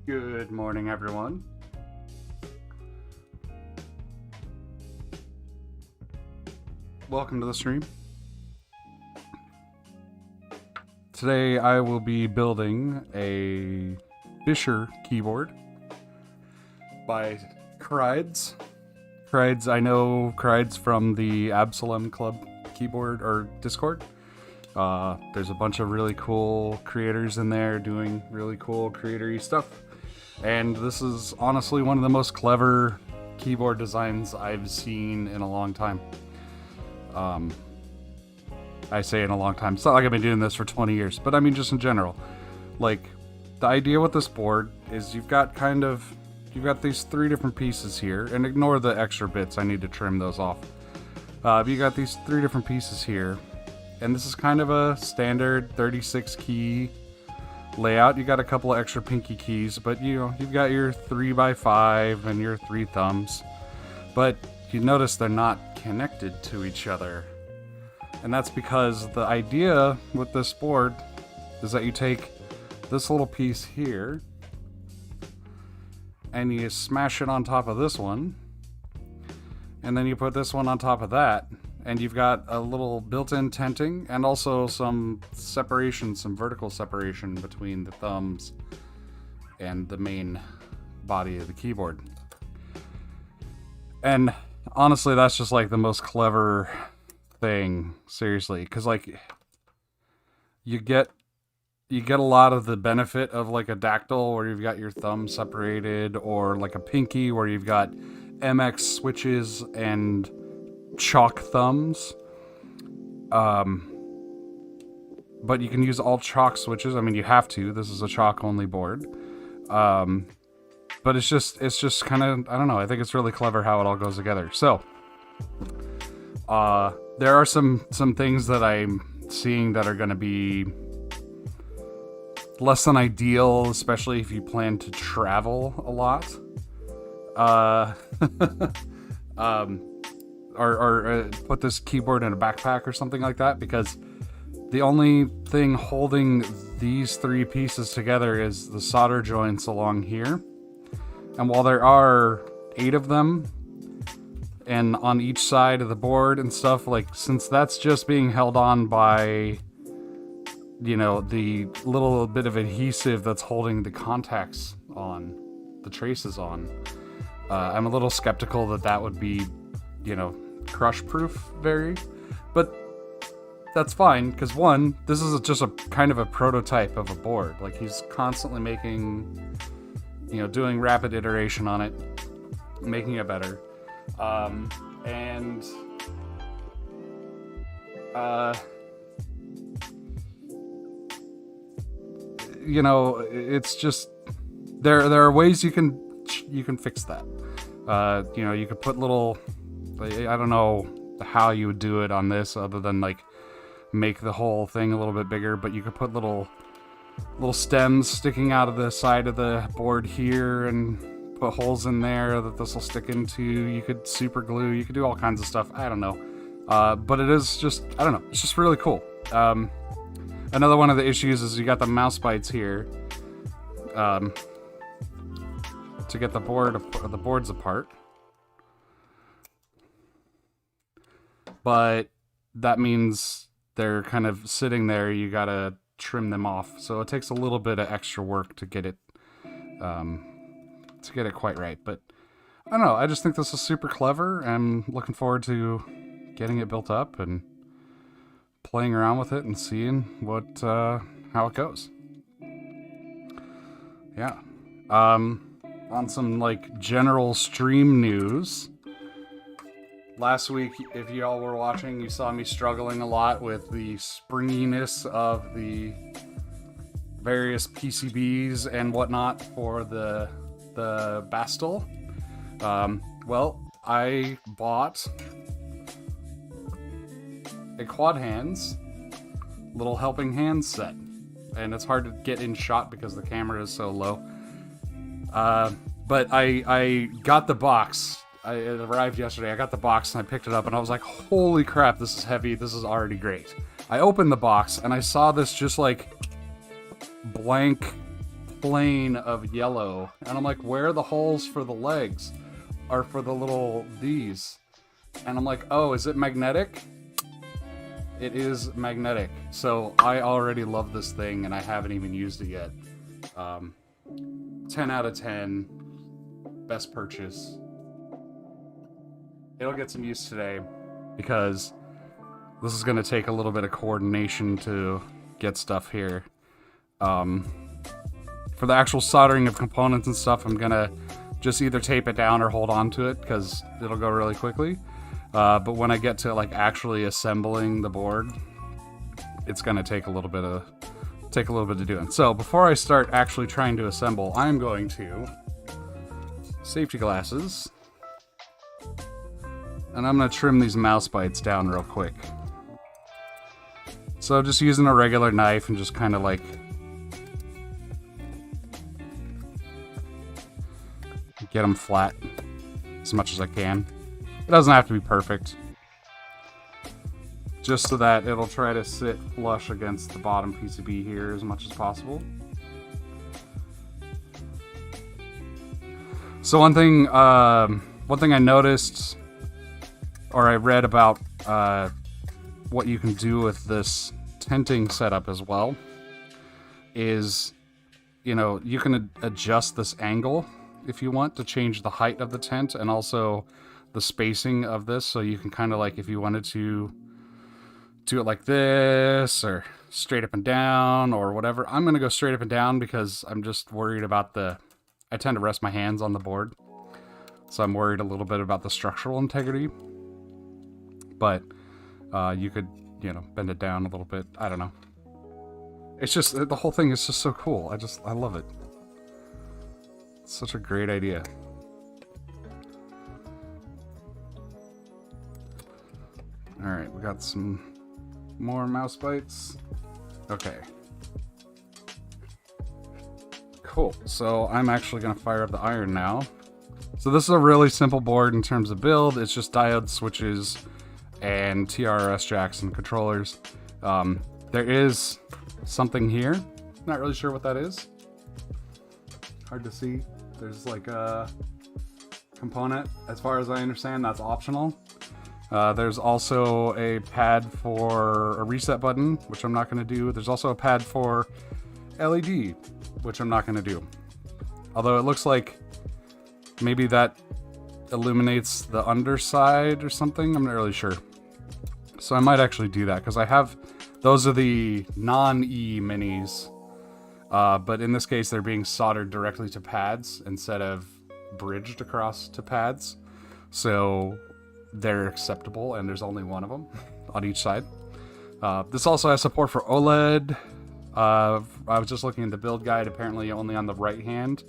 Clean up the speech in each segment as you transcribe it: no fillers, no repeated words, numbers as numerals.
Good morning, everyone. Welcome to the stream. Today I will be building a Fissure keyboard by Crides. Crides, I know Crides from the Absalom Club keyboard or Discord. There's a bunch of really cool creators in there doing really cool creator-y stuff. And this is honestly one of the most clever keyboard designs I've seen in a long time. I say in a long time. It's not like I've been doing this for 20 years, but I mean just in general. Like, the idea with this board is you've got these three different pieces here, and ignore the extra bits, I need to trim those off. You got these three different pieces here, and this is kind of a standard 36 key layout. You got a couple of extra pinky keys, but you've got your 3x5 and your 3 thumbs, but you notice they're not connected to each other. And that's because the idea with this board is that you take this little piece here and you smash it on top of this one, and then you put this one on top of that, and you've got a little built-in tenting and also some separation, some vertical separation between the thumbs and the main body of the keyboard. And honestly, that's just like the most clever thing, seriously, because like you get a lot of the benefit of like a dactyl where you've got your thumb separated, or like a pinky where you've got MX switches and chalk thumbs. But you can use all chalk switches. I mean, you have to. This is a chalk only board. But it's just kind of, I don't know, I think it's really clever how it all goes together. So there are some things that I'm seeing that are going to be less than ideal, especially if you plan to travel a lot. Or put this keyboard in a backpack or something like that, because the only thing holding these three pieces together is the solder joints along here. And while there are 8 of them, and on each side of the board and stuff, like, since that's just being held on by, you know, the little bit of adhesive that's holding the contacts on, the traces on, I'm a little skeptical that that would be, you know, crush proof but that's fine, because one, this is just a kind of a prototype of a board. Like, he's constantly making, you know, doing rapid iteration on it, making it better. You know, it's just, there are ways you can fix that. You know, you could put little, I don't know how you would do it on this other than like make the whole thing a little bit bigger, but you could put little stems sticking out of the side of the board here and put holes in there that this will stick into. You could super glue, you could do all kinds of stuff. I don't know. But it is just, I don't know, it's just really cool. Another one of the issues is you got the mouse bites here to get the boards apart. But that means they're kind of sitting there, you gotta trim them off. So it takes a little bit of extra work to get it quite right. But I don't know, I just think this is super clever. I'm looking forward to getting it built up and playing around with it and seeing how it goes. Yeah. On some like general stream news, last week, if y'all were watching, you saw me struggling a lot with the springiness of the various PCBs and whatnot for the Bastille. Well, I bought a quad hands little helping hands set, and it's hard to get in shot because the camera is so low. But I got the box. It arrived yesterday. I got the box and I picked it up and I was like, holy crap, this is heavy. This is already great. I opened the box and I saw this just like blank plane of yellow. And I'm like, where are the holes for the legs? Or for the little D's? And I'm like, oh, is it magnetic? It is magnetic. So I already love this thing and I haven't even used it yet. 10 out of 10. Best purchase. It'll get some use today because this is going to take a little bit of coordination to get stuff here. For the actual soldering of components and stuff, I'm going to just either tape it down or hold on to it because it'll go really quickly. But when I get to like actually assembling the board, it's going to take a little bit of doing. So before I start actually trying to assemble, I'm going to safety glasses. And I'm going to trim these mouse bites down real quick. So just using a regular knife and just kind of like get them flat as much as I can. It doesn't have to be perfect. Just so that it'll try to sit flush against the bottom PCB here as much as possible. So one thing I noticed, or I read about what you can do with this tenting setup as well, is, you know, you can adjust this angle if you want to change the height of the tent and also the spacing of this. So you can kind of like, if you wanted to do it like this or straight up and down or whatever. I'm going to go straight up and down because I'm just worried about I tend to rest my hands on the board. So I'm worried a little bit about the structural integrity. But you could, you know, bend it down a little bit. I don't know. It's just, the whole thing is just so cool. I love it. It's such a great idea. Alright, we got some more mouse bites. Okay. Cool. So I'm actually going to fire up the iron now. So this is a really simple board in terms of build. It's just diode switches and TRS jacks and controllers. There is something here. Not really sure what that is. Hard to see. There's like a component. As far as I understand, that's optional. There's also a pad for a reset button, which I'm not going to do. There's also a pad for LED, which I'm not going to do. Although it looks like maybe that illuminates the underside or something. I'm not really sure. So I might actually do that because I have, those are the non-E minis. But in this case, they're being soldered directly to pads instead of bridged across to pads. So they're acceptable, and there's only one of them on each side. This also has support for OLED. I was just looking at the build guide, apparently only on the right hand.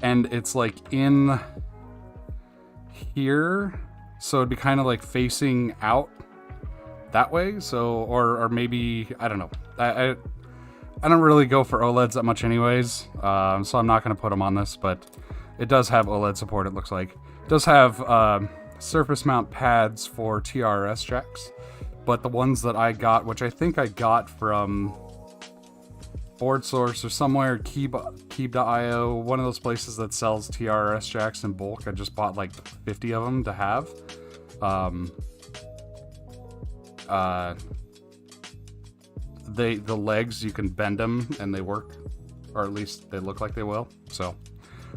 And it's like in here, so it'd be kind of like facing out that way. So, or maybe, I don't know. I don't really go for OLEDs that much anyways, so I'm not going to put them on this, but it does have OLED support, it looks like. It does have surface mount pads for TRS jacks, but the ones that I got, which I think I got from Board Source or somewhere, Keeb.io, one of those places that sells TRS jacks in bulk. I just bought like 50 of them to have. The legs, you can bend them and they work, or at least they look like they will. So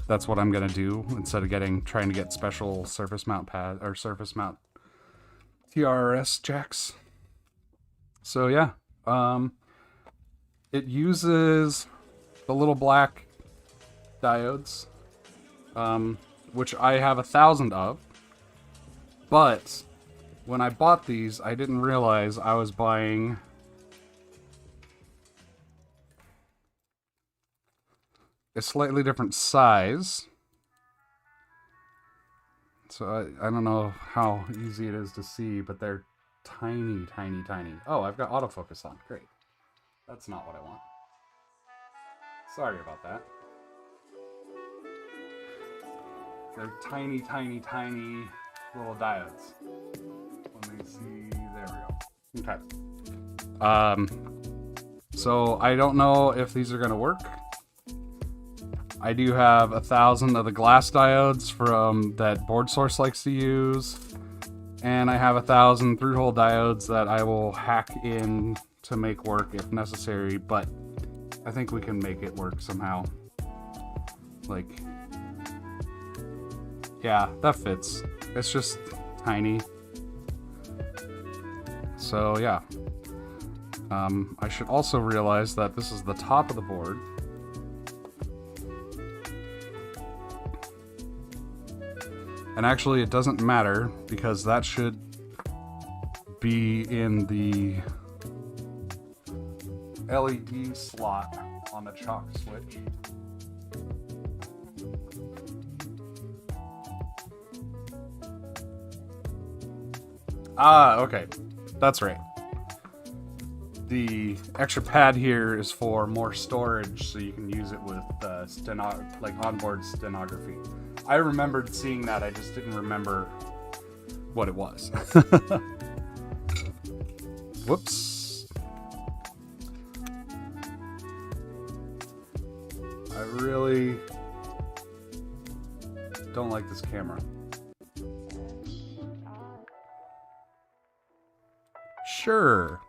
that's what I'm gonna do instead of trying to get special surface mount pad or surface mount TRS jacks. So yeah, it uses the little black diodes, which I have 1,000 of, but when I bought these, I didn't realize I was buying a slightly different size. So I don't know how easy it is to see, but they're tiny, tiny, tiny. Oh, I've got autofocus on. Great. That's not what I want. Sorry about that. They're tiny, tiny, tiny little diodes. Let me see. There we go. Okay. So So I don't know if these are gonna work. I do have 1,000 of the glass diodes from that Board Source likes to use, and I have 1,000 through-hole diodes that I will hack in to make work if necessary, but I think we can make it work somehow. Like, yeah, that fits. It's just tiny. So yeah. I should also realize that this is the top of the board. And actually it doesn't matter because that should be in the LED slot on the chalk switch. Ah, okay. That's right. The extra pad here is for more storage, so you can use it with like onboard stenography. I remembered seeing that, I just didn't remember what it was. Whoops. I really don't like this camera. Sure.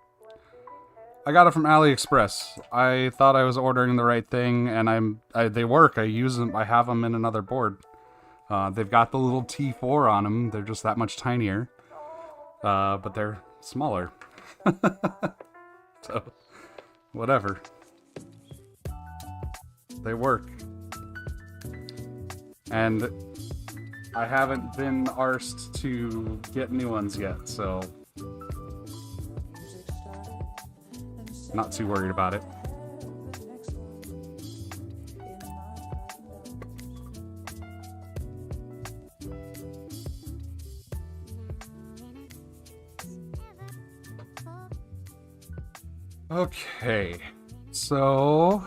I got it from AliExpress. I thought I was ordering the right thing, and they work. I use them. I have them in another board. They've got the little T4 on them. They're just that much tinier, but they're smaller. So, whatever. They work. And I haven't been arsed to get new ones yet, so not too worried about it. Okay, so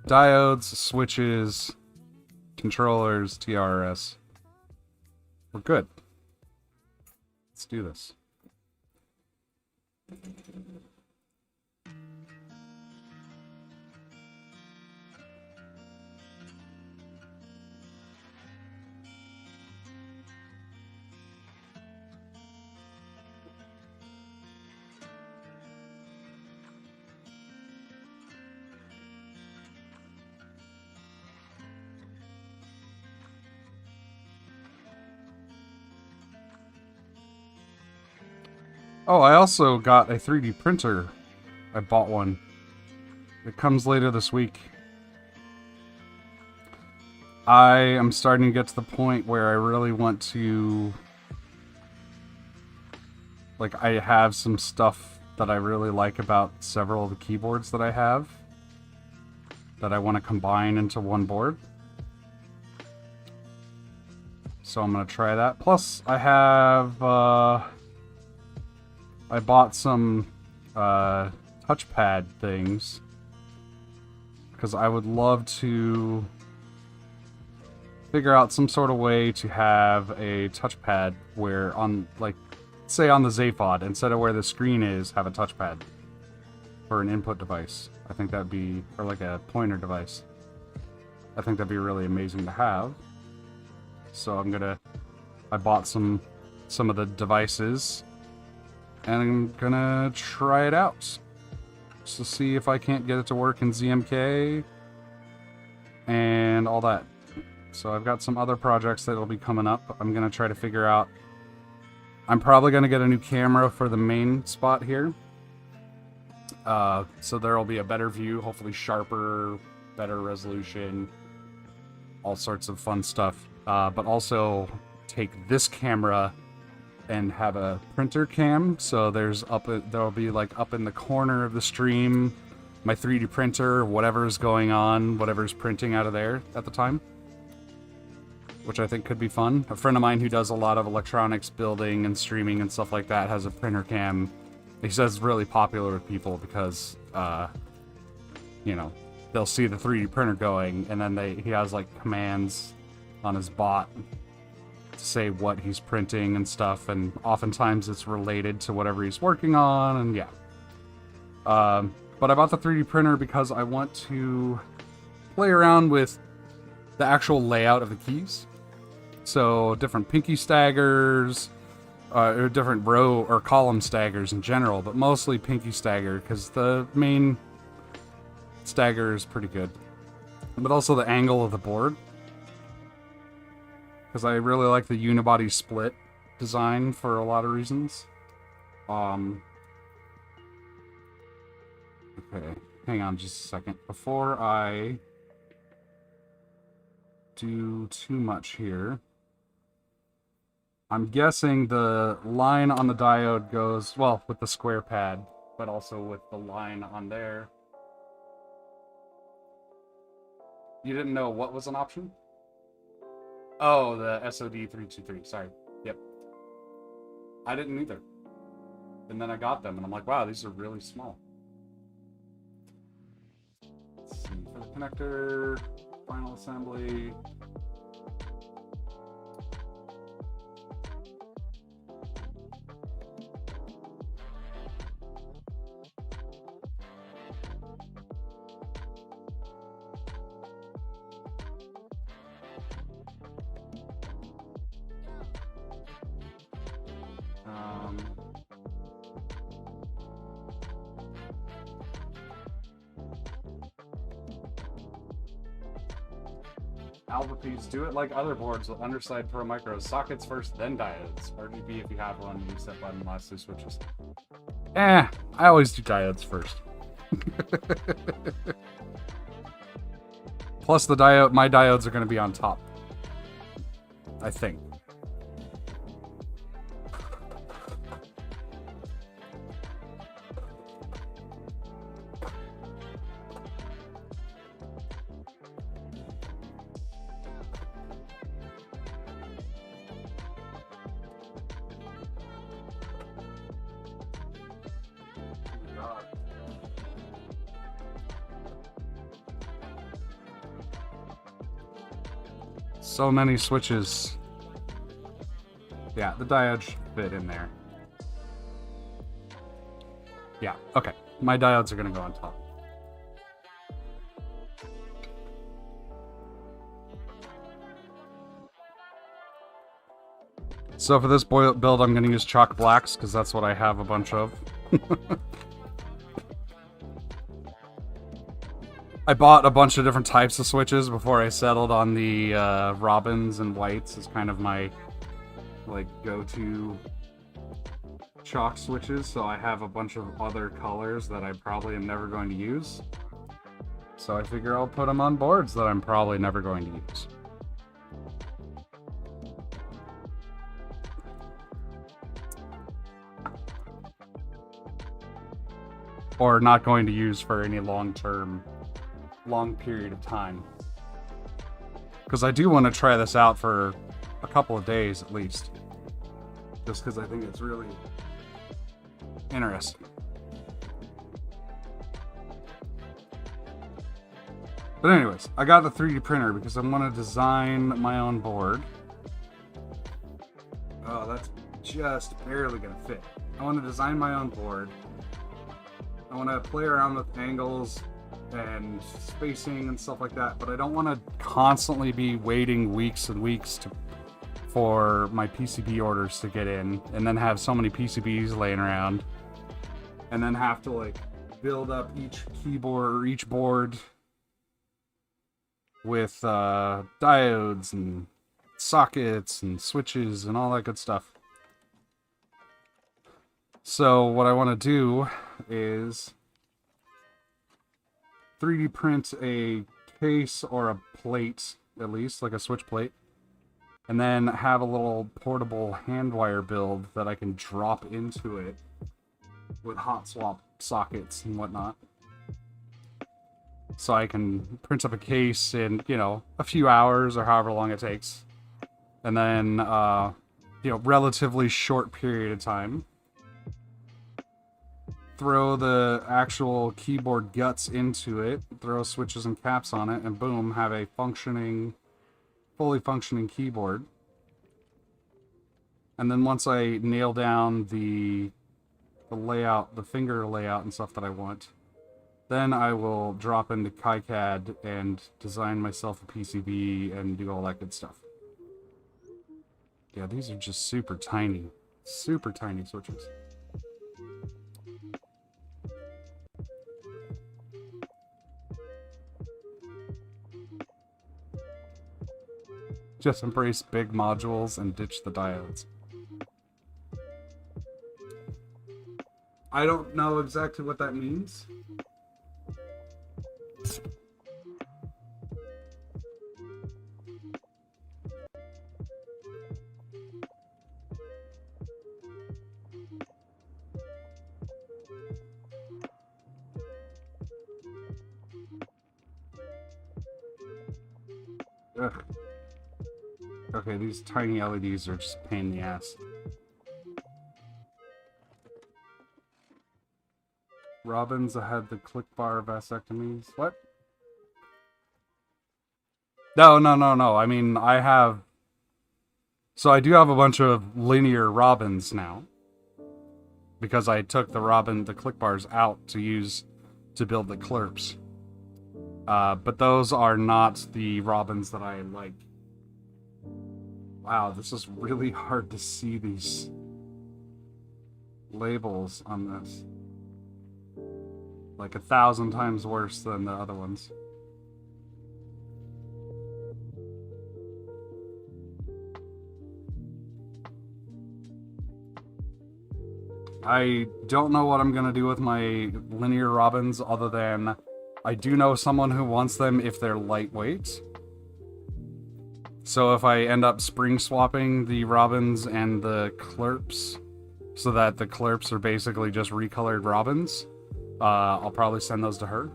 diodes, switches, controllers, TRS. We're good. Let's do this. Oh, I also got a 3D printer. I bought one. It comes later this week. I am starting to get to the point where I really want to... Like, I have some stuff that I really like about several of the keyboards that I have that I want to combine into one board. So I'm going to try that. Plus, I have... I bought some touchpad things because I would love to figure out some sort of way to have a touchpad where on, like, say on the Zaphod, instead of where the screen is, have a touchpad for an input device. I think that'd be, or like a pointer device. I think that'd be really amazing to have. So I bought some of the devices, and I'm gonna try it out just to see if I can't get it to work in ZMK and all that. So I've got some other projects that'll be coming up. I'm gonna try to figure out. I'm probably gonna get a new camera for the main spot here, so there'll be a better view, hopefully sharper, better resolution, all sorts of fun stuff. But also take this camera and have a printer cam, so there'll be like up in the corner of the stream my 3D printer, whatever's going on, whatever's printing out of there at the time, which I think could be fun. A friend of mine who does a lot of electronics building and streaming and stuff like that has a printer cam. He says it's really popular with people because you know, they'll see the 3D printer going, and then he has like commands on his bot to say what he's printing and stuff, and oftentimes it's related to whatever he's working on, and yeah. But I bought the 3D printer because I want to play around with the actual layout of the keys. So different pinky staggers, or different row or column staggers in general, but mostly pinky stagger because the main stagger is pretty good. But also the angle of the board, because I really like the unibody split design for a lot of reasons. Okay, hang on just a second. Before I do too much here, I'm guessing the line on the diode goes, well, with the square pad, but also with the line on there. You didn't know what was an option? Oh, the SOD323, sorry. Yep. I didn't either. And then I got them, and I'm like, wow, these are really small. Let's see, for the connector, final assembly. Alpha-P's, do it like other boards with underside pro micros. Sockets first, then diodes. RGB if you have one, reset button, last two switches. I always do diodes first. Plus the diode, my diodes are going to be on top. I think. So many switches. Yeah, the diode should fit in there. Yeah, okay. My diodes are going to go on top. So for this build, I'm going to use chalk blacks because that's what I have a bunch of. I bought a bunch of different types of switches before I settled on the robins and whites as kind of my like go-to chalk switches. So I have a bunch of other colors that I probably am never going to use. So I figure I'll put them on boards that I'm probably never going to use. Or not going to use for any long period of time. Because I do want to try this out for a couple of days at least. Just because I think it's really interesting. But anyways, I got the 3D printer because I want to design my own board. Oh, that's just barely going to fit. I want to design my own board. I want to play around with angles and spacing and stuff like that, but I don't want to constantly be waiting weeks and weeks for my PCB orders to get in, and then have so many PCBs laying around, and then have to like build up each keyboard or each board with diodes and sockets and switches and all that good stuff. So what I want to do is 3D print a case or a plate, at least, like a switch plate, and then have a little portable hand wire build that I can drop into it with hot swap sockets and whatnot. So I can print up a case in, you know, a few hours or however long it takes. And then, you know, relatively short period of time. Throw the actual keyboard guts into it, throw switches and caps on it, and boom, have a fully functioning keyboard. And then once I nail down the the layout, the finger layout and stuff that I want. Then I will drop into KiCad and design myself a PCB and do all that good stuff. Yeah, these are just super tiny switches. Just embrace big modules and ditch the diodes. I don't know exactly what that means. Ugh. Okay, these tiny LEDs are just a pain in the ass. Robins had the click bar vasectomies. What? No. I mean, I have... So I do have a bunch of linear robins now. Because I took the click bars out to use to build the clerps. But those are not the robins that I like. Wow, this is really hard to see these labels on this. Like 1,000 times worse than the other ones. I don't know what I'm gonna do with my linear robins other than I do know someone who wants them if they're lightweight. So if I end up spring swapping the robins and the clerps so that the clerps are basically just recolored robins, I'll probably send those to her.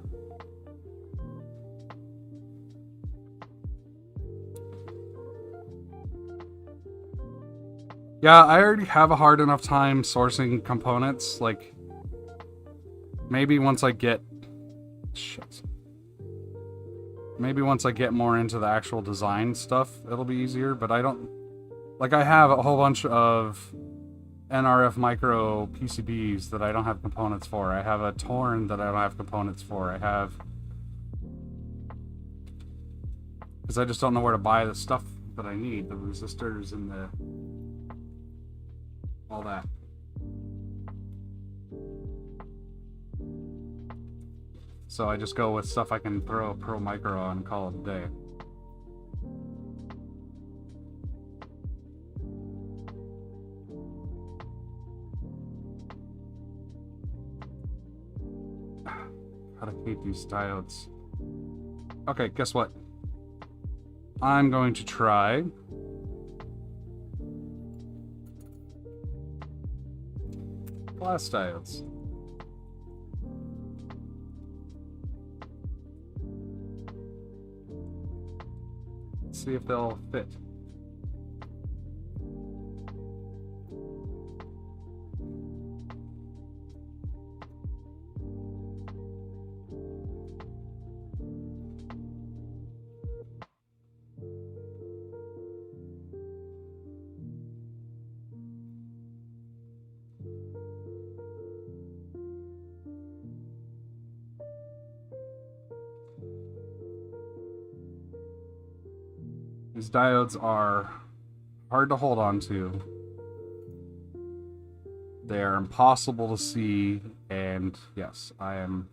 Yeah, I already have a hard enough time sourcing components. Like, maybe once I get... Shit. Maybe once I get more into the actual design stuff, it'll be easier, but I don't... Like, I have a whole bunch of NRF micro PCBs that I don't have components for. I have a Torn that I don't have components for. I have... Because I just don't know where to buy the stuff that I need. The resistors and the... all that. So I just go with stuff I can throw a Pro Micro on and call it a day. God, I hate these diodes. Okay, guess what? I'm going to try... glass diodes. Let's see if they'll fit. These diodes are hard to hold on to. They're impossible to see, and yes, I am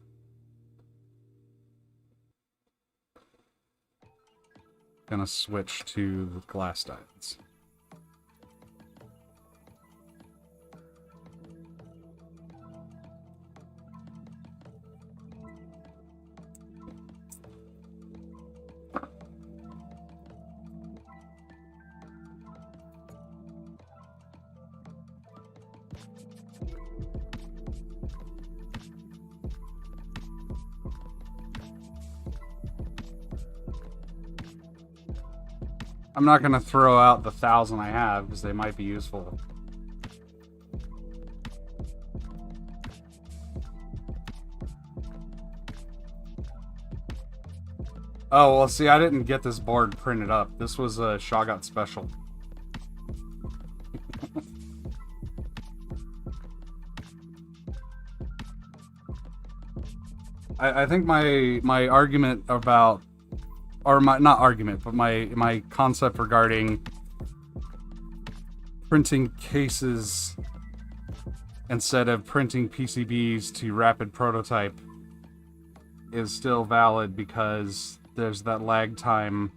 gonna switch to glass diodes. I'm not gonna throw out the 1,000 I have because they might be useful. Oh, well, see, I didn't get this board printed up. This was a Shoggoth special. I think my argument about, or my, not argument, but my concept regarding printing cases instead of printing PCBs to rapid prototype is still valid, because there's that lag time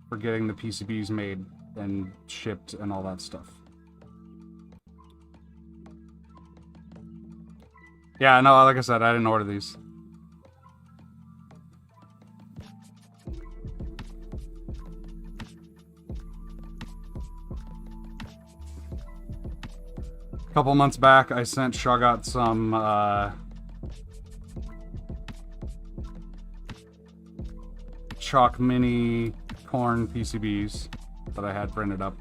for getting the PCBs made and shipped and all that stuff. Yeah, no, like I said, I didn't order these. A couple months back, I sent Shagat some Chalk Mini corn PCBs that I had printed up,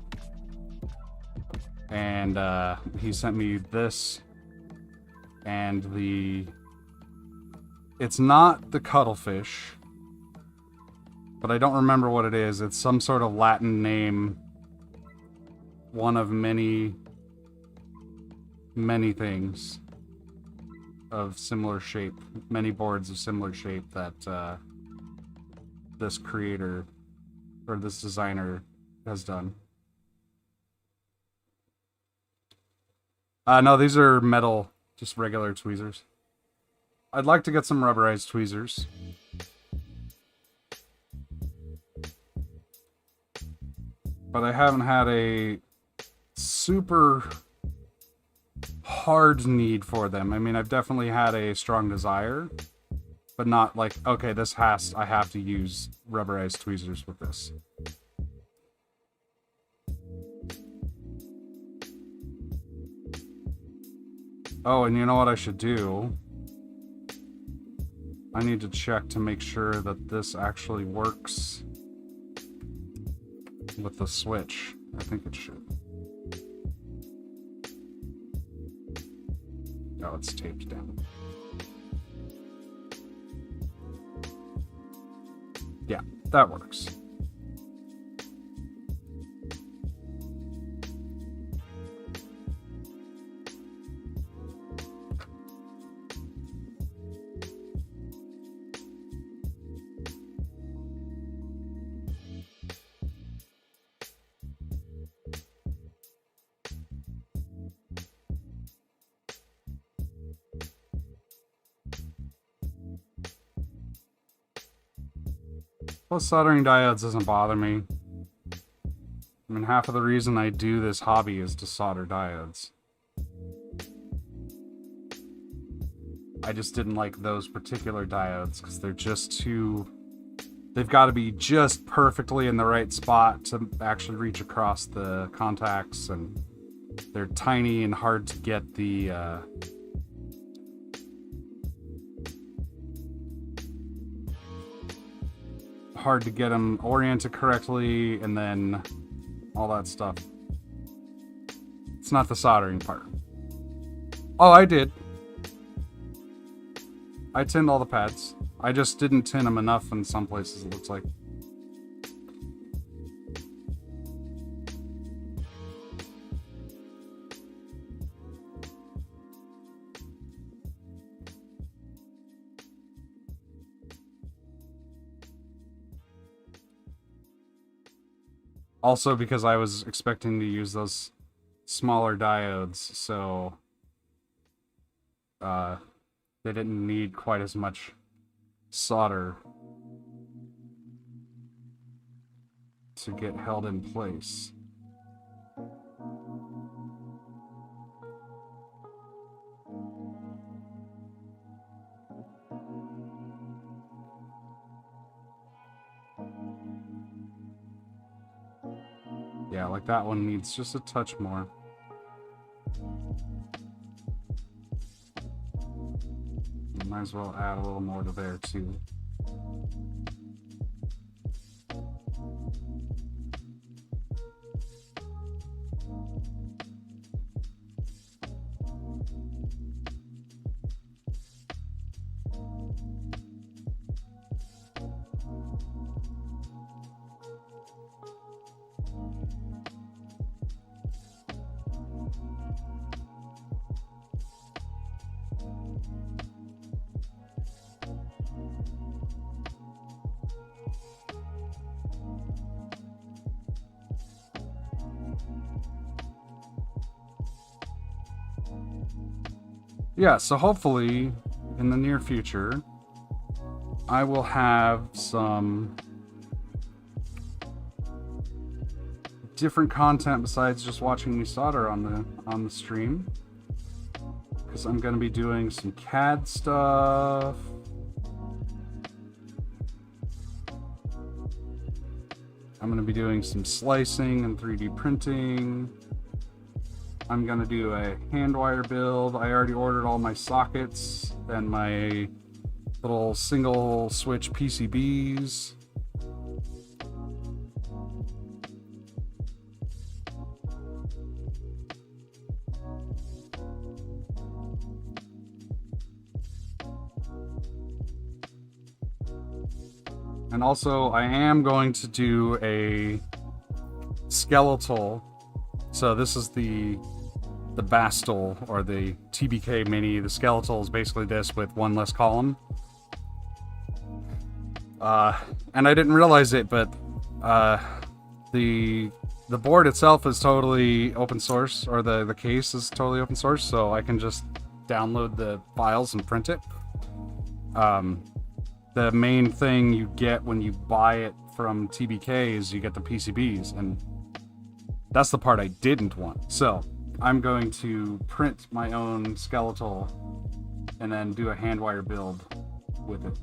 and he sent me this and it's not the cuttlefish, but I don't remember what it is. It's some sort of Latin name, one of many things of similar shape, many boards of similar shape that this creator or this designer has done. No, these are metal, just regular tweezers. I'd like to get some rubberized tweezers. But I haven't had a super hard need for them. I mean, I've definitely had a strong desire, but not like, okay, I have to use rubberized tweezers with this. Oh, and you know what I should do? I need to check to make sure that this actually works with the switch. I think it should. Oh, it's taped down. Yeah, that works. Plus, soldering diodes doesn't bother me. I mean, half of the reason I do this hobby is to solder diodes. I just didn't like those particular diodes because they're just too... They've got to be just perfectly in the right spot to actually reach across the contacts, and they're tiny and hard to get the... hard to get them oriented correctly, and then all that stuff. It's not the soldering part. Oh, I did. I tinned all the pads. I just didn't tin them enough in some places, it looks like. Also because I was expecting to use those smaller diodes, so they didn't need quite as much solder to get held in place. Yeah, like that one needs just a touch more. Might as well add a little more to there too. yeah, so hopefully in the near future, I will have some different content besides just watching me solder on the stream, because I'm going to be doing some CAD stuff. I'm going to be doing some slicing and 3D printing. I'm going to do a hand wire build. I already ordered all my sockets and my little single switch PCBs. And also, I am going to do a skeletal. So this is the Bastel, or the TBK Mini. The skeletal is basically this with one less column. And I didn't realize it, but the board itself is totally open source, or the case is totally open source, so I can just download the files and print it. The main thing you get when you buy it from TBK is you get the PCBs, and that's the part I didn't want. So I'm going to print my own skeletal and then do a hand wire build with it.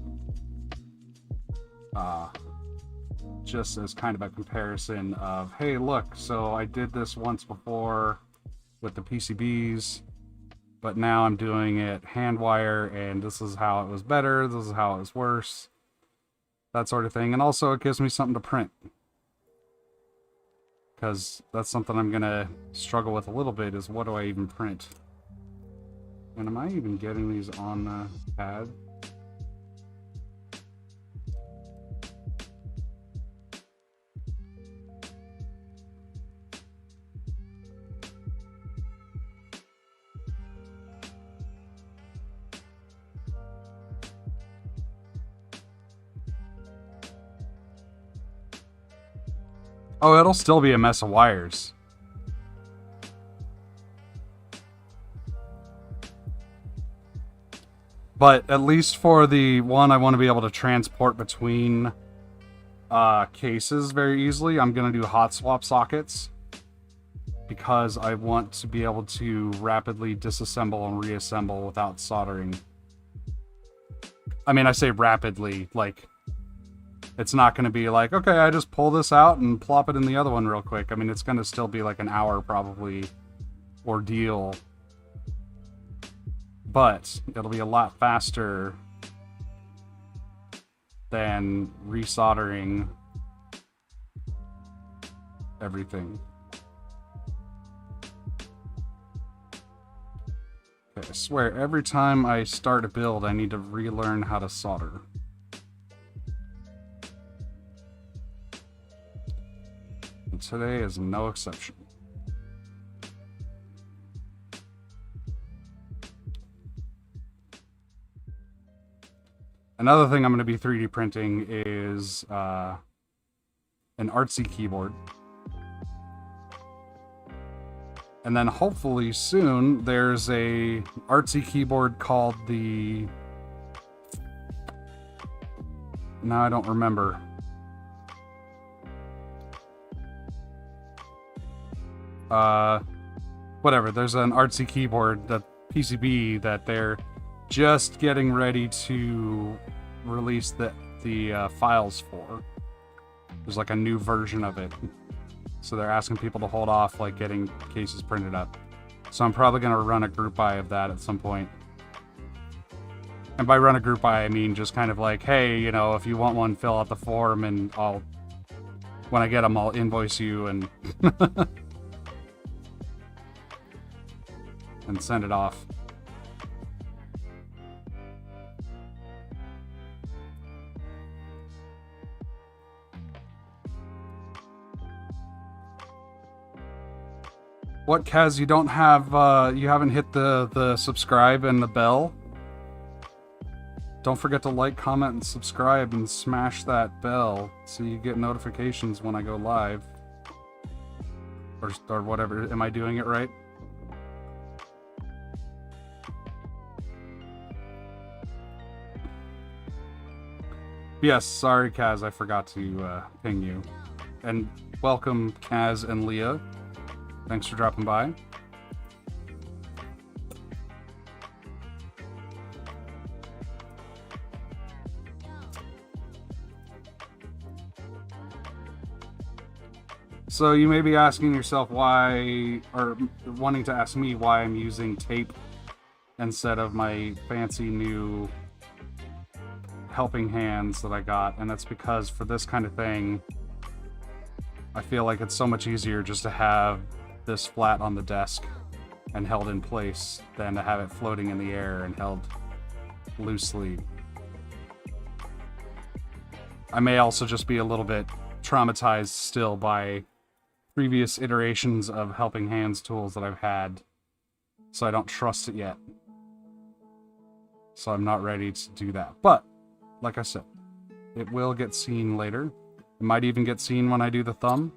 Just as kind of a comparison of, hey, look, so I did this once before with the PCBs, but now I'm doing it hand wire, and this is how it was better, this is how it was worse, that sort of thing. And also it gives me something to print, because that's something I'm gonna struggle with a little bit, is what do I even print? And am I even getting these on the pad? Oh, it'll still be a mess of wires. But at least for the one I want to be able to transport between cases very easily, I'm going to do hot swap sockets, because I want to be able to rapidly disassemble and reassemble without soldering. I mean, I say rapidly, like, it's not going to be like, okay, I just pull this out and plop it in the other one real quick. I mean, it's going to still be like an hour probably ordeal, but it'll be a lot faster than resoldering everything. Okay, I swear, every time I start a build, I need to relearn how to solder. And today is no exception. Another thing I'm going to be 3D printing is an artsy keyboard. And then hopefully soon there's a artsy keyboard called the... No, I don't remember. Whatever, there's an artsy keyboard, that PCB, that they're just getting ready to release the files for. There's like a new version of it. So they're asking people to hold off like getting cases printed up. So I'm probably going to run a group buy of that at some point. And by run a group buy, I mean just kind of like, hey, you know, if you want one, fill out the form, and when I get them, I'll invoice you and and send it off. What, Kaz, you don't have, you haven't hit the subscribe and the bell? Don't forget to like, comment, and subscribe, and smash that bell so you get notifications when I go live. Or whatever. Am I doing it right? Yes, sorry, Kaz, I forgot to ping you. And welcome, Kaz and Leah. Thanks for dropping by. So you may be asking yourself why, or wanting to ask me why I'm using tape instead of my fancy new helping hands that I got, and that's because for this kind of thing, I feel like it's so much easier just to have this flat on the desk and held in place than to have it floating in the air and held loosely. I may also just be a little bit traumatized still by previous iterations of helping hands tools that I've had, so I don't trust it yet. So I'm not ready to do that. But, like I said, it will get seen later. It might even get seen when I do the thumb.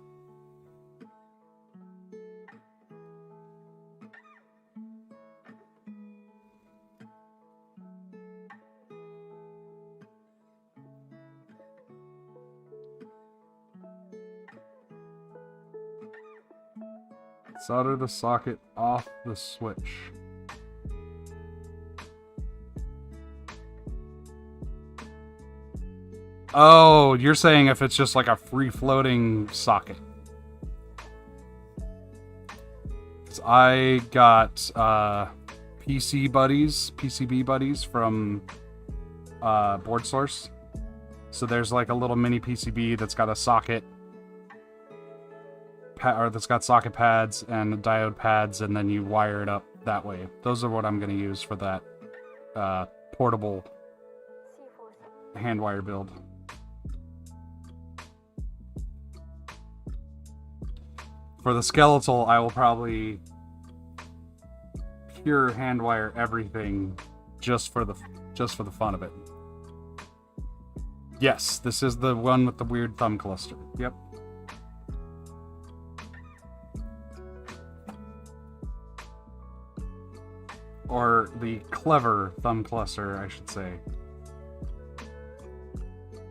Solder the socket off the switch. Oh, you're saying if it's just like a free-floating socket. I got PCB buddies from Board Source. So there's like a little mini PCB that's got a socket, or that's got socket pads and diode pads, and then you wire it up that way. Those are what I'm going to use for that portable hand wire build. For the skeletal, I will probably pure hand wire everything just for the fun of it. Yes, this is the one with the weird thumb cluster. Yep. Or the clever thumb cluster, I should say.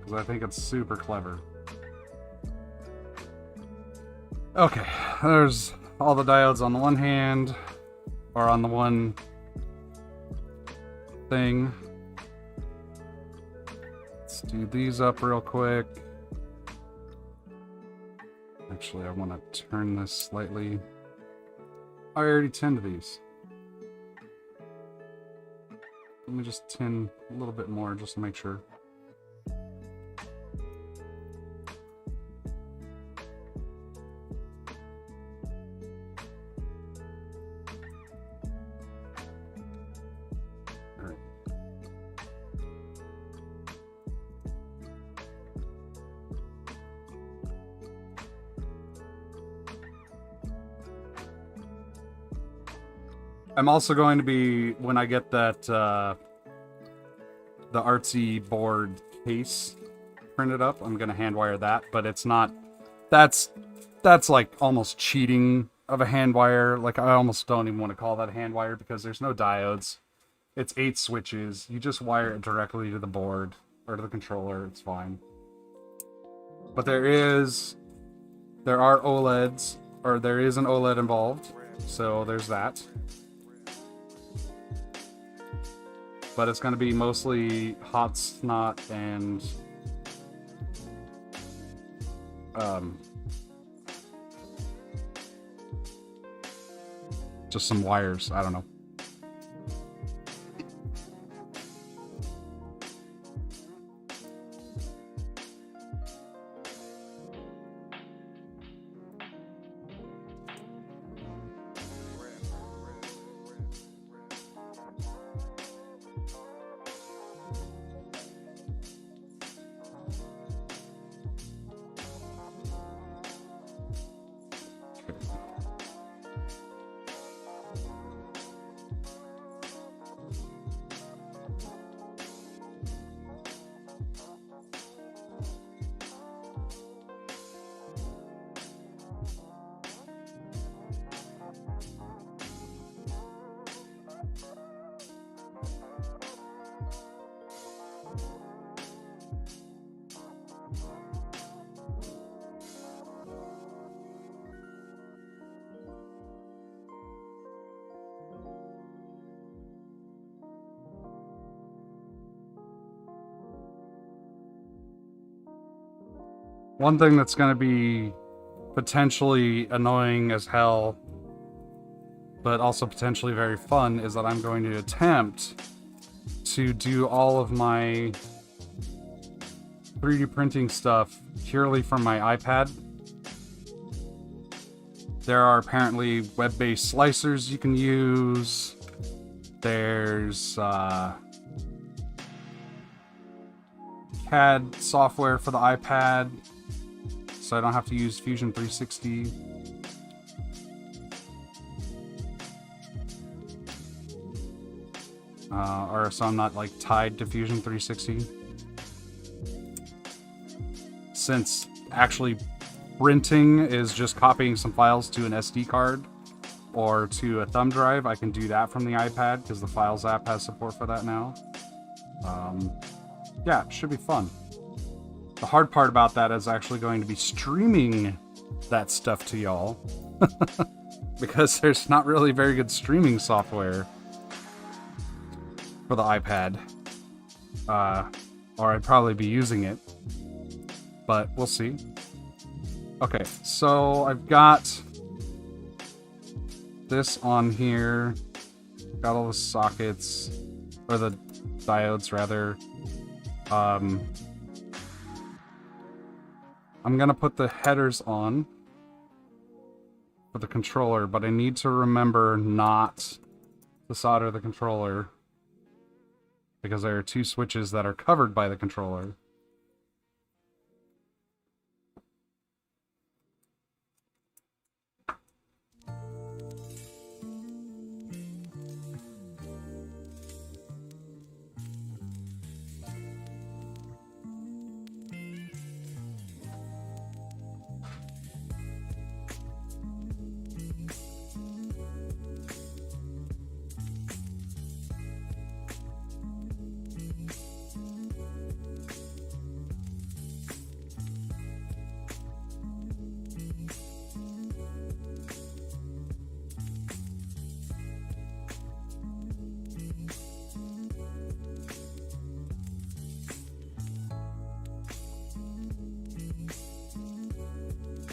Because I think it's super clever. Okay, there's all the diodes on the one hand, or on the one thing. Let's do these up real quick. Actually, I want to turn this slightly. I already tinned these. Let me just tin a little bit more just to make sure. I'm also going to be, when I get that, the artsy board case printed up, I'm going to hand wire that, but it's not, that's like almost cheating of a hand wire. Like, I almost don't even want to call that a hand wire because there's no diodes. It's 8 switches. You just wire it directly to the board or to the controller. It's fine. But there are OLEDs, or there is an OLED involved. So there's that. But it's going to be mostly hot snot and just some wires. I don't know. One thing that's going to be potentially annoying as hell, but also potentially very fun, is that I'm going to attempt to do all of my 3D printing stuff purely from my iPad. There are apparently web-based slicers you can use. There's CAD software for the iPad, so I don't have to use Fusion 360. Or so I'm not like tied to Fusion 360. Since actually printing is just copying some files to an SD card or to a thumb drive, I can do that from the iPad because the Files app has support for that now. Yeah, it should be fun. The hard part about that is actually going to be streaming that stuff to y'all because there's not really very good streaming software for the iPad. Or I'd probably be using it, but we'll see. Okay, so I've got this on here. Got all the sockets, or the diodes rather. I'm gonna put the headers on for the controller, but I need to remember not to solder the controller because there are two switches that are covered by the controller.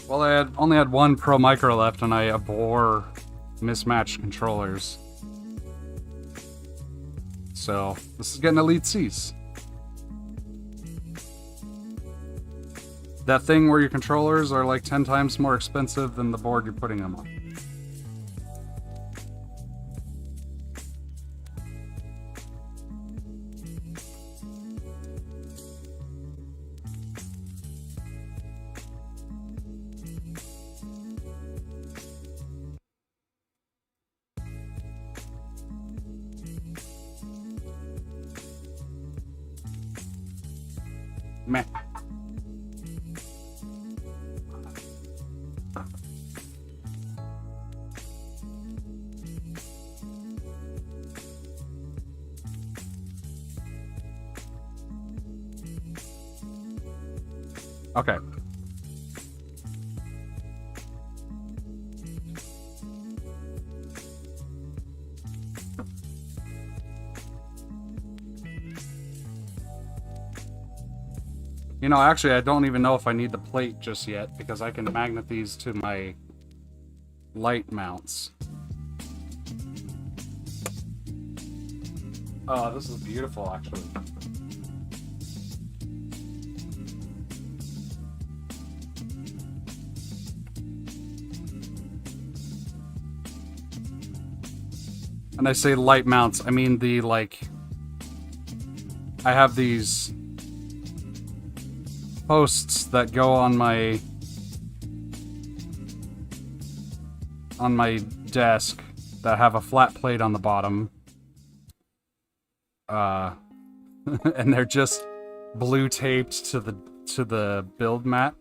Well, I only had one Pro Micro left, and I abhor mismatched controllers. So, this is getting Elite Cs. That thing where your controllers are like 10 times more expensive than the board you're putting them on. Meh. Okay. You know, actually, I don't even know if I need the plate just yet, because I can magnet these to my light mounts. Oh, this is beautiful, actually. And I say light mounts, I mean the, like... I have these posts that go on my desk that have a flat plate on the bottom. And they're just blue taped to the build mat.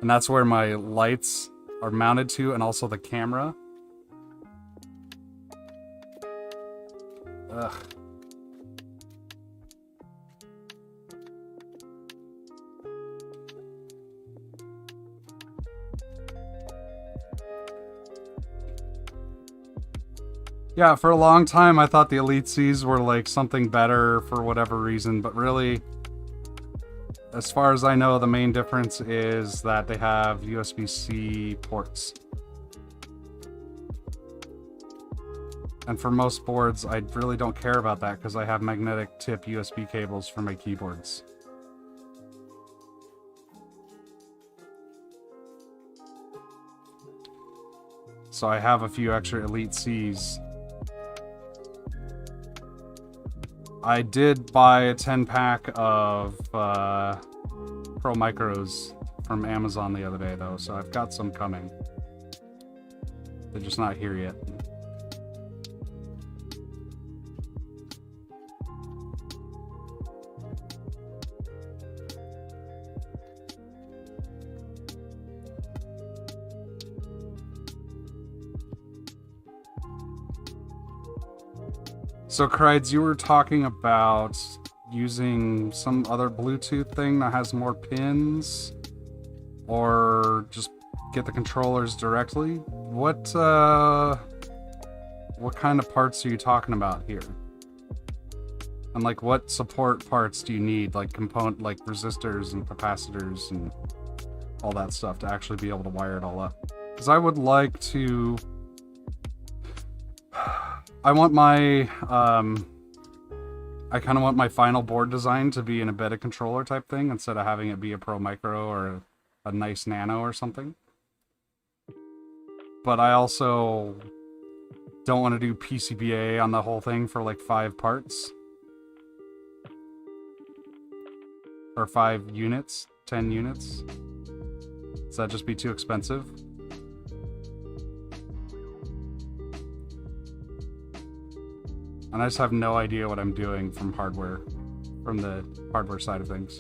And that's where my lights are mounted to, and also the camera. Ugh. Yeah, for a long time I thought the Elite Cs were like something better for whatever reason, but really As far as I know, the main difference is that they have USB-C ports. And for most boards, I really don't care about that because I have magnetic tip USB cables for my keyboards. So I have a few extra Elite Cs. I did buy a 10-pack of Pro Micros from Amazon the other day, though, so I've got some coming. They're just not here yet. So, Crides, you were talking about using some other Bluetooth thing that has more pins, or just get the controllers directly. What kind of parts are you talking about here? And like, what support parts do you need? Like like resistors and capacitors and all that stuff to actually be able to wire it all up. Because I would like to. I want my, I kind of want my final board design to be an embedded controller type thing instead of having it be a Pro Micro or a nice Nano or something. But I also don't want to do PCBA on the whole thing for like 5 parts. Or 5 units, 10 units. Does that just be too expensive? And I just have no idea what I'm doing from the hardware side of things.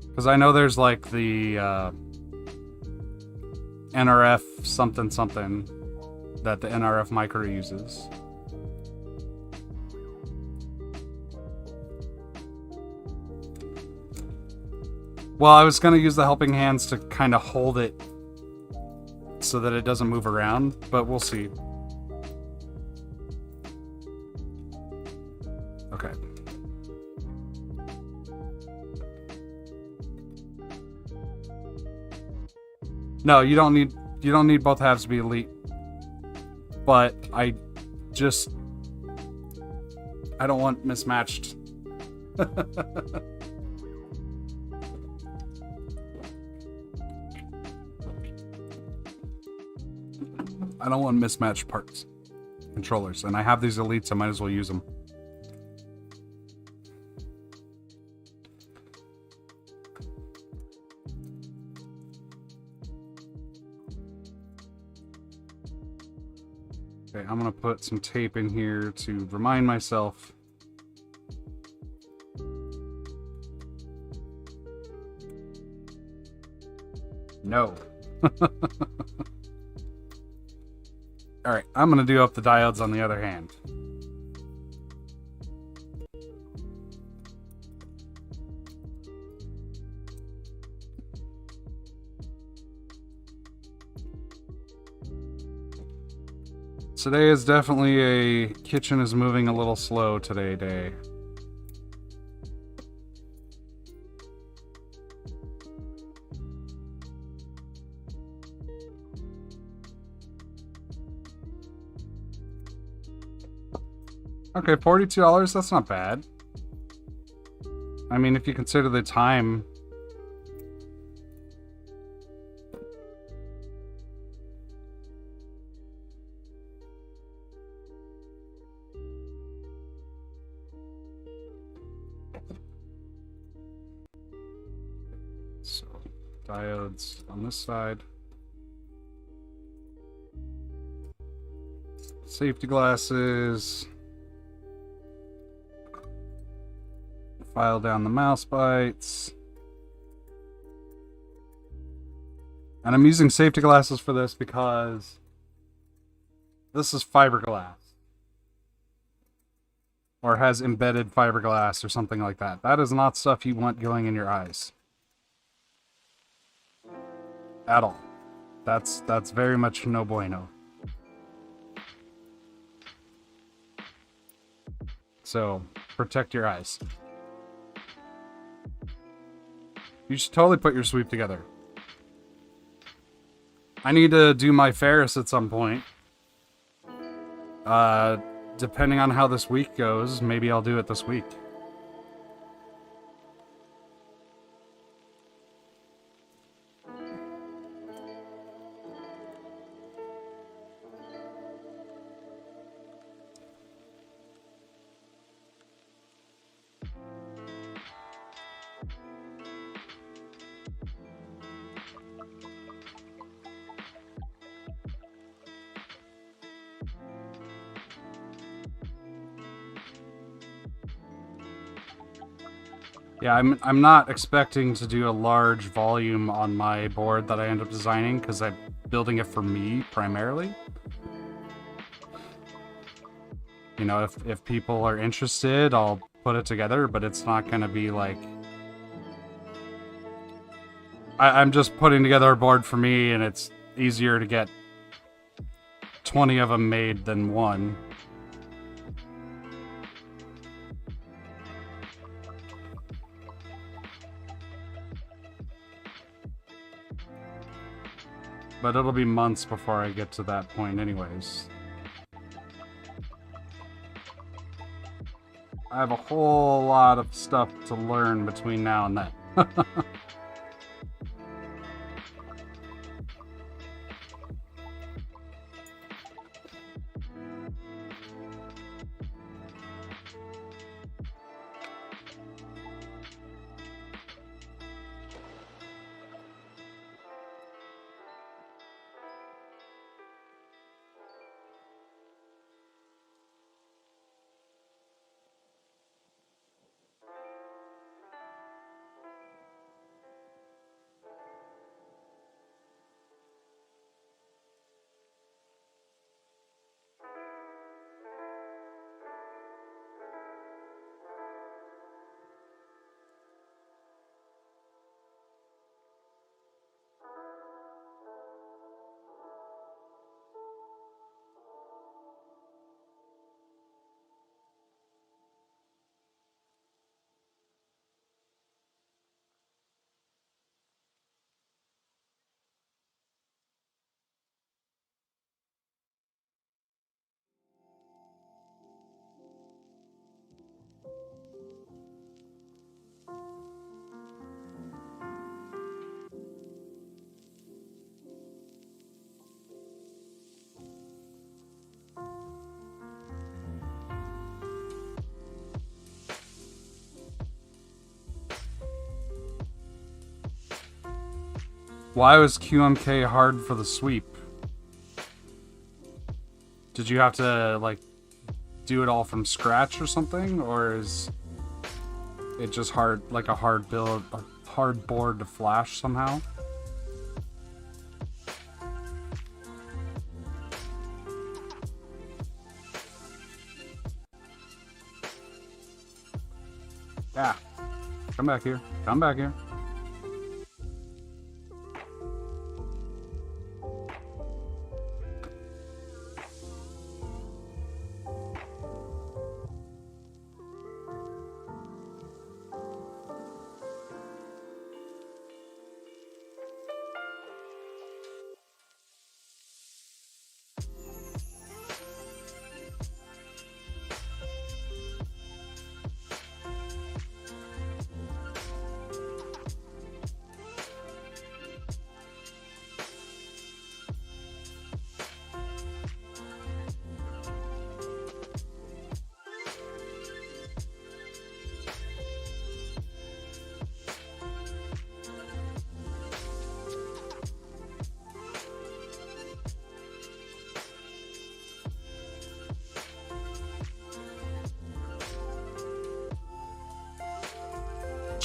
Because I know there's like the NRF something something that the NRF Micro uses. Well, I was going to use the helping hands to kind of hold it so that it doesn't move around, but we'll see. Okay. No, you don't need both halves to be elite. But I don't want mismatched. I don't want mismatched parts. Controllers. And I have these elites, I might as well use them. Okay, I'm gonna put some tape in here to remind myself. No. Alright, I'm going to do up the diodes on the other hand. Today is definitely a kitchen is moving a little slow today day. Okay, $42, that's not bad. I mean, if you consider the time. So, diodes on this side. Safety glasses. File down the mouse bites. And I'm using safety glasses for this because this is fiberglass. Or has embedded fiberglass or something like that. That is not stuff you want going in your eyes. At all. That's very much no bueno. So Protect your eyes. You should totally put your sweep together. I need to do my Ferris at some point. Depending on how this week goes, maybe I'll do it this week. Yeah, I'm not expecting to do a large volume on my board that I end up designing because I'm building it for me primarily. You know, if people are interested, I'll put it together, but it's not going to be like... I'm just putting together a board for me, and it's easier to get 20 of them made than one. But it'll be months before I get to that point anyways. I have a whole lot of stuff to learn between now and then. Why was QMK hard for the sweep? Did you have to, like, do it all from scratch or something? Or is it just hard, like a hard build, a hard board to flash somehow? Yeah. Come back here. Come back here.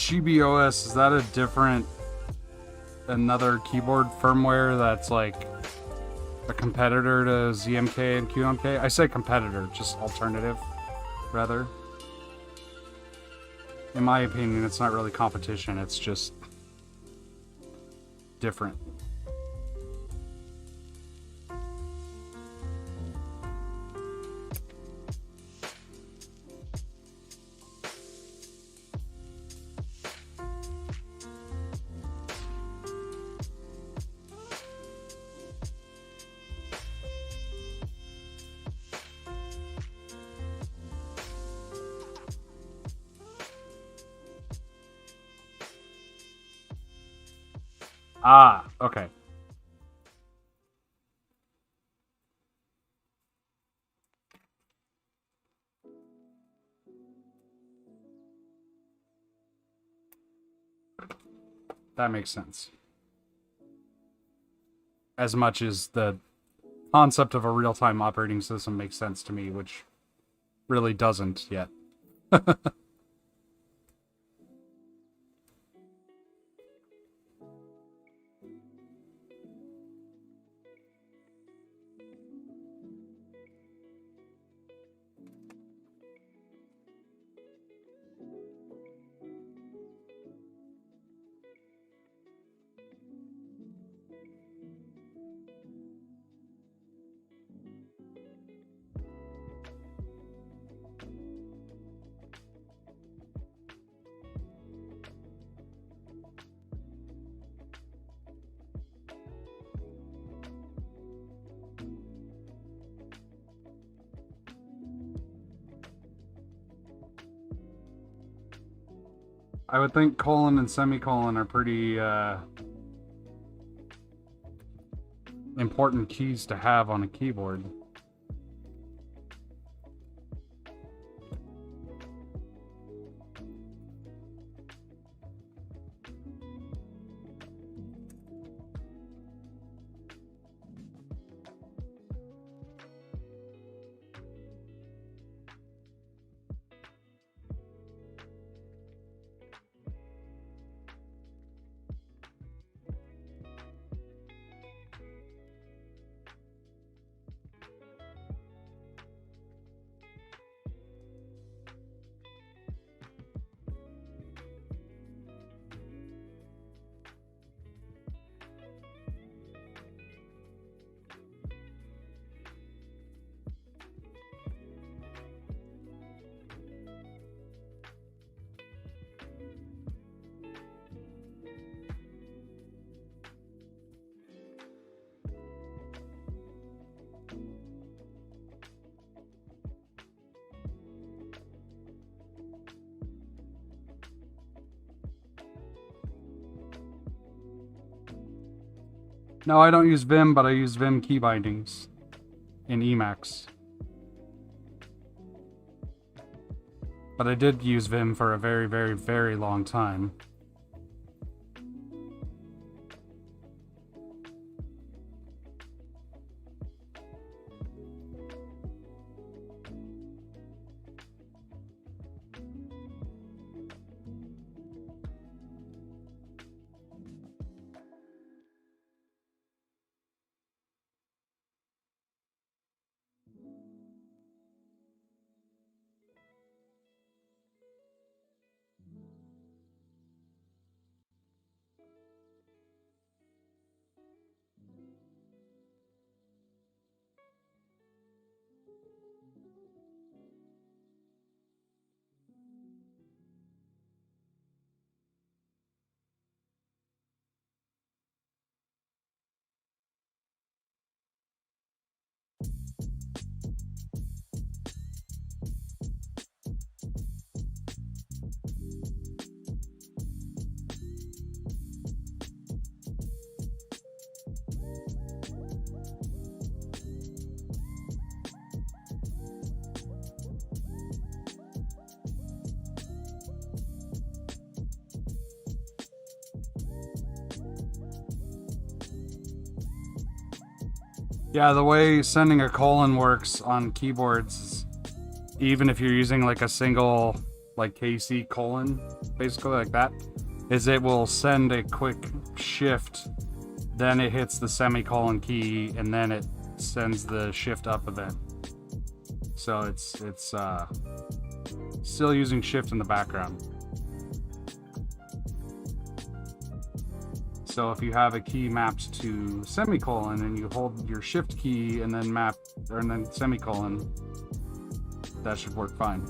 GBOS, is that a different, another keyboard firmware that's like a competitor to ZMK and QMK? I say competitor, just alternative, rather. In my opinion, it's not really competition, it's just different. Ah, okay. That makes sense. As much as the concept of a real-time operating system makes sense to me, which really doesn't yet. I would think colon and semicolon are pretty important keys to have on a keyboard. No, I don't use Vim, but I use Vim key bindings in Emacs. But I did use Vim for a very, very, very long time. Yeah, the way sending a colon works on keyboards, even if you're using like a single like KC colon, basically like that, is it will send a quick shift, then it hits the semicolon key, and then it sends the shift up event. So it's still using shift in the background. So if you have a key mapped to semicolon and you hold your shift key and then then semicolon, that should work fine.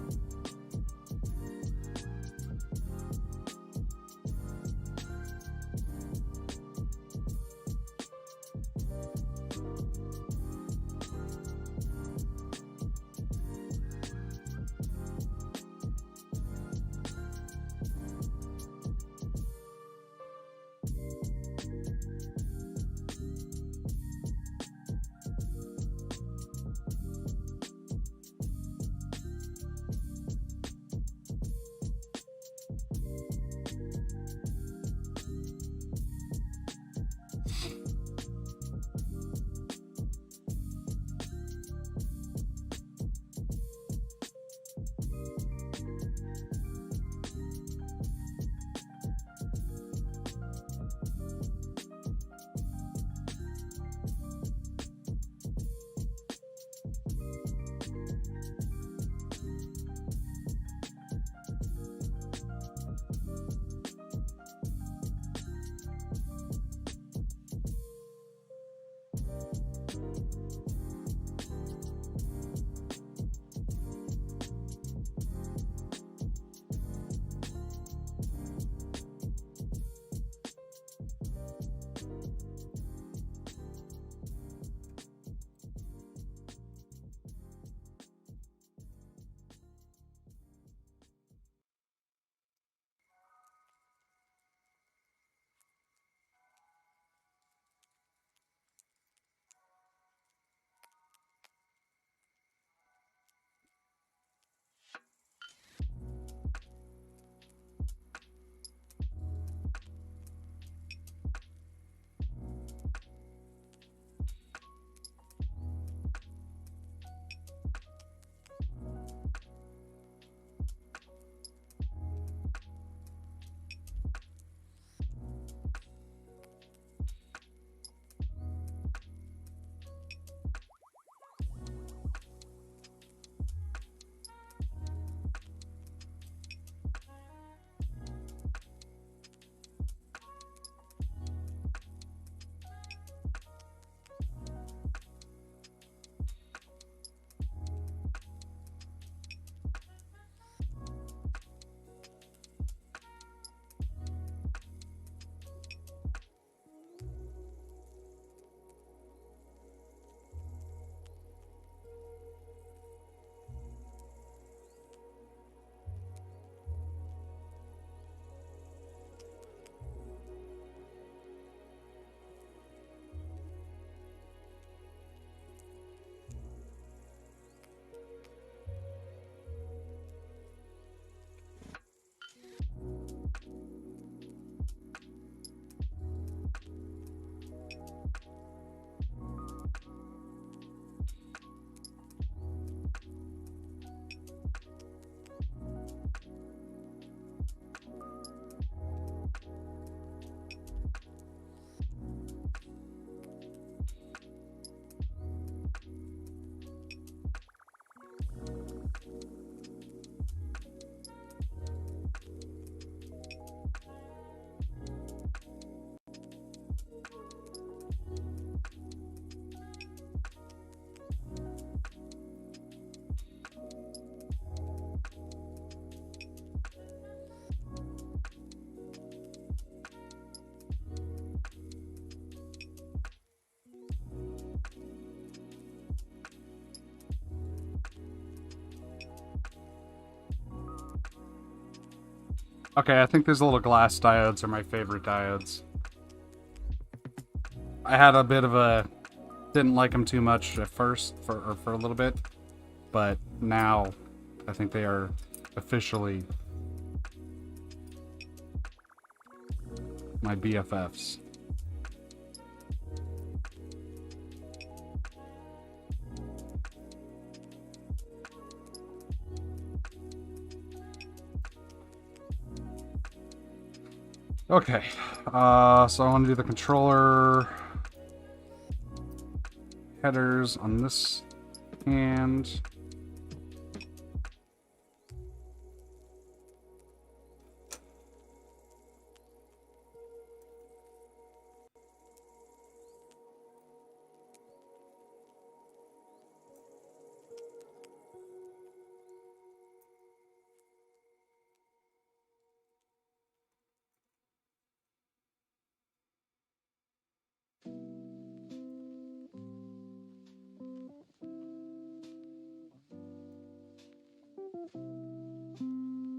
Okay, I think these little glass diodes are my favorite diodes. I had a bit of a... Didn't like them too much at first, for a little bit. But now, I think they are officially my BFFs. Okay, so I want to do the controller headers on this hand.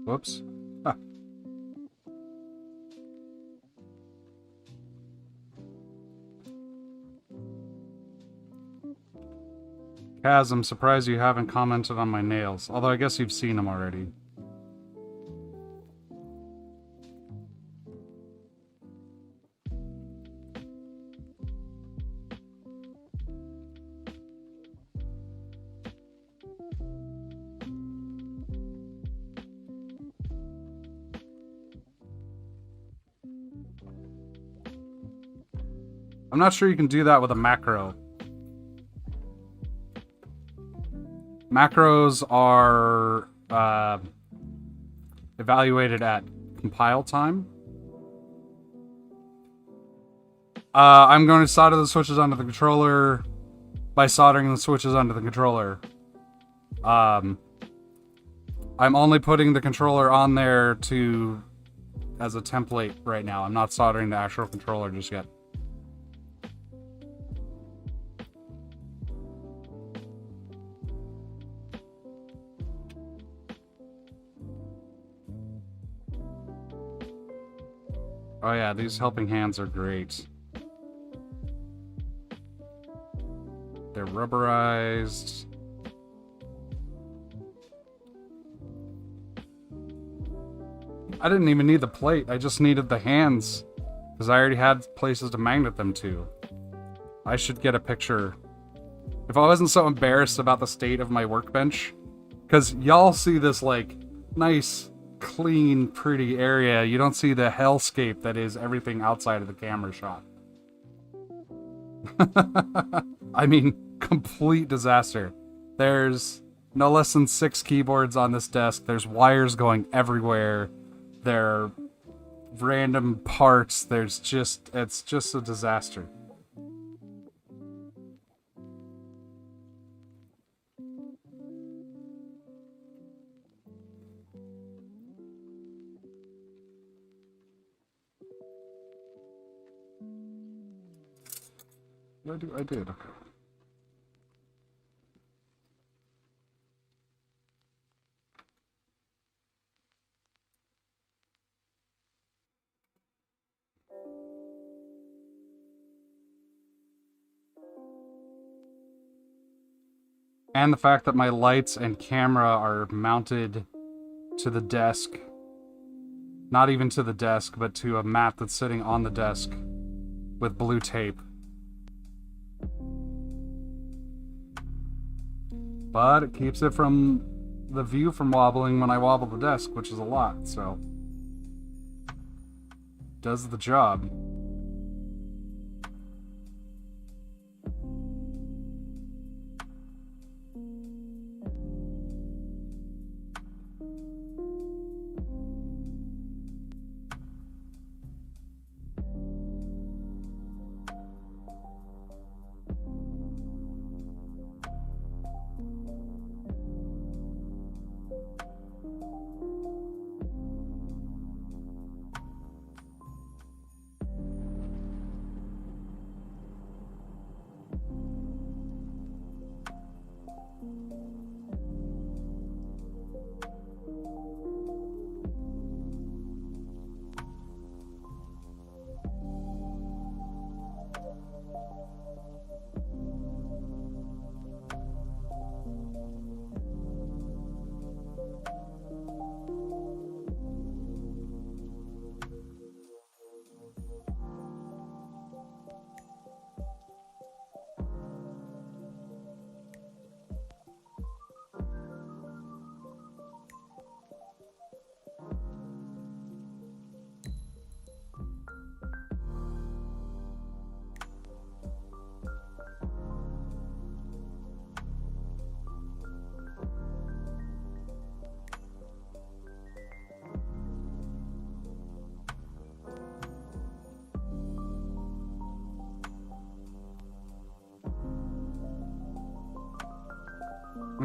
Whoops. Ah. Kaz, I'm surprised you haven't commented on my nails. Although I guess you've seen them already. I'm not sure you can do that with a macro. Macros are evaluated at compile time. I'm going to solder the switches onto the controller by soldering the switches onto the controller. I'm only putting the controller on there as a template right now. I'm not soldering the actual controller just yet. Oh yeah, these helping hands are great. They're rubberized. I didn't even need the plate, I just needed the hands. Because I already had places to magnet them to. I should get a picture. If I wasn't so embarrassed about the state of my workbench. Because y'all see this, like, nice, clean, pretty area. You don't see the hellscape that is everything outside of the camera shot. I mean, complete disaster. There's no less than 6 keyboards on this desk. There's wires going everywhere. There are random parts. It's just a disaster. What did I do? I did. Okay. And the fact that my lights and camera are mounted to the desk. Not even to the desk, but to a mat that's sitting on the desk with blue tape. But it keeps it from the view from wobbling when I wobble the desk, which is a lot, so does the job.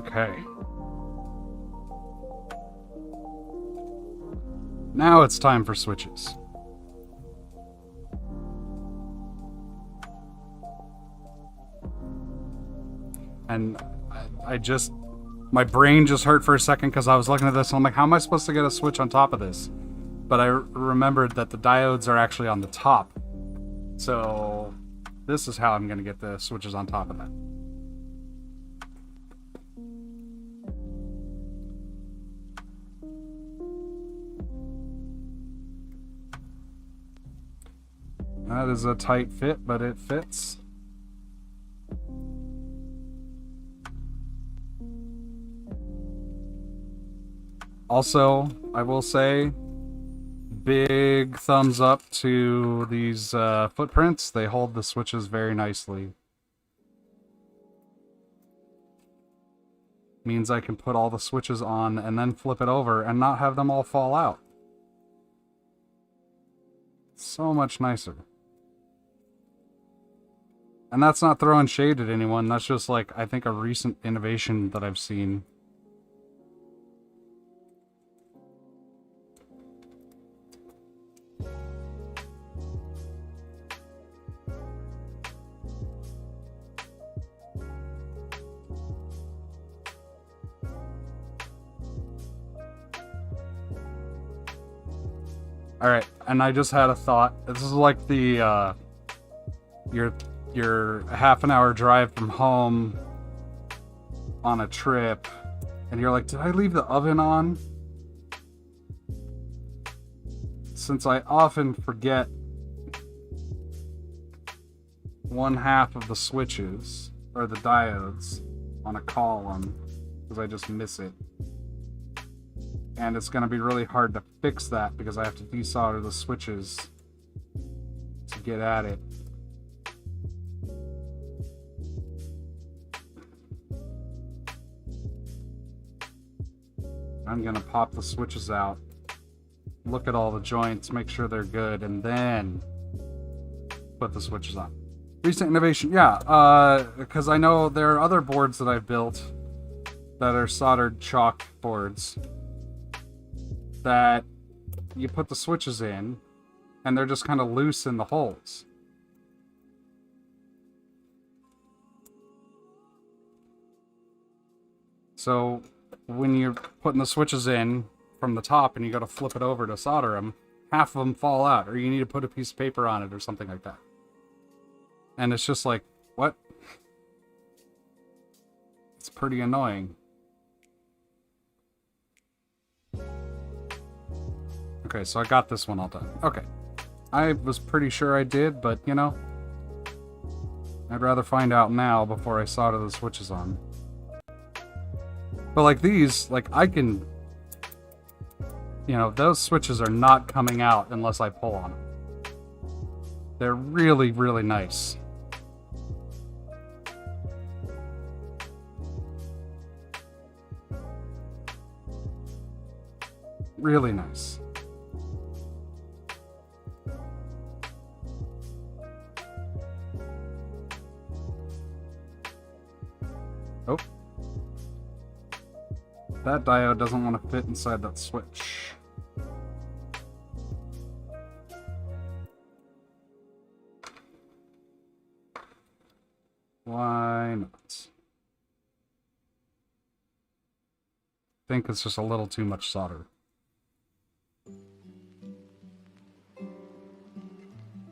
Okay. Now it's time for switches. And my brain just hurt for a second because I was looking at this and I'm like, how am I supposed to get a switch on top of this? But I remembered that the diodes are actually on the top. So this is how I'm going to get the switches on top of that. That is a tight fit, but it fits. Also, I will say, big thumbs up to these footprints. They hold the switches very nicely. Means I can put all the switches on and then flip it over and not have them all fall out. So much nicer. And that's not throwing shade at anyone. That's just like, I think, a recent innovation that I've seen. Alright, and I just had a thought. This is like the, your half an hour drive from home on a trip, and you're like, did I leave the oven on? Since I often forget one half of the switches, or the diodes, on a column, because I just miss it. And it's going to be really hard to fix that because I have to desolder the switches to get at it. I'm going to pop the switches out, look at all the joints, make sure they're good, and then put the switches on. Recent innovation, yeah, because I know there are other boards that I've built that are soldered chalk boards that you put the switches in and they're just kind of loose in the holes. So when you're putting the switches in from the top and you got to flip it over to solder them, half of them fall out, or you need to put a piece of paper on it or something like that. And it's just like, what? It's pretty annoying. Okay, so I got this one all done. Okay. I was pretty sure I did, but, you know, I'd rather find out now before I solder the switches on. But like these, like I can, you know, those switches are not coming out unless I pull on them. They're really, really nice. Really nice. Oh. That diode doesn't want to fit inside that switch. Why not? I think it's just a little too much solder.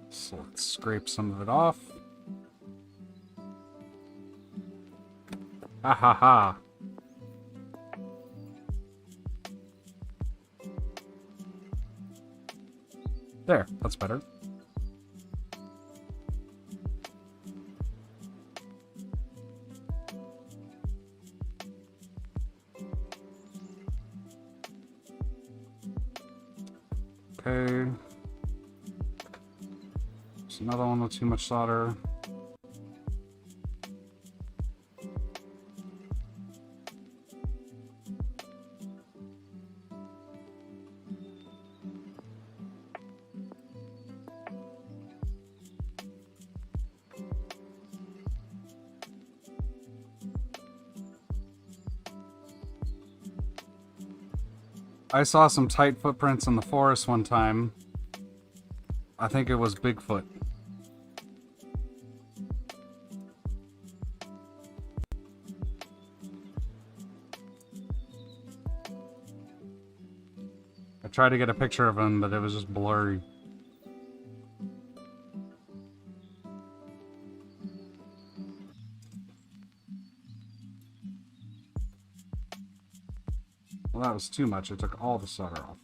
So let's scrape some of it off. Ha ha ha. There, that's better. Okay. There's another one with too much solder. I saw some tight footprints in the forest one time. I think it was Bigfoot. I tried to get a picture of him, but it was just blurry. Well, that was too much. I took all the solder off.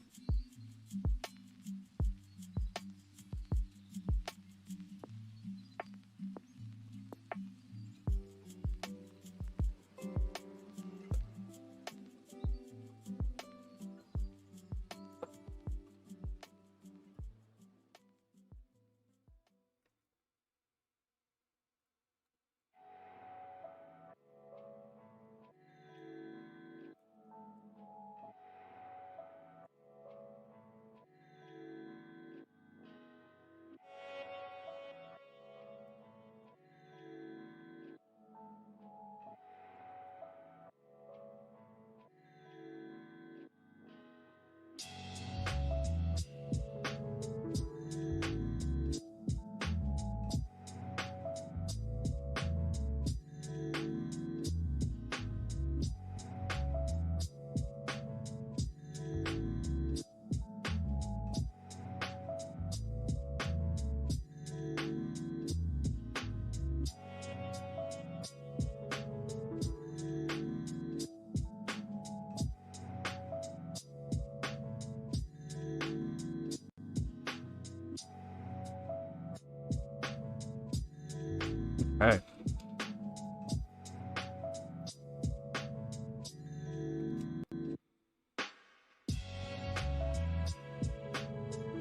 Hey.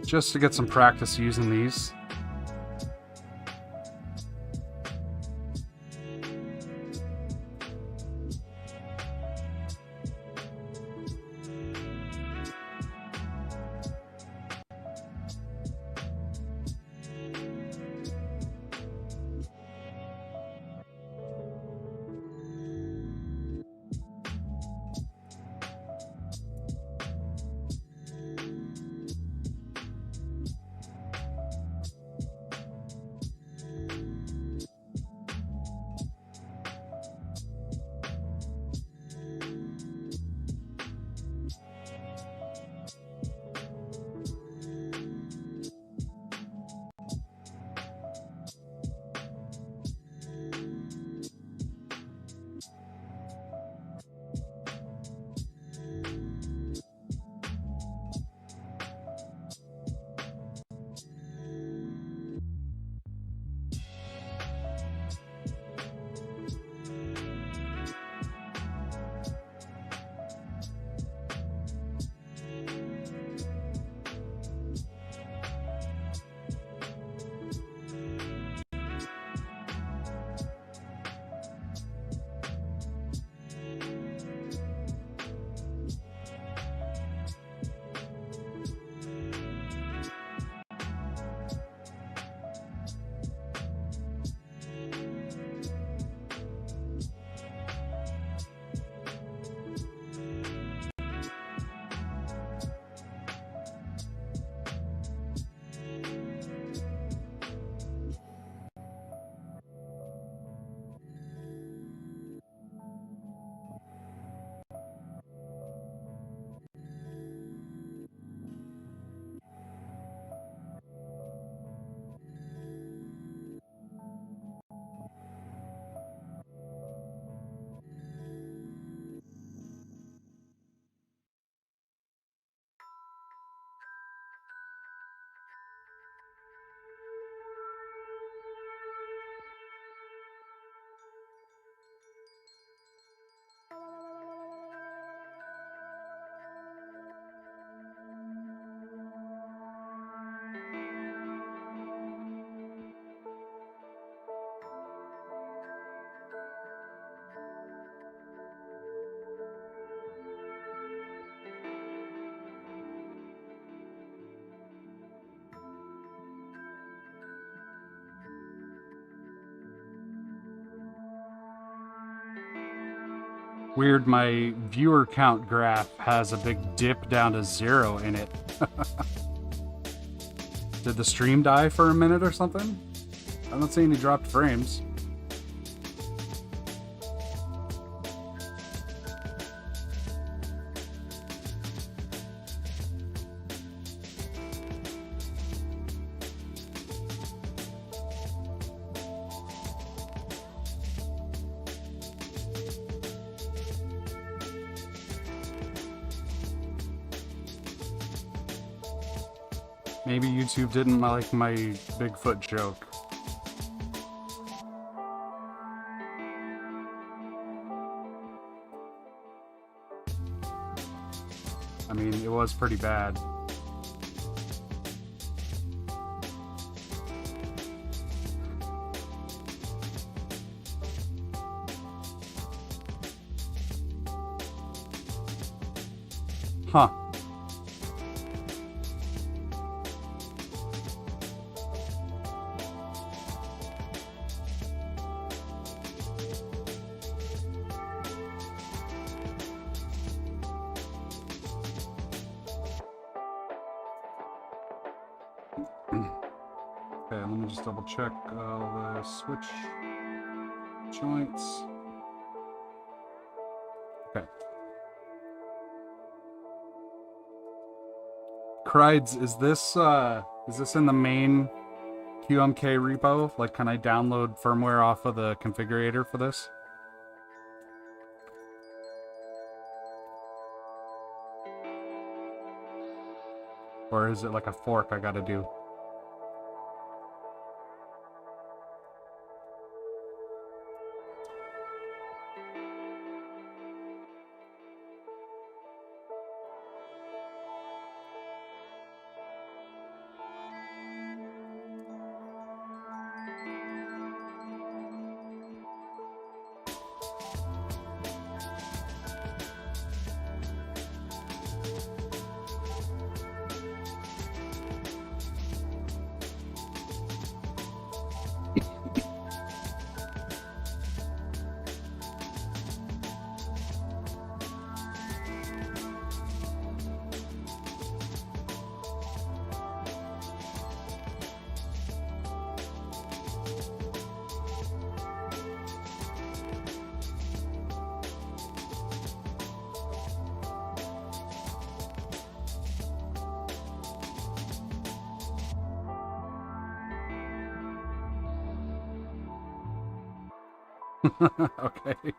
Just to get some practice using these. Weird, my viewer count graph has a big dip down to 0 in it. Did the stream die for a minute or something? I don't see any dropped frames. Maybe YouTube didn't like my Bigfoot joke. I mean, it was pretty bad. Huh. Okay, let me just double check all the switch joints. Okay. Crides, is this in the main QMK repo? Like, can I download firmware off of the configurator for this? Or is it like a fork I gotta do? Okay.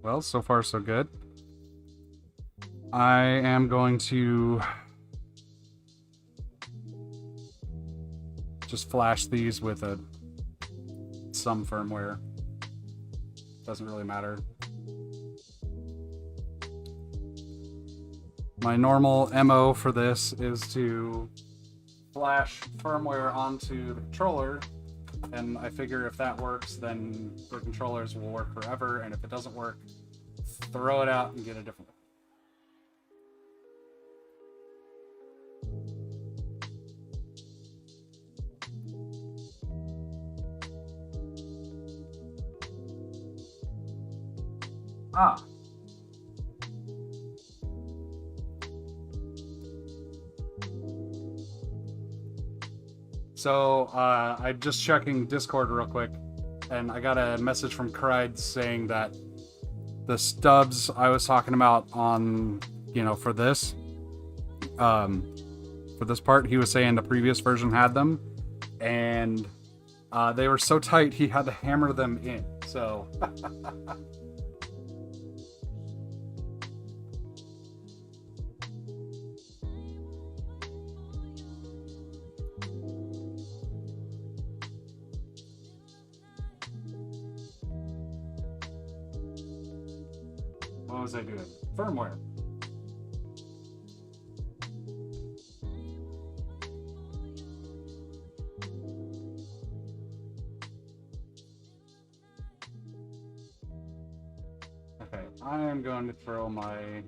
Well, so far so good. I am going to just flash these with some firmware. Doesn't really matter. My normal MO for this is to flash firmware onto the controller, and I figure if that works, then the controllers will work forever, and if it doesn't work, throw it out and get a different one. Ah. So, I'm just checking Discord real quick, and I got a message from Crides saying that the stubs I was talking about on, for this part, he was saying the previous version had them, and they were so tight he had to hammer them in, so... What was I doing? Firmware. Okay, I am going to throw my...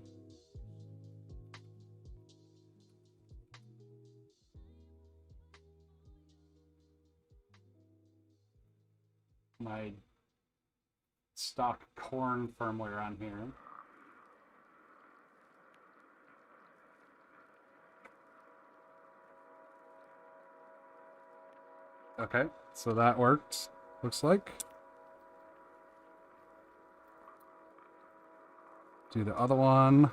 my stock corn firmware on here. Okay, so that worked, looks like. Do the other one.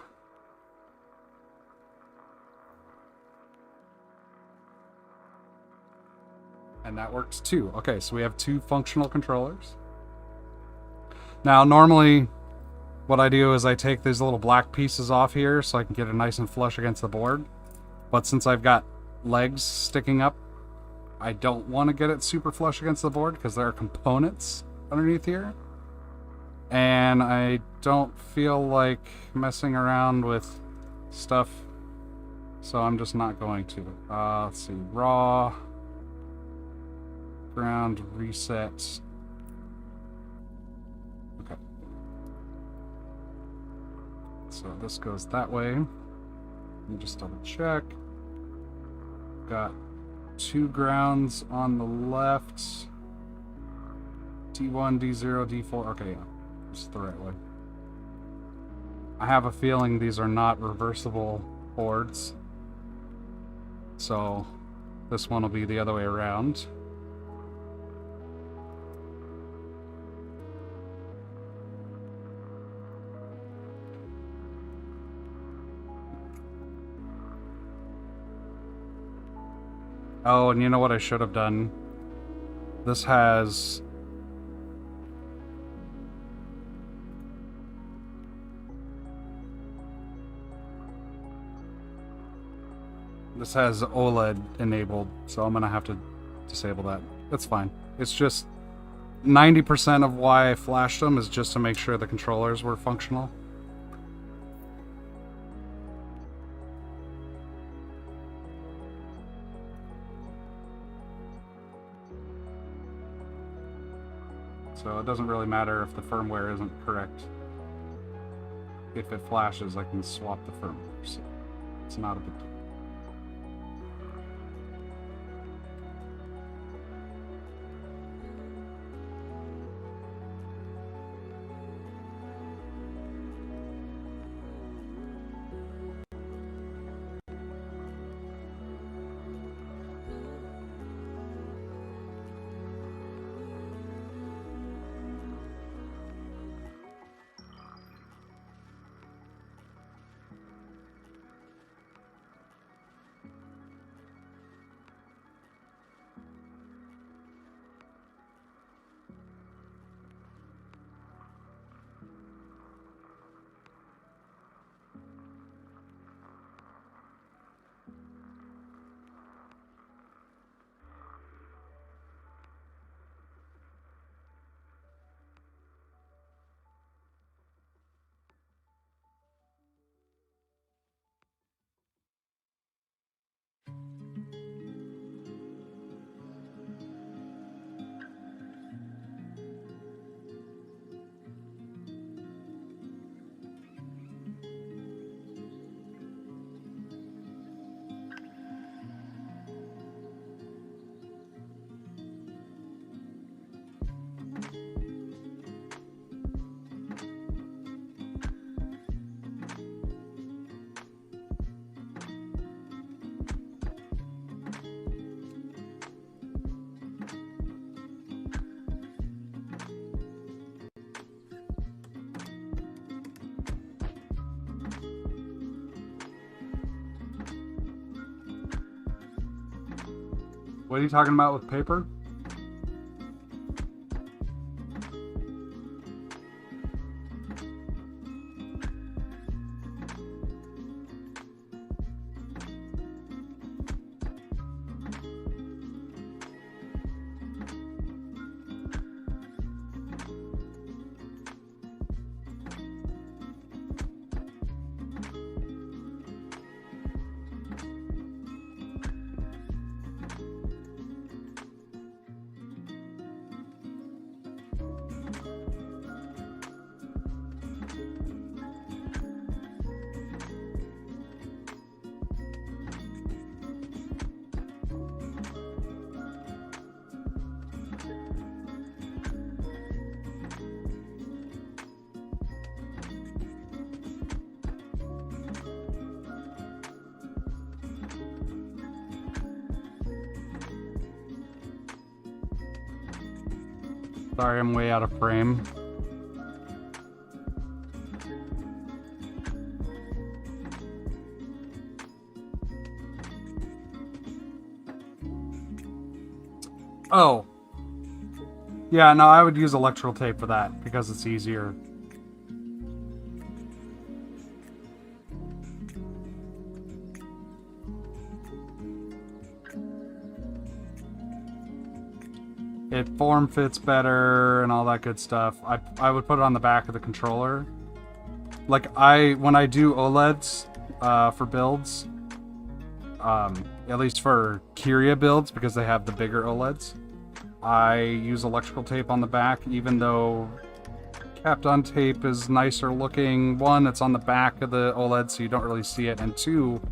And that works too. Okay, so we have 2 functional controllers. Now, normally, what I do is I take these little black pieces off here so I can get it nice and flush against the board. But since I've got legs sticking up, I don't want to get it super flush against the board because there are components underneath here. And I don't feel like messing around with stuff, so I'm just not going to. Let's see, raw, ground, reset. Okay. So this goes that way. Let me just double check. Got 2 grounds on the left. D1, D0, D4. Okay, yeah. This is the right way. I have a feeling these are not reversible boards. So this one will be the other way around. Oh, and you know what I should have done? This has... This has OLED enabled, so I'm going to have to disable that. That's fine. It's just 90% of why I flashed them is just to make sure the controllers were functional. So it doesn't really matter if the firmware isn't correct. If it flashes, I can swap the firmware, so it's not a big deal. What are you talking about with paper? Sorry, I'm way out of frame. Oh. Yeah, no, I would use electrical tape for that because it's easier. It form fits better and all that good stuff. I would put it on the back of the controller. Like when I do OLEDs for builds, at least for Kyria builds because they have the bigger OLEDs, I use electrical tape on the back, even though Kapton tape is nicer looking. One, it's on the back of the OLED so you don't really see it, and two,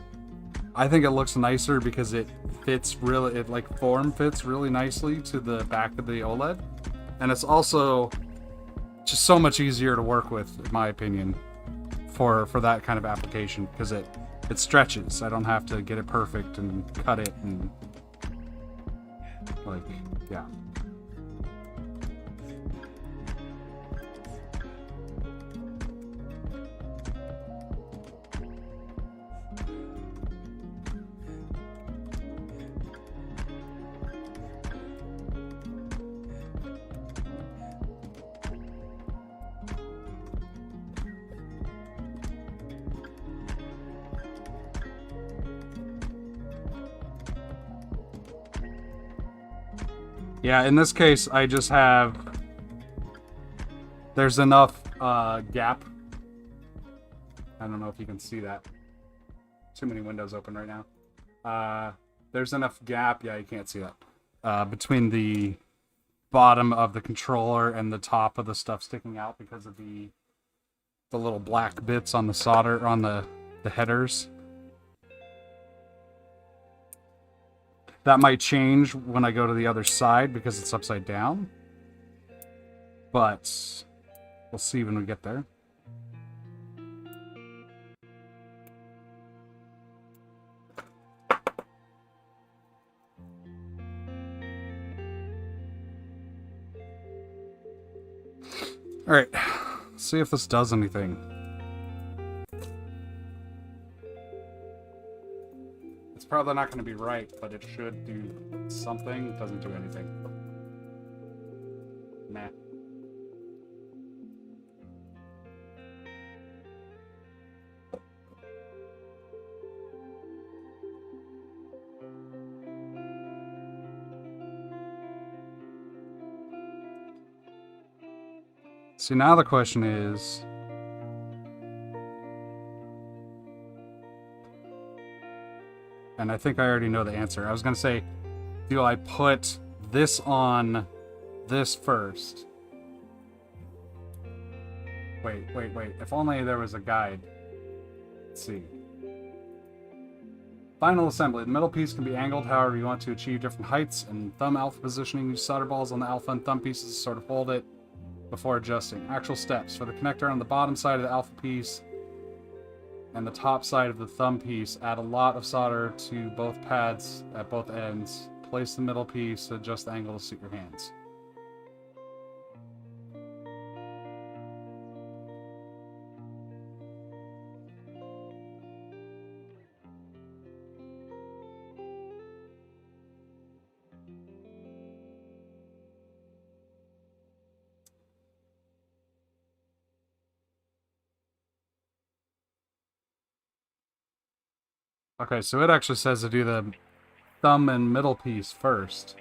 I think it looks nicer because it fits really, it like form fits really nicely to the back of the OLED. And it's also just so much easier to work with, in my opinion, for that kind of application, because it stretches. I don't have to get it perfect and cut it and like, yeah. Yeah, in this case, I just have... There's enough gap. I don't know if you can see that. Too many windows open right now. There's enough gap, yeah, you can't see that, between the bottom of the controller and the top of the stuff sticking out because of the little black bits on the solder, on the headers. That might change when I go to the other side because it's upside down. But we'll see when we get there. Alright, let's see if this does anything. Probably not going to be right, but it should do something. It doesn't do anything. Nah. See, now the question is... And I think I already know the answer. I was going to say, do I put this on this first? Wait. If only there was a guide. Let's see. Final assembly. The middle piece can be angled however you want to achieve different heights. And thumb alpha positioning. Use solder balls on the alpha and thumb pieces to sort of hold it before adjusting. Actual steps. For the connector on the bottom side of the alpha piece and the top side of the thumb piece, add a lot of solder to both pads at both ends. Place the middle piece, adjust the angle to suit your hands. Okay, so it actually says to do the thumb and middle piece first.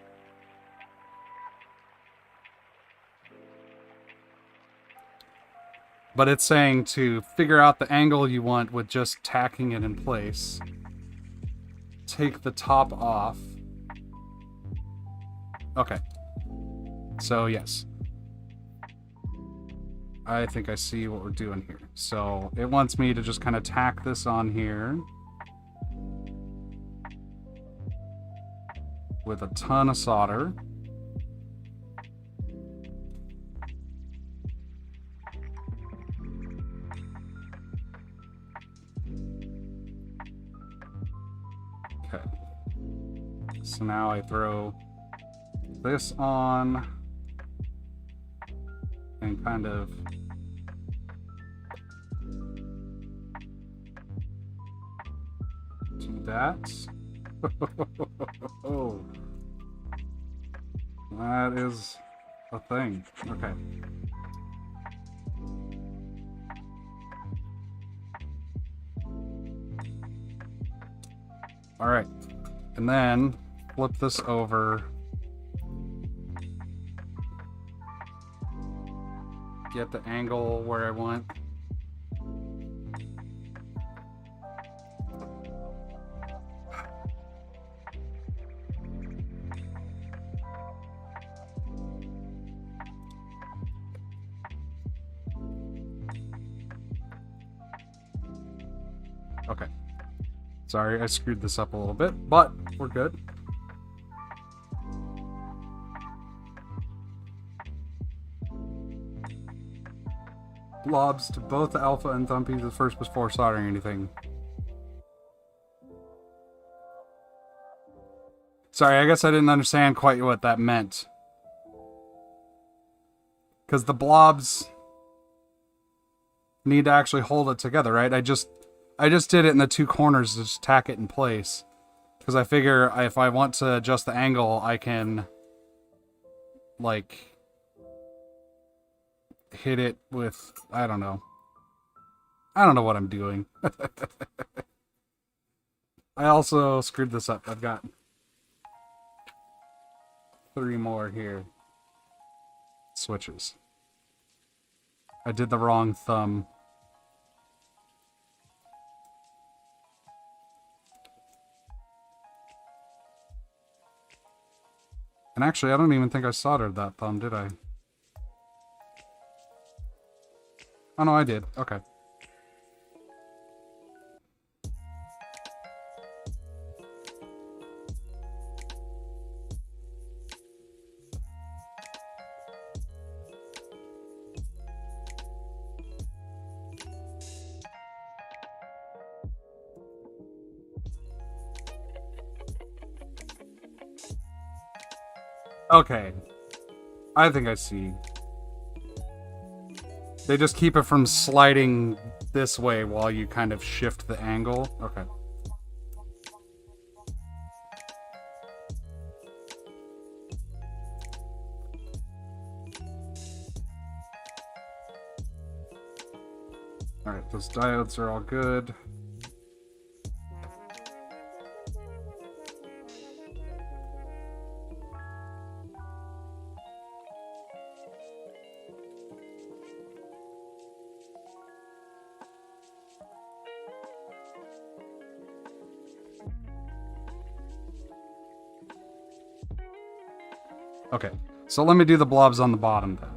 But it's saying to figure out the angle you want with just tacking it in place. Take the top off. Okay. So, yes. I think I see what we're doing here. So, it wants me to just kind of tack this on here. With a ton of solder. Okay. So now I throw this on. can kind of do that. Oh, that is a thing. Okay. All right, and then flip this over. Get the angle where I want. Okay. Sorry, I screwed this up a little bit, but we're good. Blobs to both the alpha and thumpy. The first before soldering anything. Sorry, I guess I didn't understand quite what that meant. Because the blobs need to actually hold it together, right? I just did it in the two corners to just tack it in place. Because I figure if I want to adjust the angle, I can, like, hit it with, I don't know. I don't know what I'm doing. I also screwed this up. I've got 3 more here. Switches. I did the wrong thumb. And actually, I don't even think I soldered that thumb, did I? Oh no, I did. Okay. Okay. I think I see. They just keep it from sliding this way while you kind of shift the angle. Okay. Alright, those diodes are all good. Okay, so let me do the blobs on the bottom then.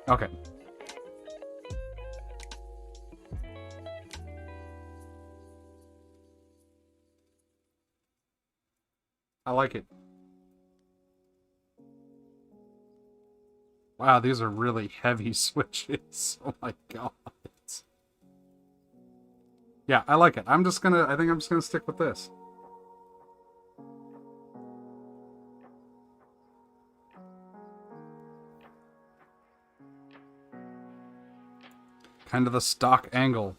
Okay. I like it. Wow, these are really heavy switches. Oh my god. Yeah, I like it. I think I'm just gonna stick with this. Kind of the stock angle.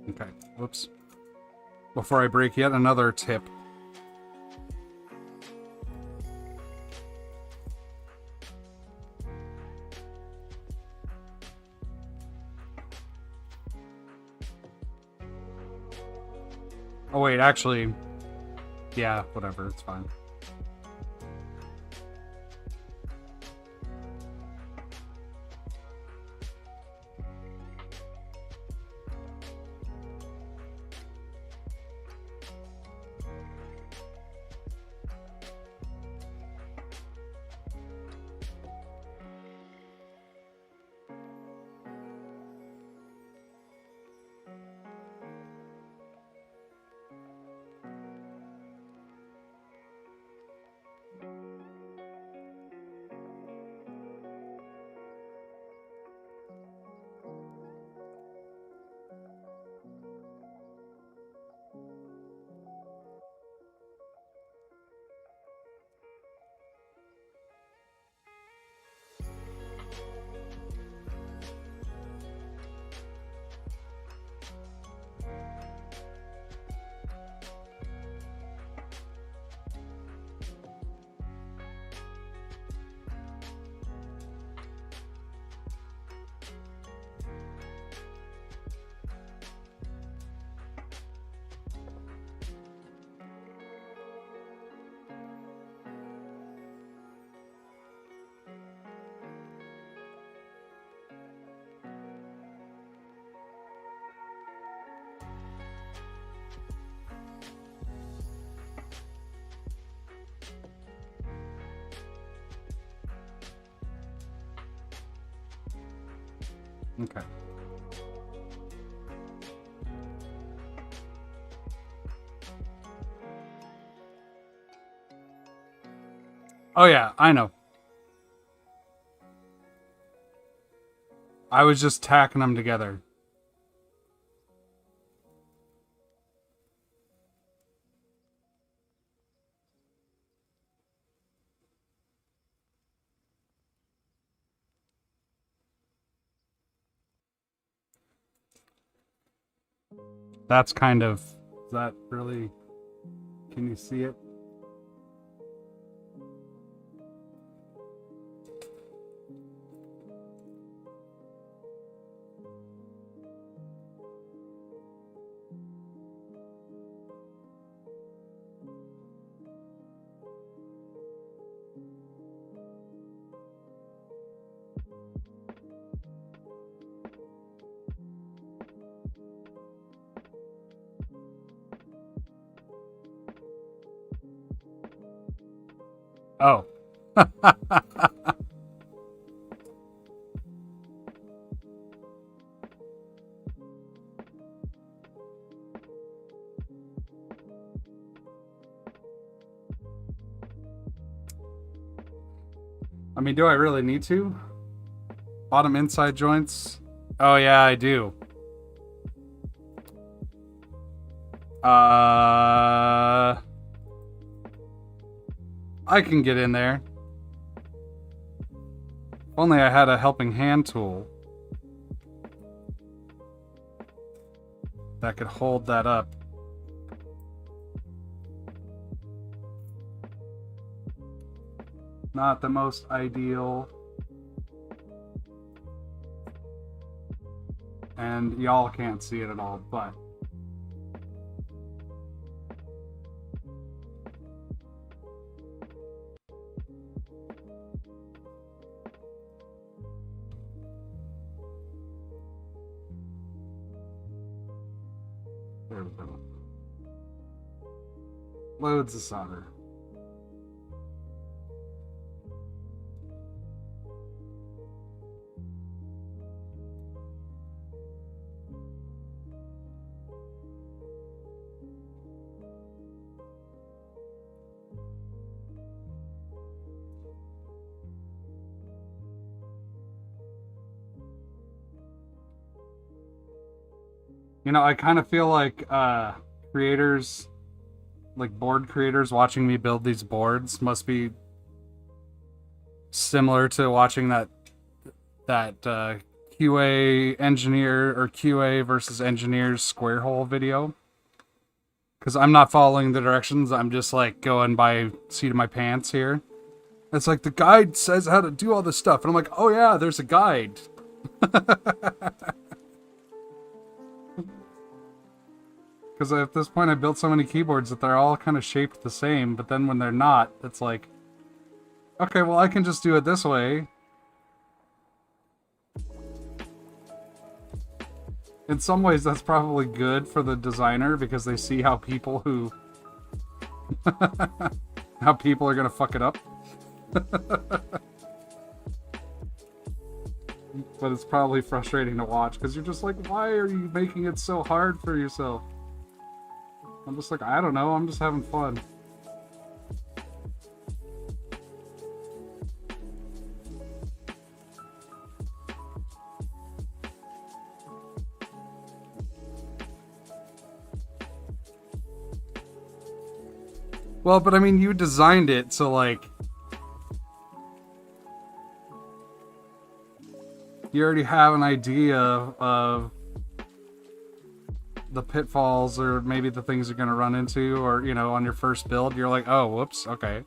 Okay, whoops. Before I break yet another tip. Oh wait, actually, yeah, whatever, it's fine. Okay. Oh yeah, I know. I was just tacking them together. That's kind of... Is that really... Can you see it? Oh. I mean, do I really need to? Bottom inside joints? Oh yeah, I do. I can get in there. If only I had a helping hand tool that could hold that up. Not the most ideal. And y'all can't see it at all, but... There we go. Loads of solder. You know, I kind of feel like creators, like board creators watching me build these boards must be similar to watching that QA engineer or QA versus engineers square hole video. Because I'm not following the directions, I'm just like going by seat of my pants here. It's like the guide says how to do all this stuff, and I'm like, oh yeah, there's a guide. Because at this point I built so many keyboards that they're all kind of shaped the same, but then when they're not, it's like, okay, well I can just do it this way. In some ways that's probably good for the designer because they see how people who... how people are gonna fuck it up. But it's probably frustrating to watch because you're just like, why are you making it so hard for yourself? I'm just like, I don't know, I'm just having fun. Well, but I mean, you designed it, so like... you already have an idea of the pitfalls or maybe the things you're going to run into, or, you know, on your first build, you're like, oh, whoops, okay.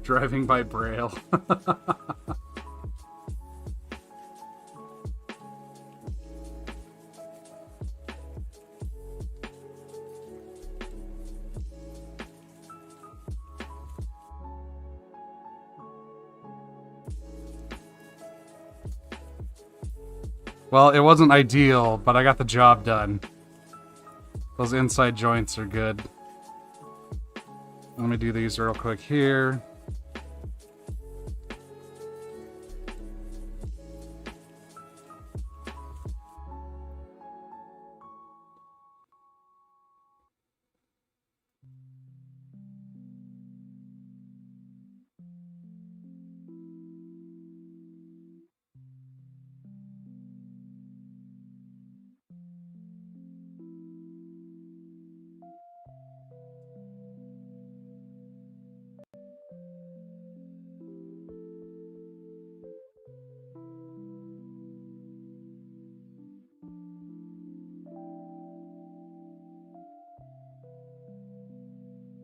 Driving by Braille. Well, it wasn't ideal, but I got the job done. Those inside joints are good. Let me do these real quick here.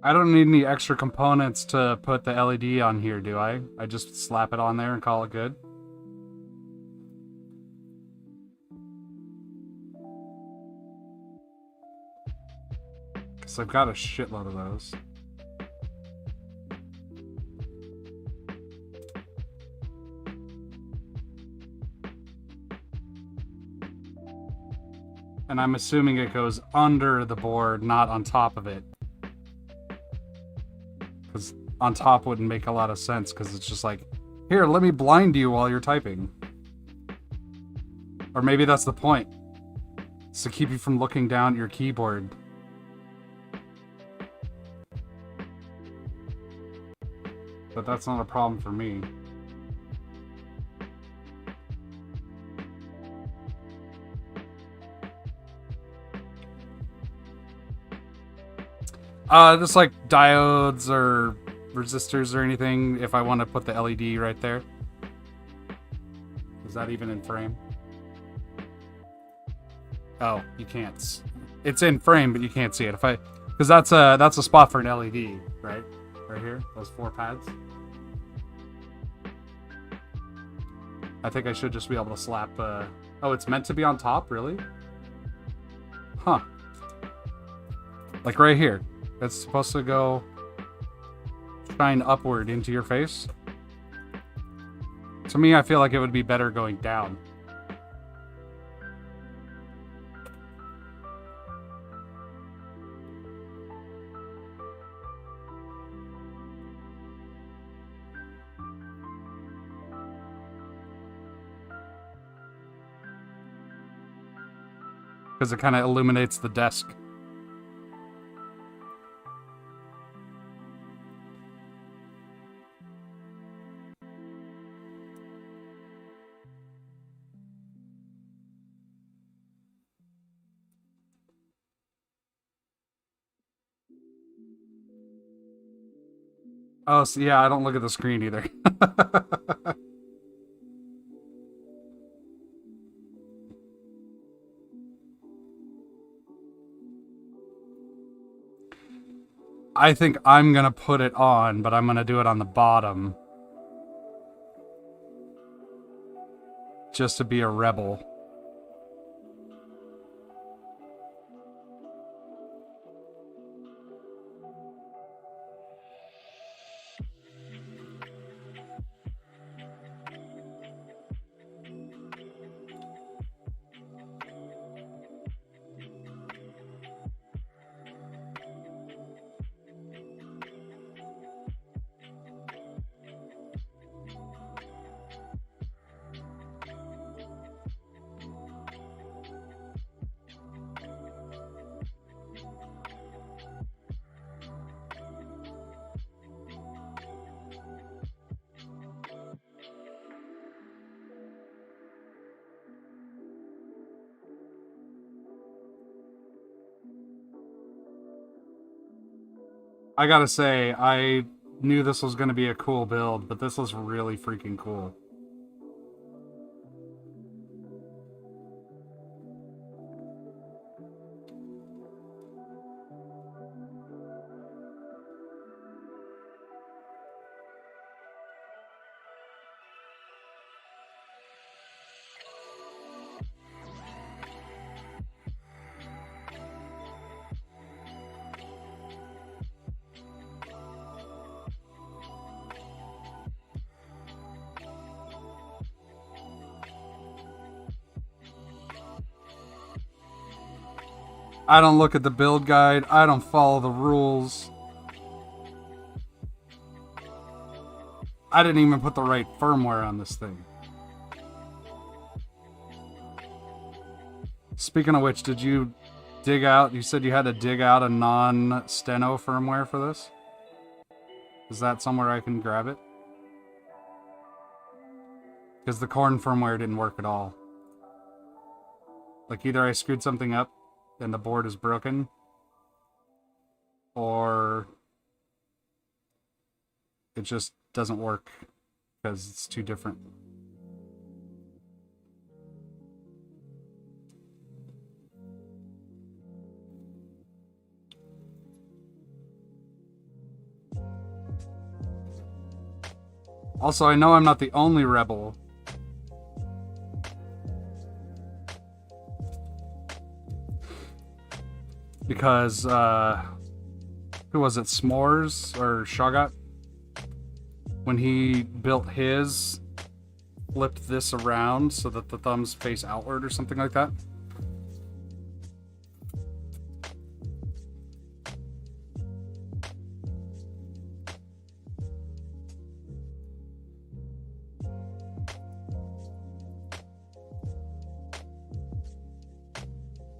I don't need any extra components to put the LED on here, do I? I just slap it on there and call it good? Because I've got a shitload of those. And I'm assuming it goes under the board, not on top of it. Because on top wouldn't make a lot of sense, because it's just like, here, let me blind you while you're typing. Or maybe that's the point. It's to keep you from looking down at your keyboard. But that's not a problem for me. Just like diodes or resistors or anything, if I want to put the LED right there. Is that even in frame? Oh, you can't. It's in frame, but you can't see it. If I, because that's a spot for an LED, right? Right here, those 4 pads. I think I should just be able to slap. Oh, it's meant to be on top, really? Huh? Like right here. It's supposed to go shine upward into your face. To me, I feel like it would be better going down. Because it kind of illuminates the desk. Oh, so yeah, I don't look at the screen either. I think I'm gonna put it on, but I'm gonna do it on the bottom. Just to be a rebel. I gotta say, I knew this was gonna be a cool build, but this was really freaking cool. I don't look at the build guide. I don't follow the rules. I didn't even put the right firmware on this thing. Speaking of which, did you dig out? You said you had to dig out a non-steno firmware for this? Is that somewhere I can grab it? Because the corn firmware didn't work at all. Like, either I screwed something up and the board is broken, or it just doesn't work because it's too different. Also, I know I'm not the only rebel. Because, who was it? S'mores or Shagat? When he built his, flipped this around so that the thumbs face outward or something like that.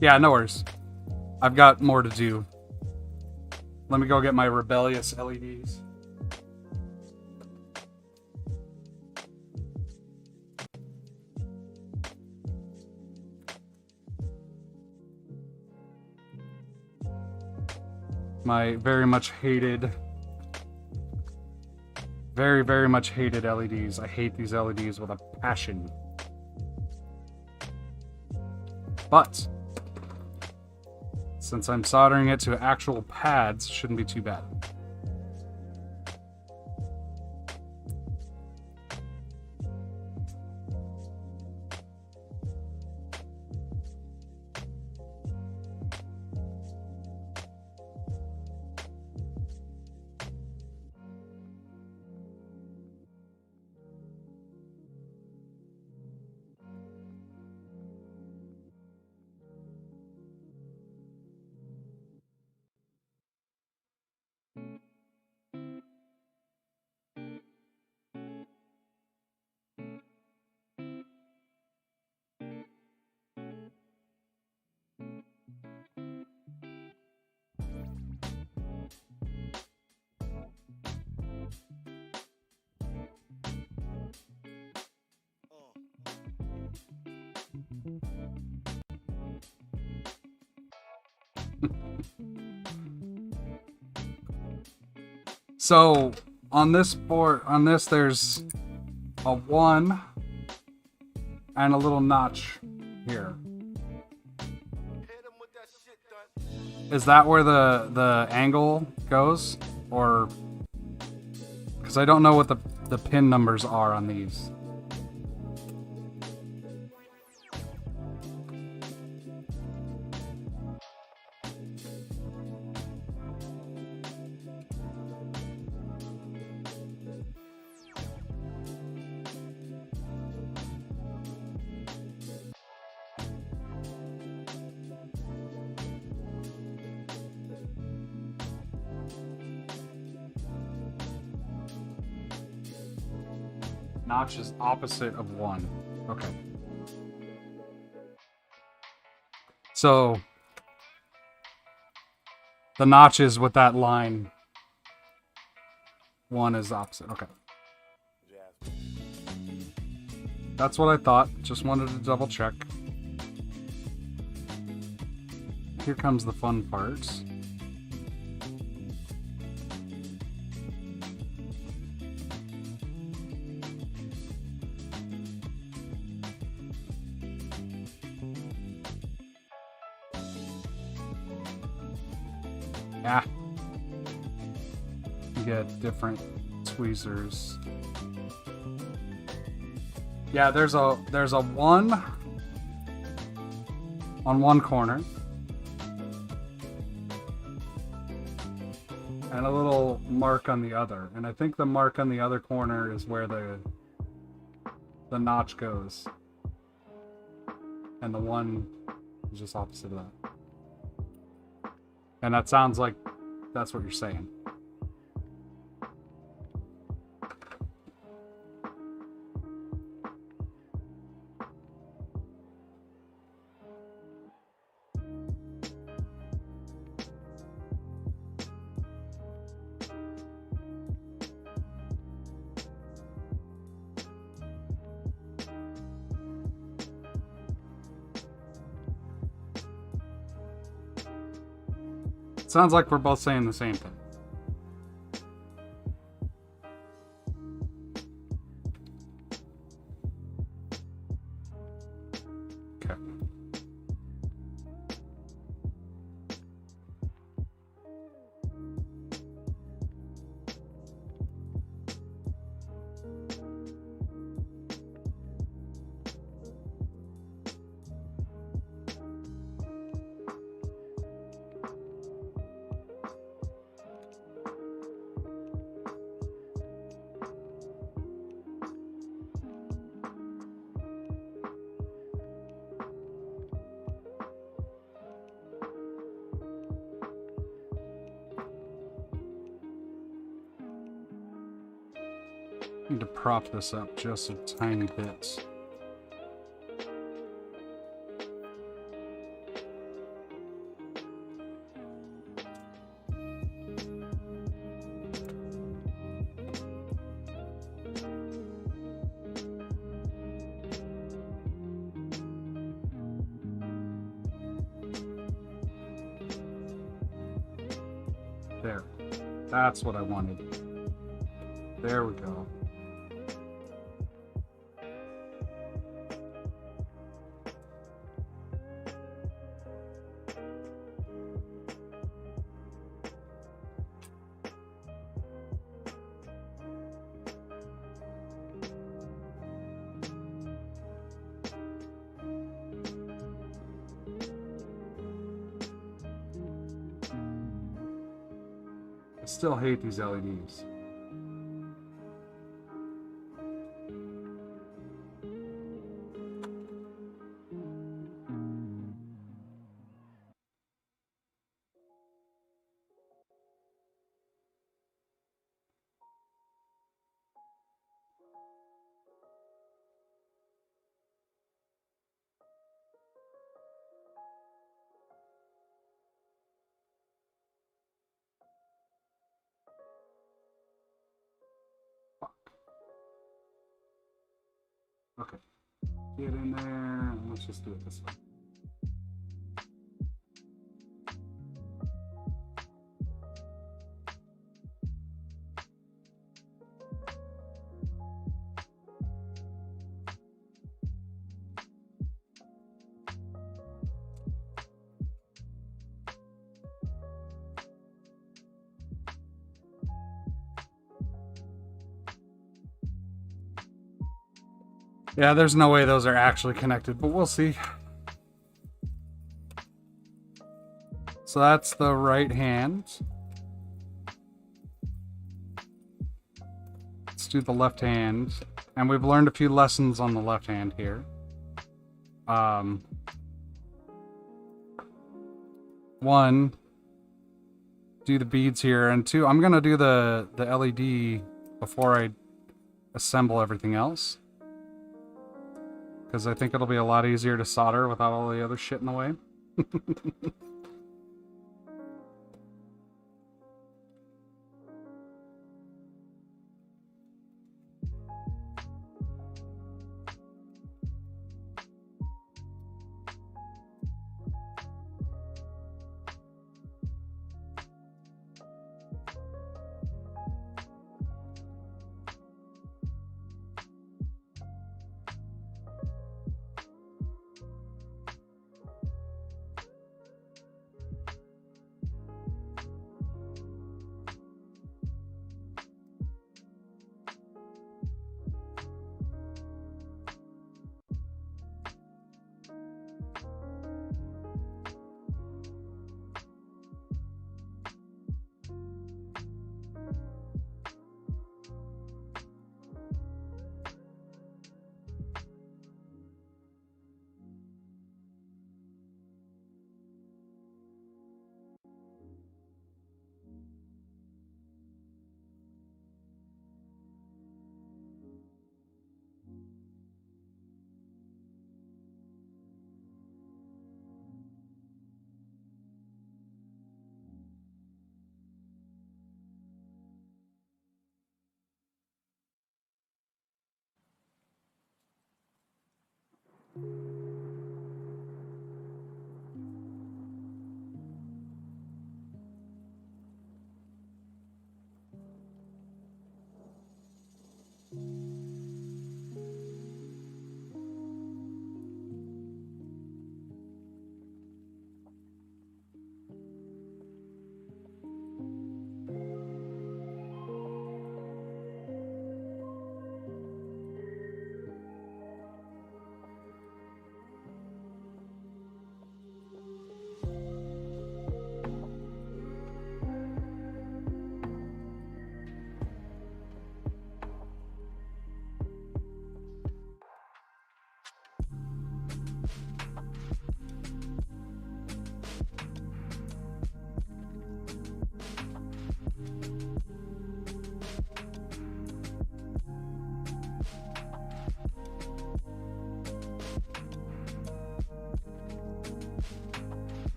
Yeah, no worries. I've got more to do. Let me go get my rebellious LEDs. My very much hated, very much hated LEDs. I hate these LEDs with a passion. But since I'm soldering it to actual pads, shouldn't be too bad. So on this board, there's a 1 and a little notch here. Is that where the angle goes? Or... Because I don't know what the pin numbers are on these. Notch is opposite of 1. Okay. So the notches with that line 1 is opposite. Okay. That's what I thought. Just wanted to double check. Here comes the fun parts. Yeah. You get different tweezers. Yeah, there's a 1 on one corner. And a little mark on the other. And I think the mark on the other corner is where the notch goes. And the 1 is just opposite of that. And that sounds like that's what you're saying. Sounds like we're both saying the same thing. Okay. Need to prop this up just a tiny bit. There. That's what I wanted. There we go. I still hate these LEDs. Okay, get in there, and let's just do it this way. Yeah, there's no way those are actually connected, but we'll see. So that's the right hand. Let's do the left hand. And we've learned a few lessons on the left hand here. One, do the beads here, and two, I'm gonna do the LED before I assemble everything else. Because I think it'll be a lot easier to solder without all the other shit in the way.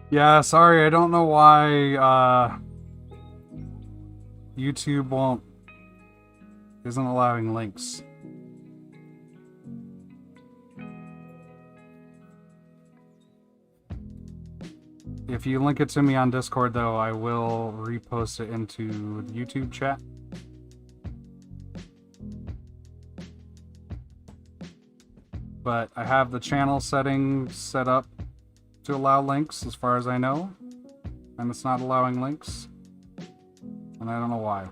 Yeah, sorry, I don't know why YouTube isn't allowing links. If you link it to me on Discord, though, I will repost it into the YouTube chat. But I have the channel settings set up to allow links, as far as I know. And it's not allowing links. And I don't know why.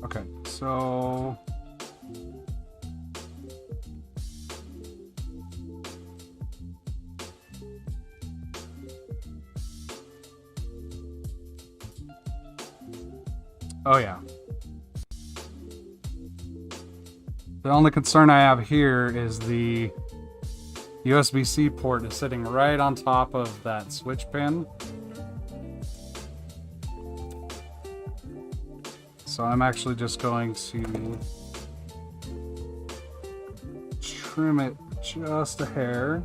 Okay, so oh yeah. The only concern I have here is the USB-C port is sitting right on top of that switch pin. So I'm actually just going to trim it just a hair.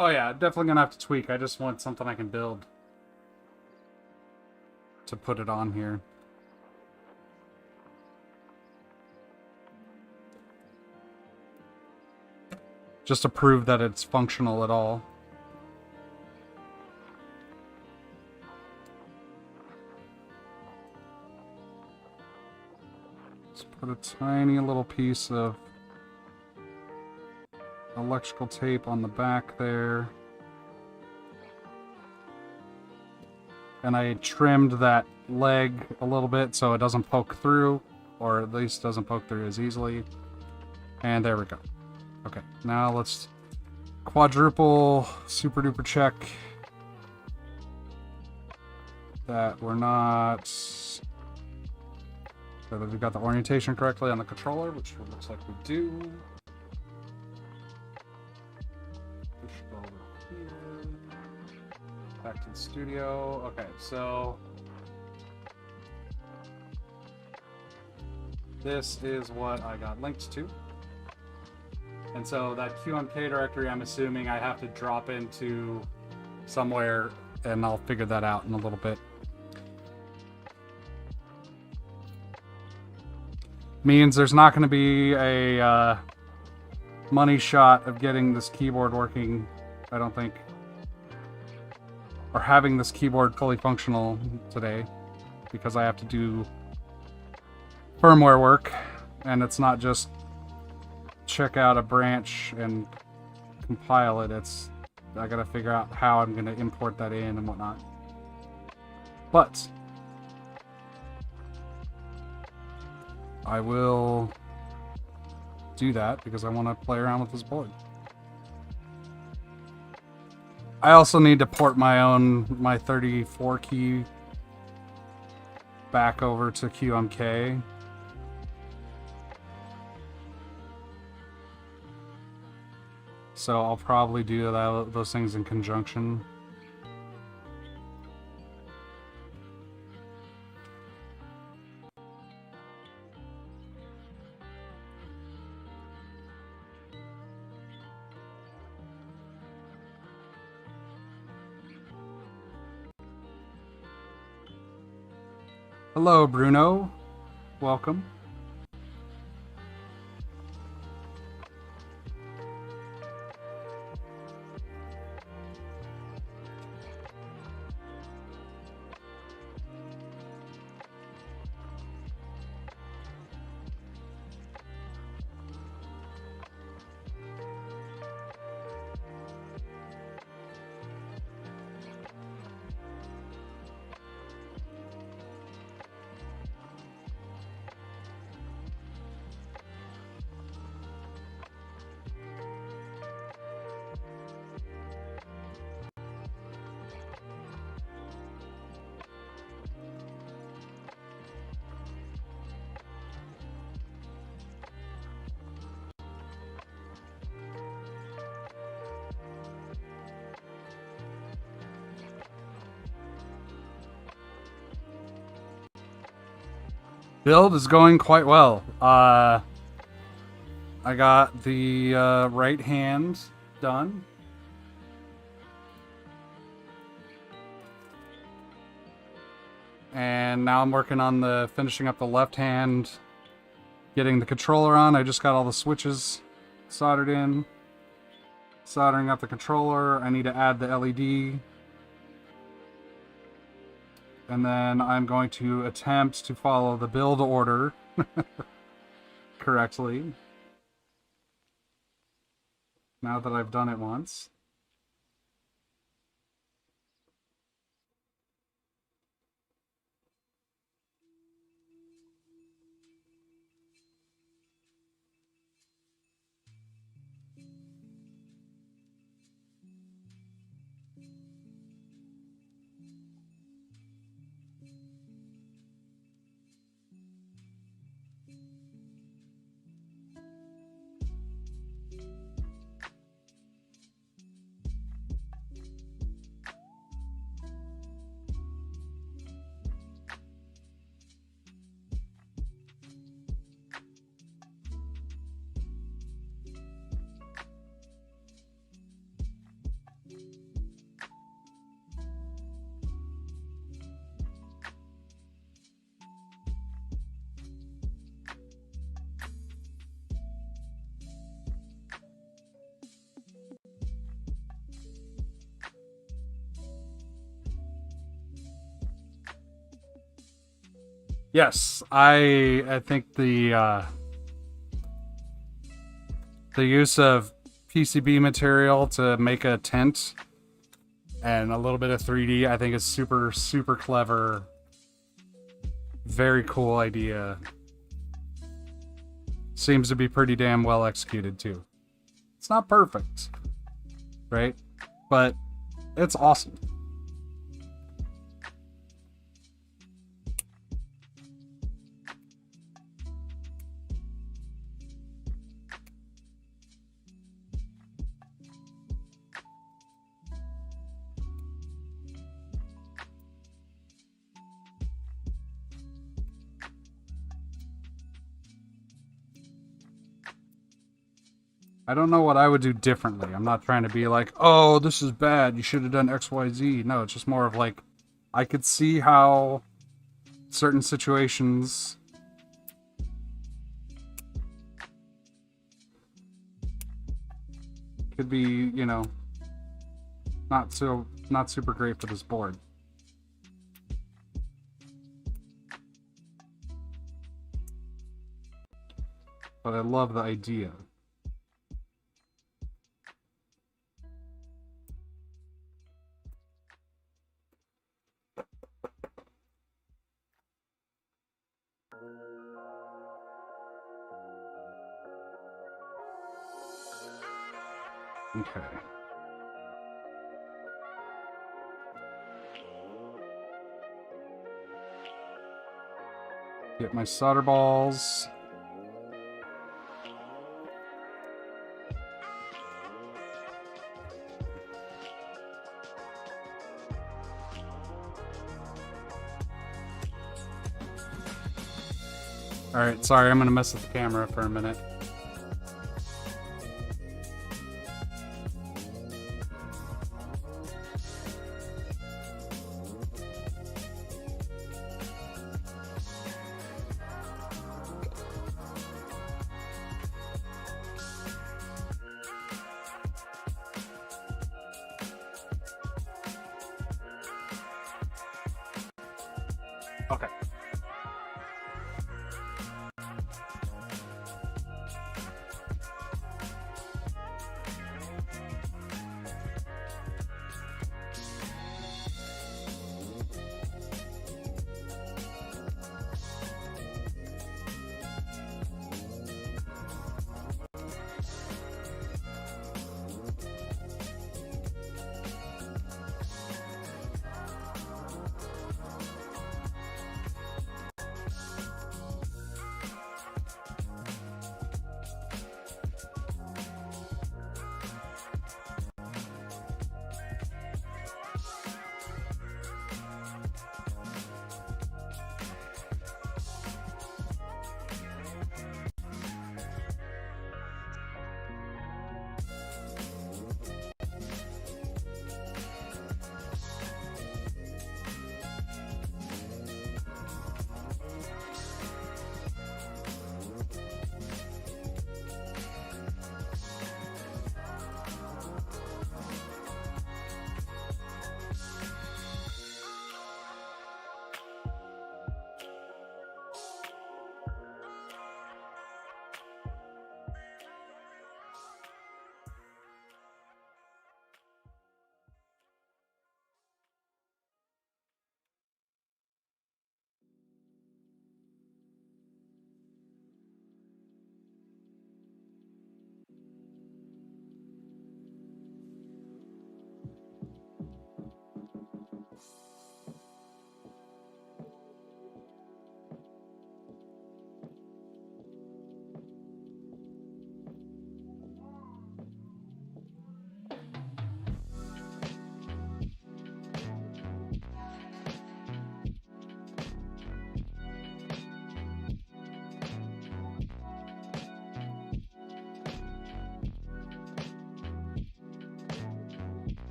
Oh yeah, definitely gonna have to tweak. I just want something I can build to put it on here. Just to prove that it's functional at all. Let's put a tiny little piece of electrical tape on the back there. And I trimmed that leg a little bit so it doesn't poke through, or at least doesn't poke through as easily. And there we go. Okay, now let's quadruple super duper check that we're not, so that we've got the orientation correctly on the controller, which looks like we do. Back to the studio. Okay, so this is what I got linked to. And so that QMK directory, I'm assuming I have to drop into somewhere, and I'll figure that out in a little bit. Means there's not going to be a money shot of getting this keyboard working, I don't think. Or having this keyboard fully functional today, because I have to do firmware work, and it's not just check out a branch and compile it. It's I gotta figure out how I'm gonna import that in and whatnot. But I will do that because I want to play around with this board. I also need to port my 34 key back over to QMK. So I'll probably do those things in conjunction. Hello, Bruno. Welcome. Build is going quite well. I got the right hand done. And now I'm working on finishing up the left hand, getting the controller on. I just got all the switches soldered in. Soldering up the controller. I need to add the LED. And then I'm going to attempt to follow the build order correctly. Now that I've done it once. Yes, I think the use of PCB material to make a tent and a little bit of 3D, I think is super, super clever. Very cool idea. Seems to be pretty damn well executed too. It's not perfect, right? But it's awesome. I don't know what I would do differently. I'm not trying to be like, oh, this is bad, you should have done XYZ. No, it's just more of like, I could see how certain situations could be, you know, not super great for this board. But I love the idea. Okay. Get my solder balls. Alright, sorry, I'm gonna mess with the camera for a minute. Okay.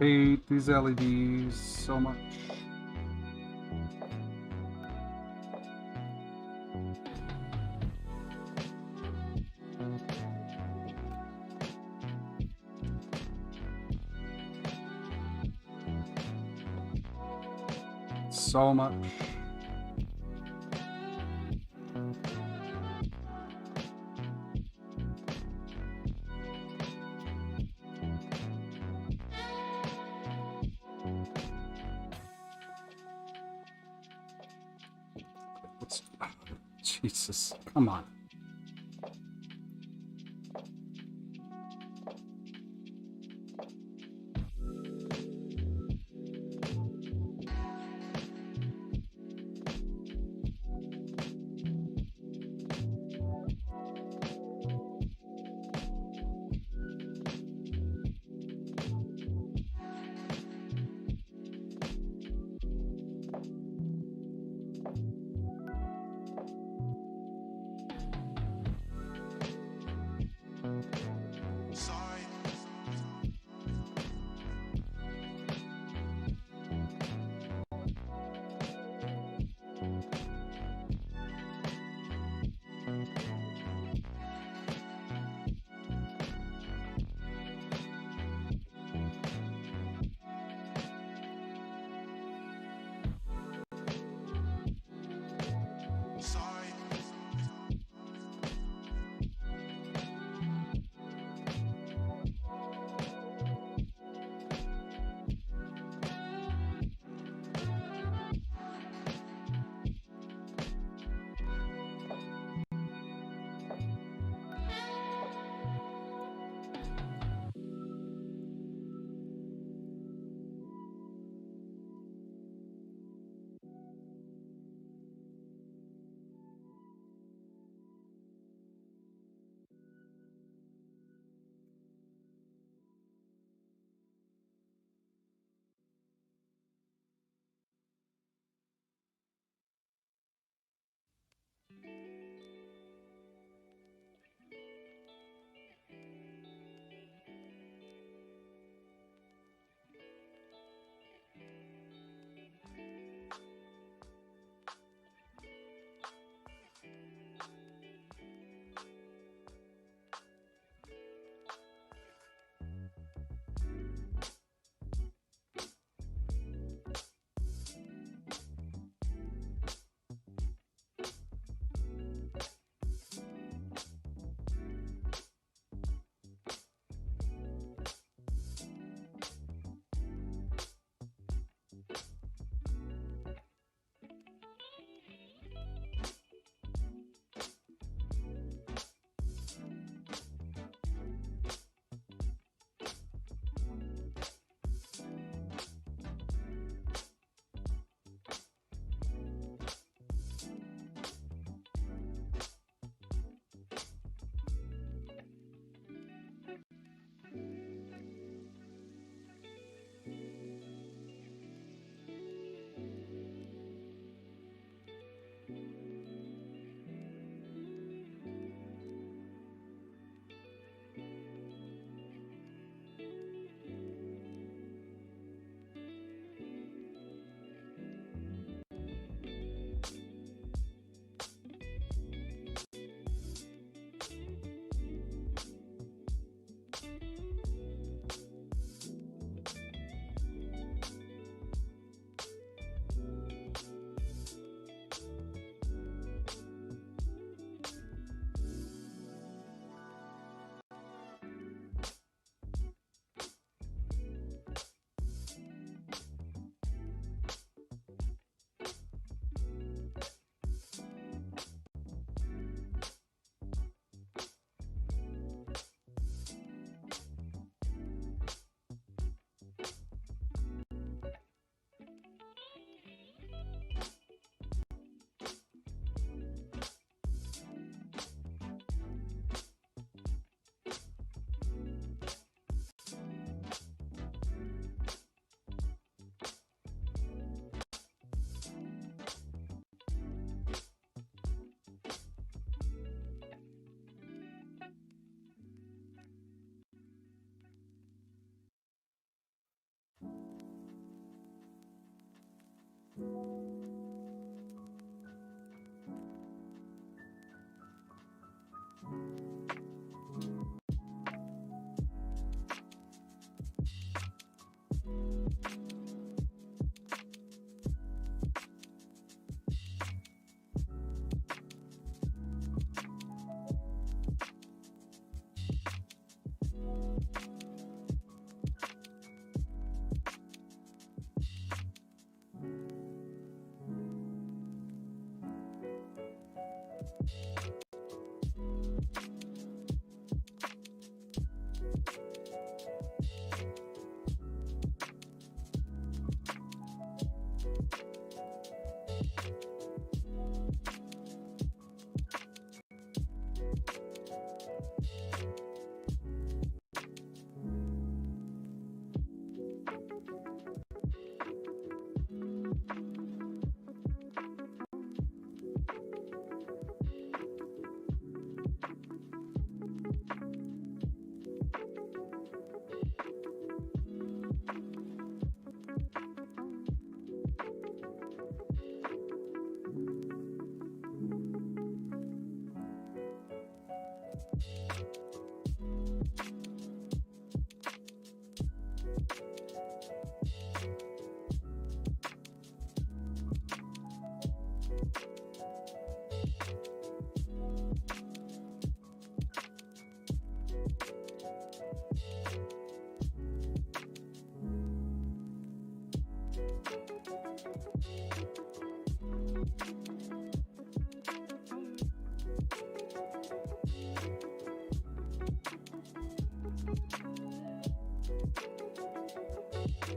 Hate these LEDs so much. So much. Jesus, come on.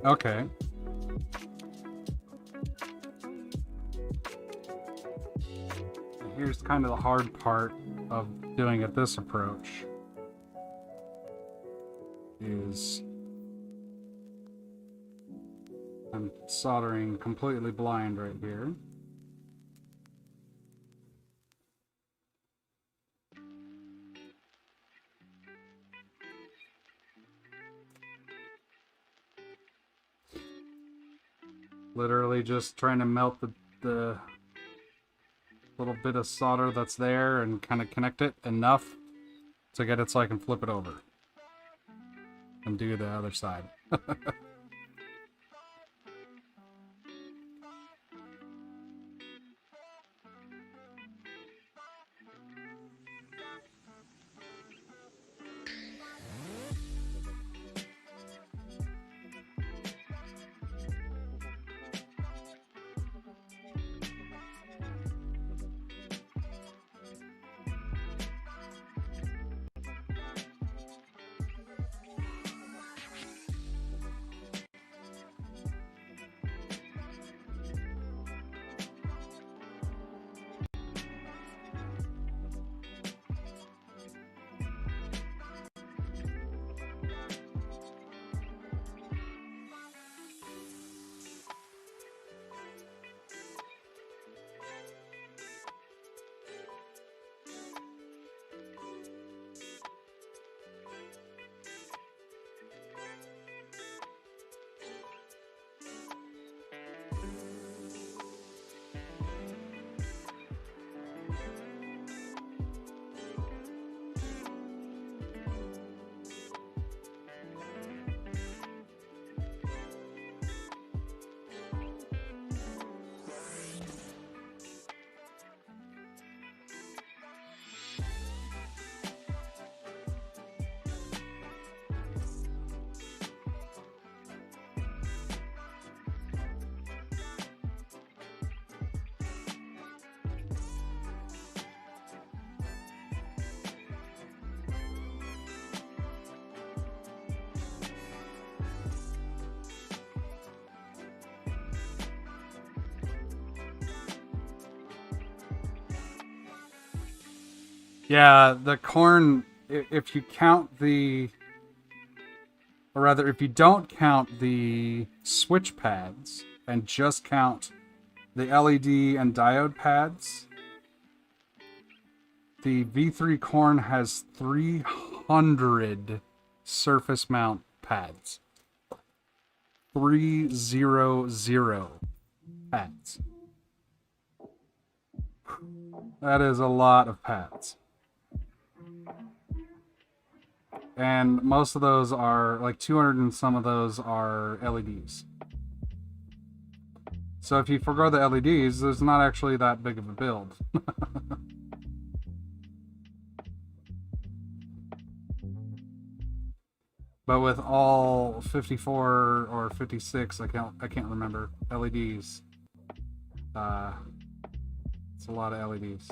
Okay. Here's kind of the hard part of doing it this approach. Is I'm soldering completely blind right here. Literally just trying to melt the little bit of solder that's there and kind of connect it enough to get it so I can flip it over and do the other side. Yeah, the corn, if you count the, or rather, if you don't count the switch pads and just count the LED and diode pads, the V3 corn has 300 surface mount pads. 300. pads. That is a lot of pads. And most of those are, like 200 and some of those are LEDs. So if you forgo the LEDs, there's not actually that big of a build. But with all 54 or 56, I can't remember, LEDs, it's a lot of LEDs.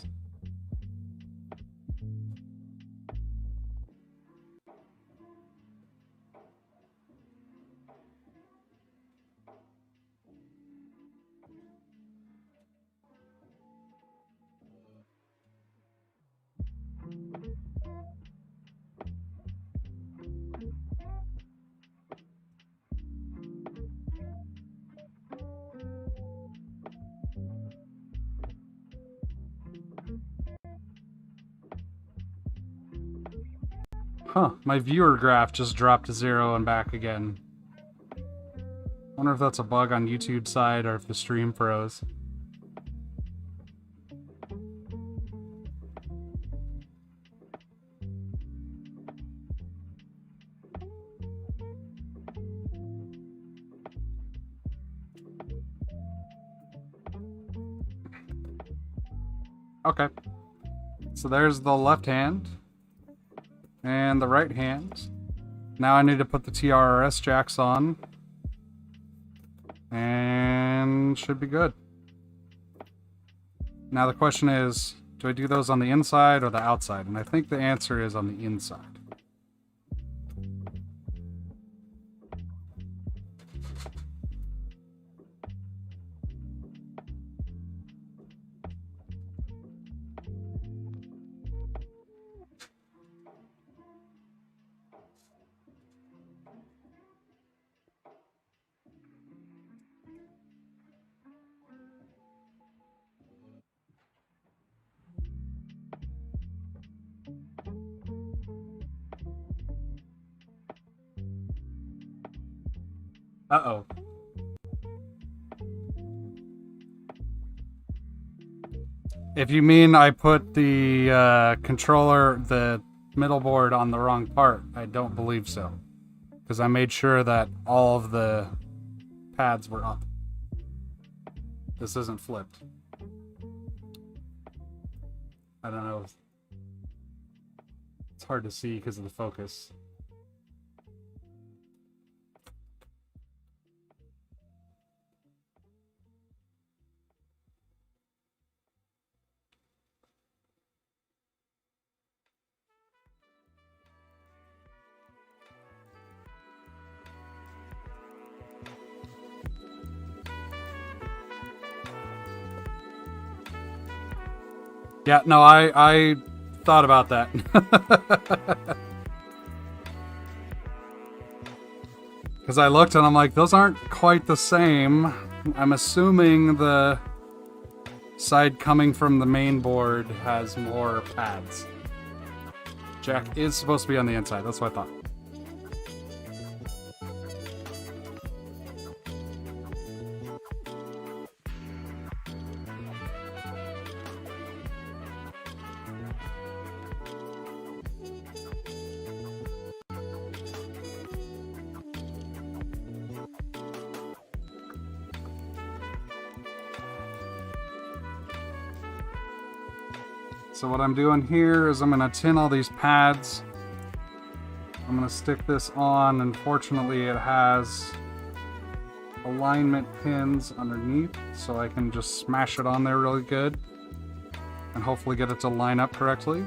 Huh, my viewer graph just dropped to 0 and back again. Wonder if that's a bug on YouTube side or if the stream froze. Okay, so there's the left hand and the right hand. Now I need to put the TRRS jacks on and should be good. Now the question is, do I do those on the inside or the outside? And I think the answer is on the inside. Uh-oh. If you mean I put the controller, the middle board on the wrong part, I don't believe so. Because I made sure that all of the pads were up. This isn't flipped. I don't know. It's hard to see because of the focus. Yeah, no, I thought about that. Because I looked and I'm like, those aren't quite the same. I'm assuming the side coming from the main board has more pads. Jack is supposed to be on the inside, that's what I thought. So what I'm doing here is I'm going to tin all these pads. I'm going to stick this on. Unfortunately, it has alignment pins underneath, so I can just smash it on there really good and hopefully get it to line up correctly.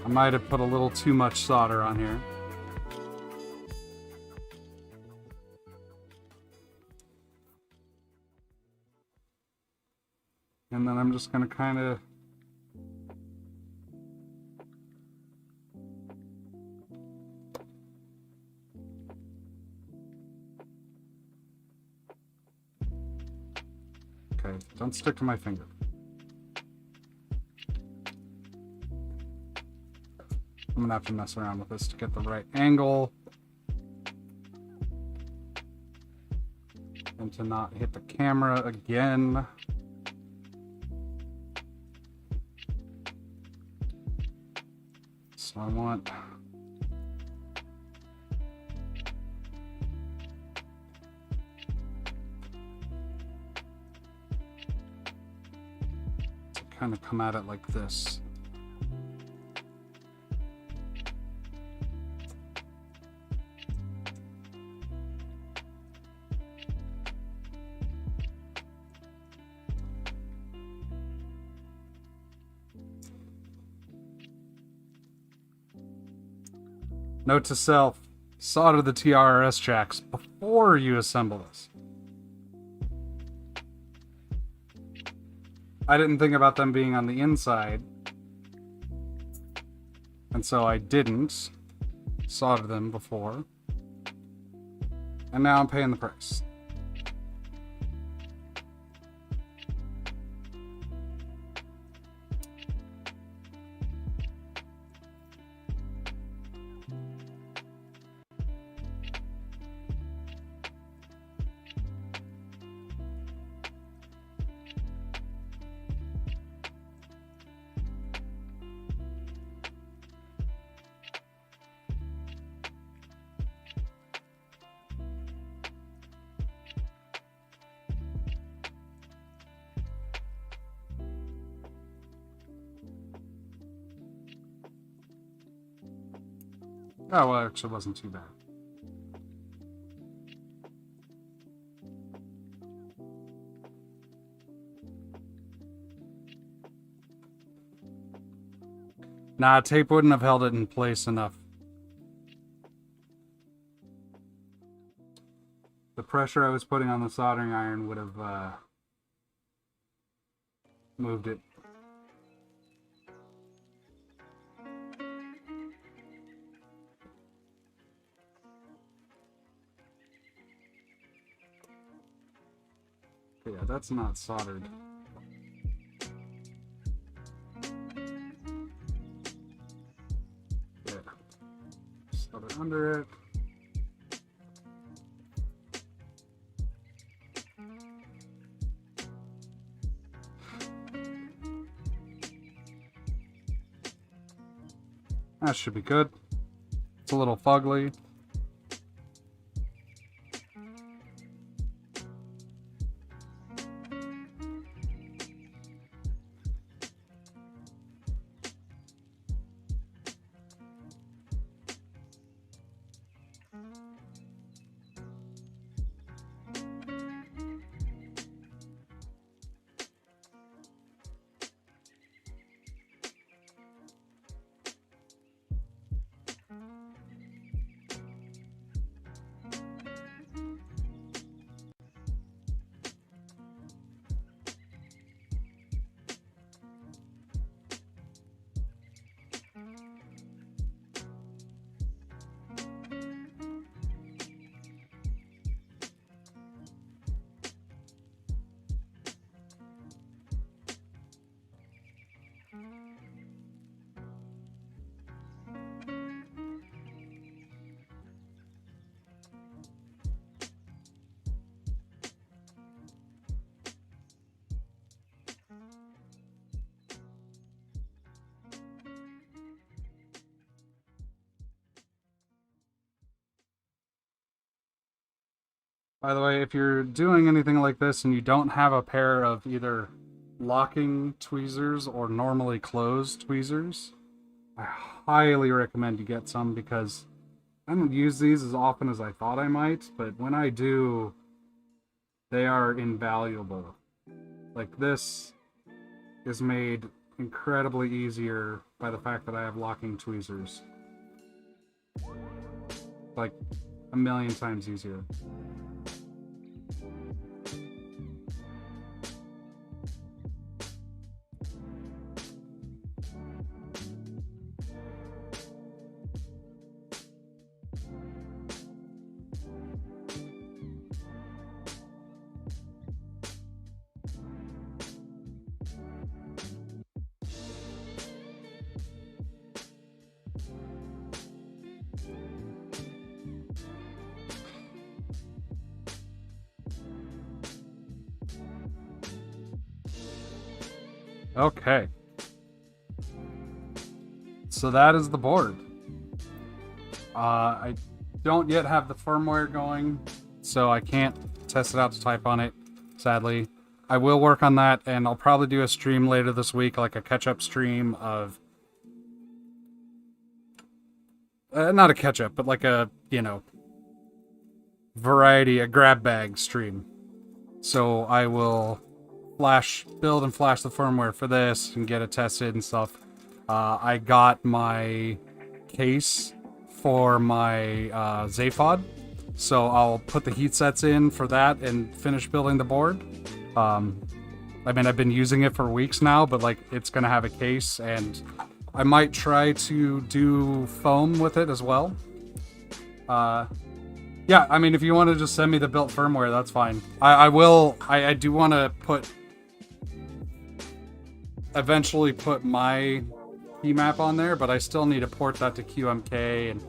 I might have put a little too much solder on here. And then I'm just going to kind of way. Don't stick to my finger. I'm gonna have to mess around with this to get the right angle. And to not hit the camera again. So I want... to kind of come at it like this. Note to self, solder the TRS jacks before you assemble this. I didn't think about them being on the inside, and so I didn't solder them before. And now I'm paying the price. Oh, well, it actually wasn't too bad. Nah, tape wouldn't have held it in place enough. The pressure I was putting on the soldering iron would have moved it. Yeah, that's not soldered. Yeah. Solder under it. That should be good. It's a little fugly. By the way, if you're doing anything like this and you don't have a pair of either locking tweezers or normally closed tweezers, I highly recommend you get some because I don't use these as often as I thought I might, but when I do, they are invaluable. Like this is made incredibly easier by the fact that I have locking tweezers. Like a million times easier. Okay. So that is the board. I don't yet have the firmware going, so I can't test it out to type on it, sadly. I will work on that, and I'll probably do a stream later this week, like a catch-up stream of... not a catch-up, but like a, variety, a grab bag stream. So I will build and flash the firmware for this and get it tested and stuff. I got my case for my Zaphod, so I'll put the heat sets in for that and finish building the board. I mean, I've been using it for weeks now, but like it's gonna have a case, and I might try to do foam with it as well. Yeah, I mean, if you want to just send me the built firmware, that's fine. I do want to eventually put my key map on there, but I still need to port that to QMK, and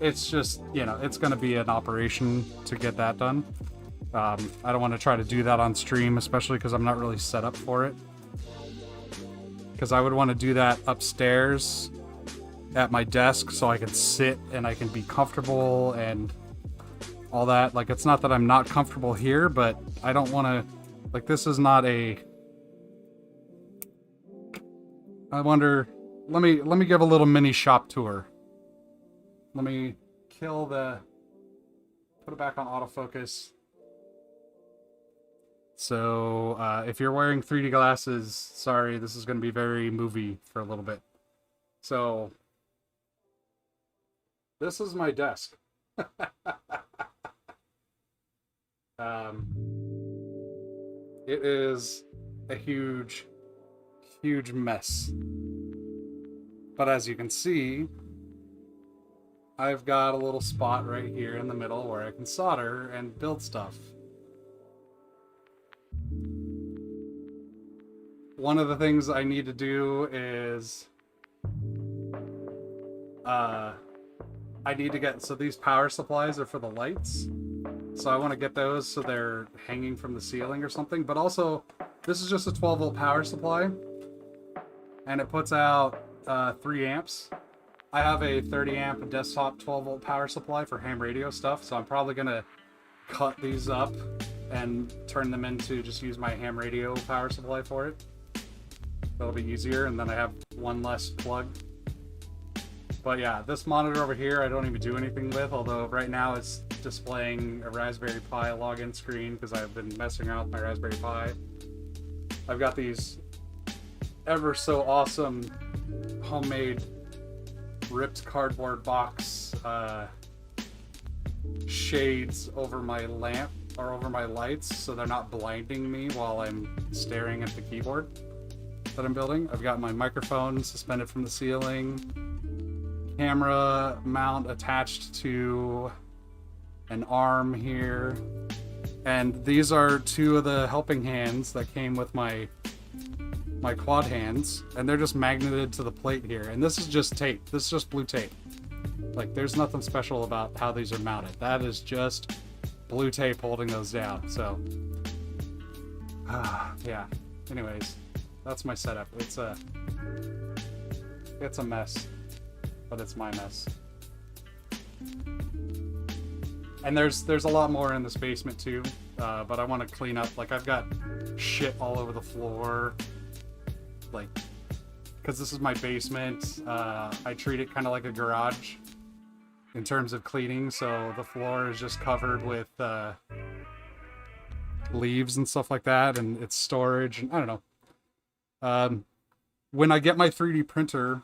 it's just, it's going to be an operation to get that done. I don't want to try to do that on stream, especially because I'm not really set up for it. Because I would want to do that upstairs at my desk so I can sit and I can be comfortable and all that. Like, it's not that I'm not comfortable here, but I don't want to... Like, this is not a... I wonder... Let me give a little mini shop tour. Let me kill the... Put it back on autofocus. So, if you're wearing 3D glasses, sorry, this is going to be very movie for a little bit. So, this is my desk. It is a huge, huge mess. But as you can see, I've got a little spot right here in the middle where I can solder and build stuff. One of the things I need to do is I need to get, so these power supplies are for the lights, so I want to get those so they're hanging from the ceiling or something. But also, this is just a 12 volt power supply, and it puts out 3 amps. I have a 30 amp desktop 12 volt power supply for ham radio stuff, so I'm probably gonna cut these up and turn them into, just use my ham radio power supply for it. That'll be easier, and then I have one less plug. But yeah, this monitor over here I don't even do anything with, although right now it's displaying a Raspberry Pi login screen because I've been messing around with my Raspberry Pi. I've got these ever so awesome homemade ripped cardboard box shades over my lamp, or over my lights, so they're not blinding me while I'm staring at the keyboard that I'm building. I've got my microphone suspended from the ceiling, camera mount attached to an arm here, and these are 2 of the helping hands that came with my quad hands, and they're just magneted to the plate here. And this is just tape. This is just blue tape. Like, there's nothing special about how these are mounted. That is just blue tape holding those down. So, yeah. Anyways, that's my setup. It's a mess, but it's my mess. And there's a lot more in this basement too, but I want to clean up. Like, I've got shit all over the floor. Like, because this is my basement, I treat it kind of like a garage in terms of cleaning, so the floor is just covered with leaves and stuff like that, and it's storage, and I don't know. When I get my 3D printer,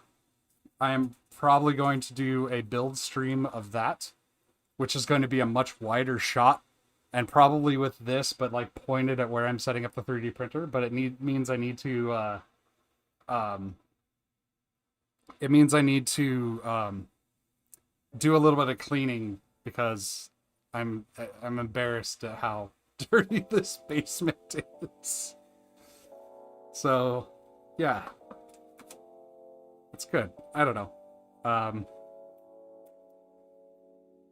I am probably going to do a build stream of that, which is going to be a much wider shot, and probably with this, but like pointed at where I'm setting up the 3D printer. But it means I need to do a little bit of cleaning, because I'm embarrassed at how dirty this basement is. So, yeah. It's good. I don't know.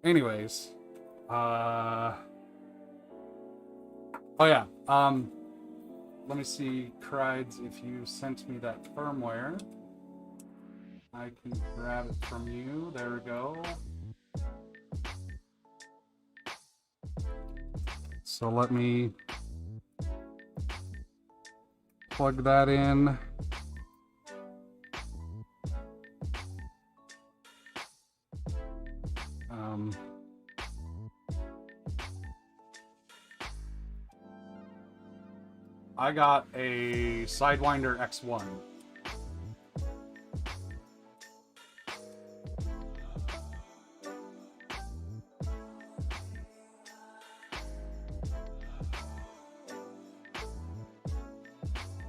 Anyways. Oh yeah. let me see, Crides, if you sent me that firmware. I can grab it from you. There we go. So let me plug that in. I got a Sidewinder X1.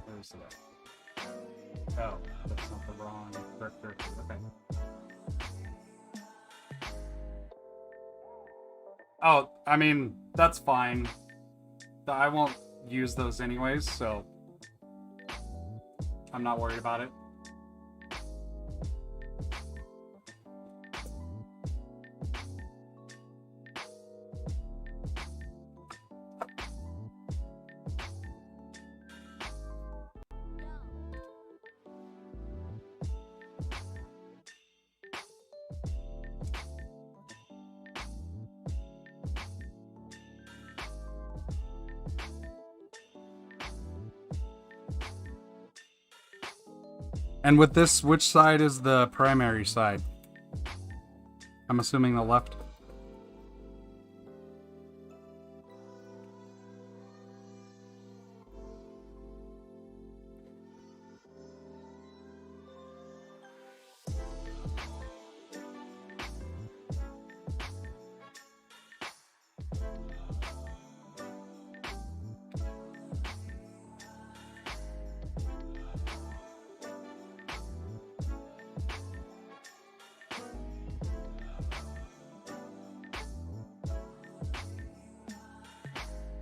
Where's that? Oh, that's not the wrong character. Okay. Oh, I mean, that's fine. I won't use those anyways, so I'm not worried about it. And with this, which side is the primary side? I'm assuming the left.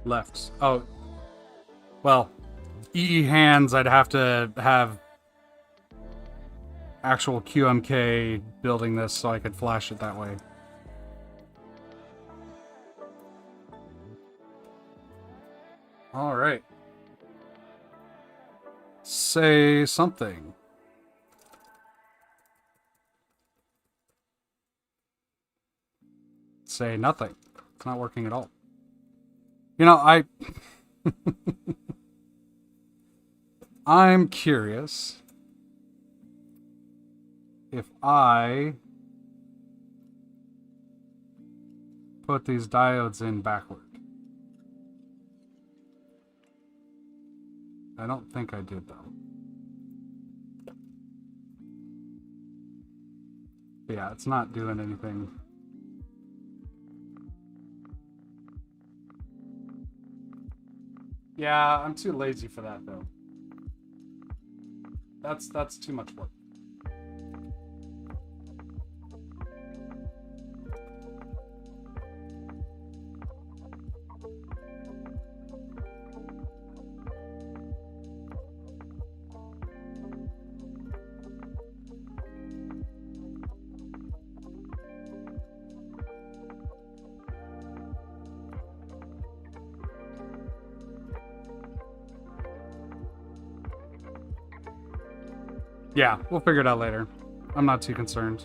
Left. Oh. Well, EE hands, I'd have to have actual QMK building this so I could flash it that way. Alright. Say something. Say nothing. It's not working at all. You know, I'm curious if I put these diodes in backward. I don't think I did, though. Yeah, it's not doing anything. Yeah, I'm too lazy for that, though. That's too much work. Yeah, we'll figure it out later. I'm not too concerned.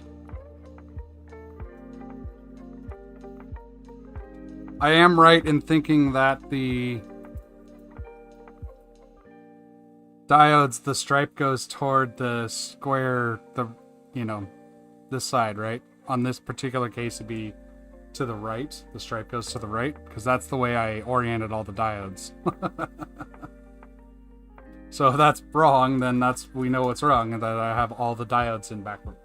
I am right in thinking that the diodes, the stripe goes toward the square, this side, right? On this particular case, it'd be to the right. The stripe goes to the right, because that's the way I oriented all the diodes. So if that's wrong, then we know what's wrong, and that I have all the diodes in backward.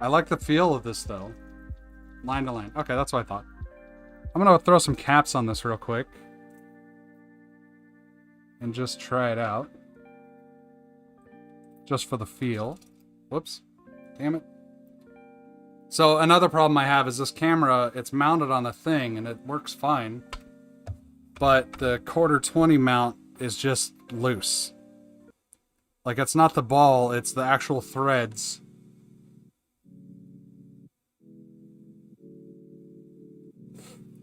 I like the feel of this, though. Line to line. Okay, that's what I thought. I'm going to throw some caps on this real quick. And just try it out. Just for the feel. Whoops. Damn it. So another problem I have is this camera, it's mounted on the thing and it works fine. But the quarter 20 mount is just loose. Like, it's not the ball, it's the actual threads.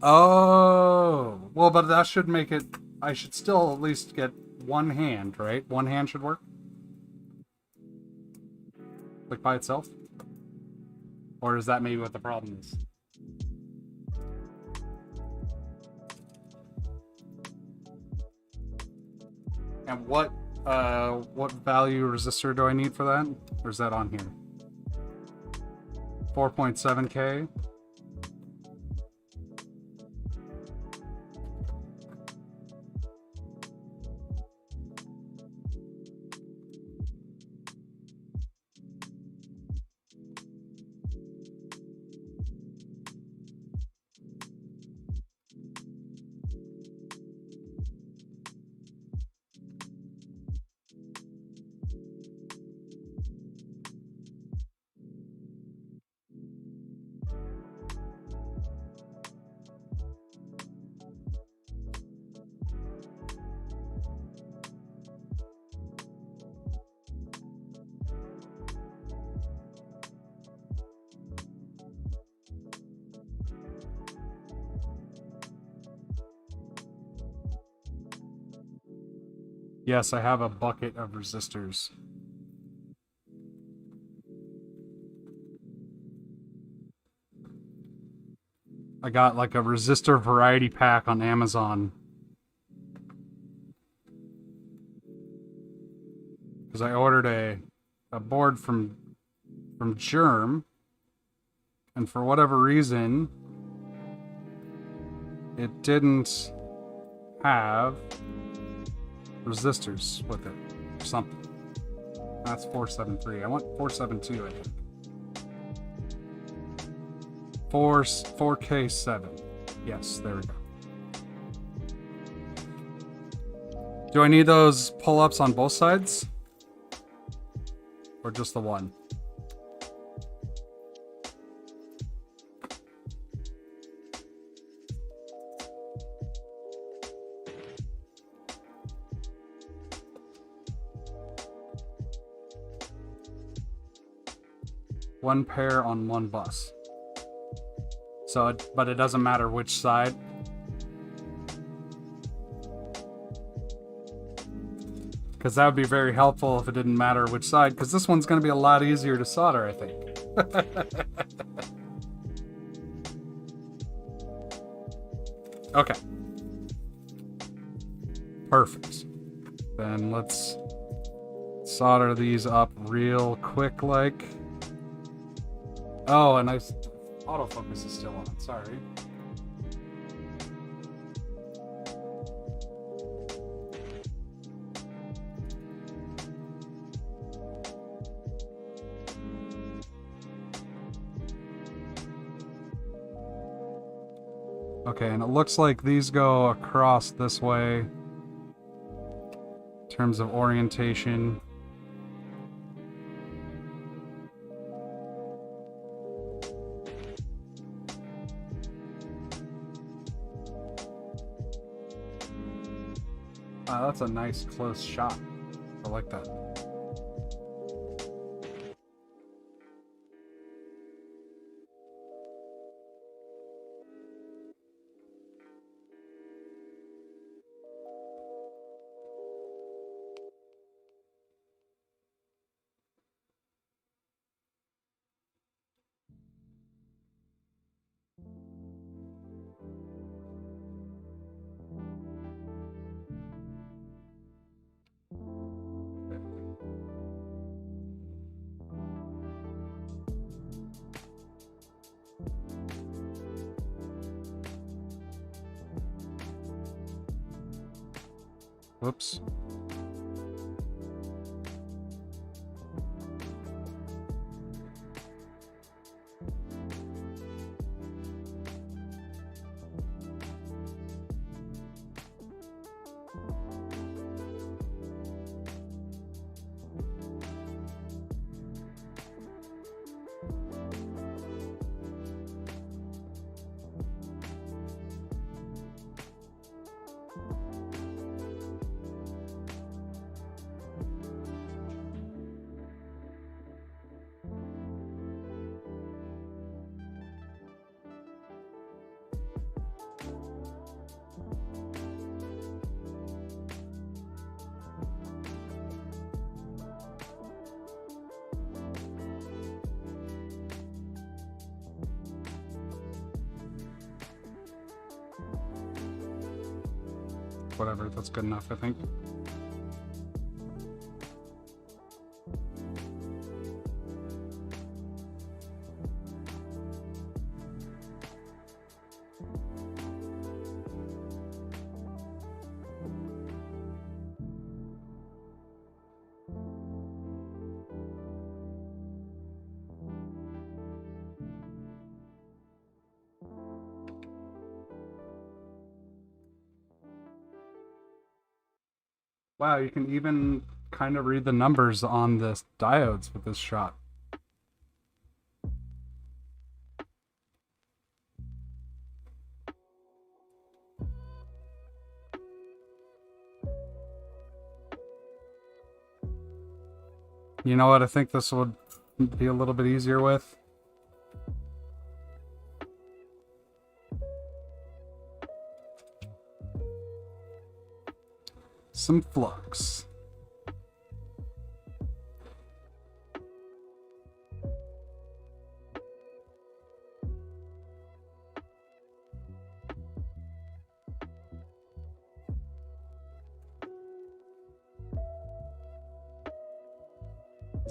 Oh, well, but that should make it, I should still at least get one hand, right? One hand should work? Like, by itself? Or is that maybe what the problem is? And what value resistor do I need for that? Or is that on here? 4.7K. Yes, I have a bucket of resistors. I got like a resistor variety pack on Amazon. Because I ordered a board from Germ, and for whatever reason, it didn't have resistors with it or something. That's 473. I want 472, I think. 4K7. Yes, there we go. Do I need those pull-ups on both sides? Or just the one? One pair on one bus. So, but it doesn't matter which side. Because that would be very helpful if it didn't matter which side, because this one's going to be a lot easier to solder, I think. Okay. Perfect. Then let's solder these up real quick like. Oh, and autofocus is still on, sorry. Okay, and it looks like these go across this way in terms of orientation. Wow, that's a nice close shot. I like that. Whoops. whatever, that's good enough, I think. Wow, you can even kind of read the numbers on the diodes with this shot. You know what I think this would be a little bit easier with? Some flux.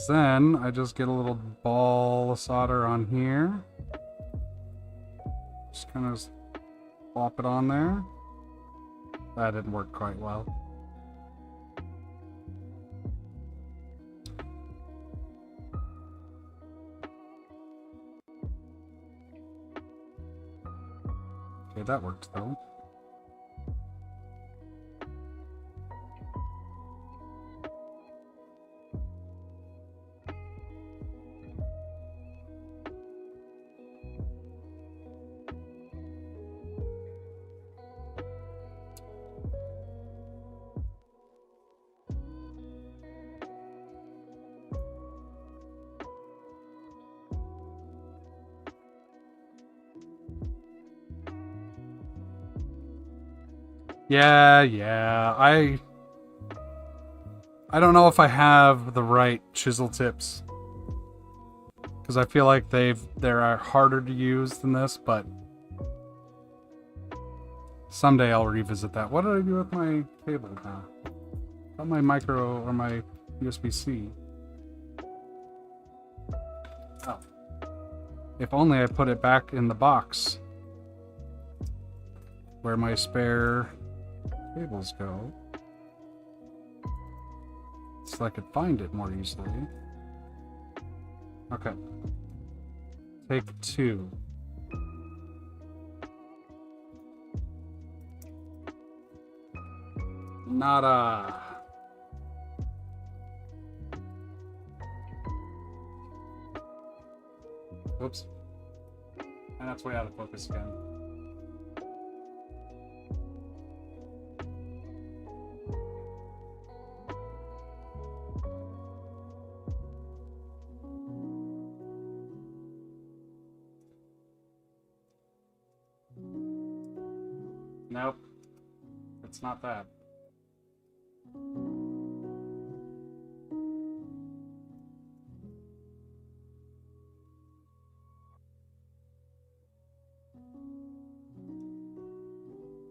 Then I just get a little ball of solder on here. Just kind of plop it on there. That didn't work quite well. Okay, that worked though. Yeah. I don't know if I have the right chisel tips, because I feel like they're harder to use than this, but someday I'll revisit that. What did I do with my cable now? Not my micro or my USB-C. Oh. If only I put it back in the box where my spare cables go, so I could find it more easily. Okay. Take 2. Nada. Whoops. And that's way out of focus again. Nope. It's not that.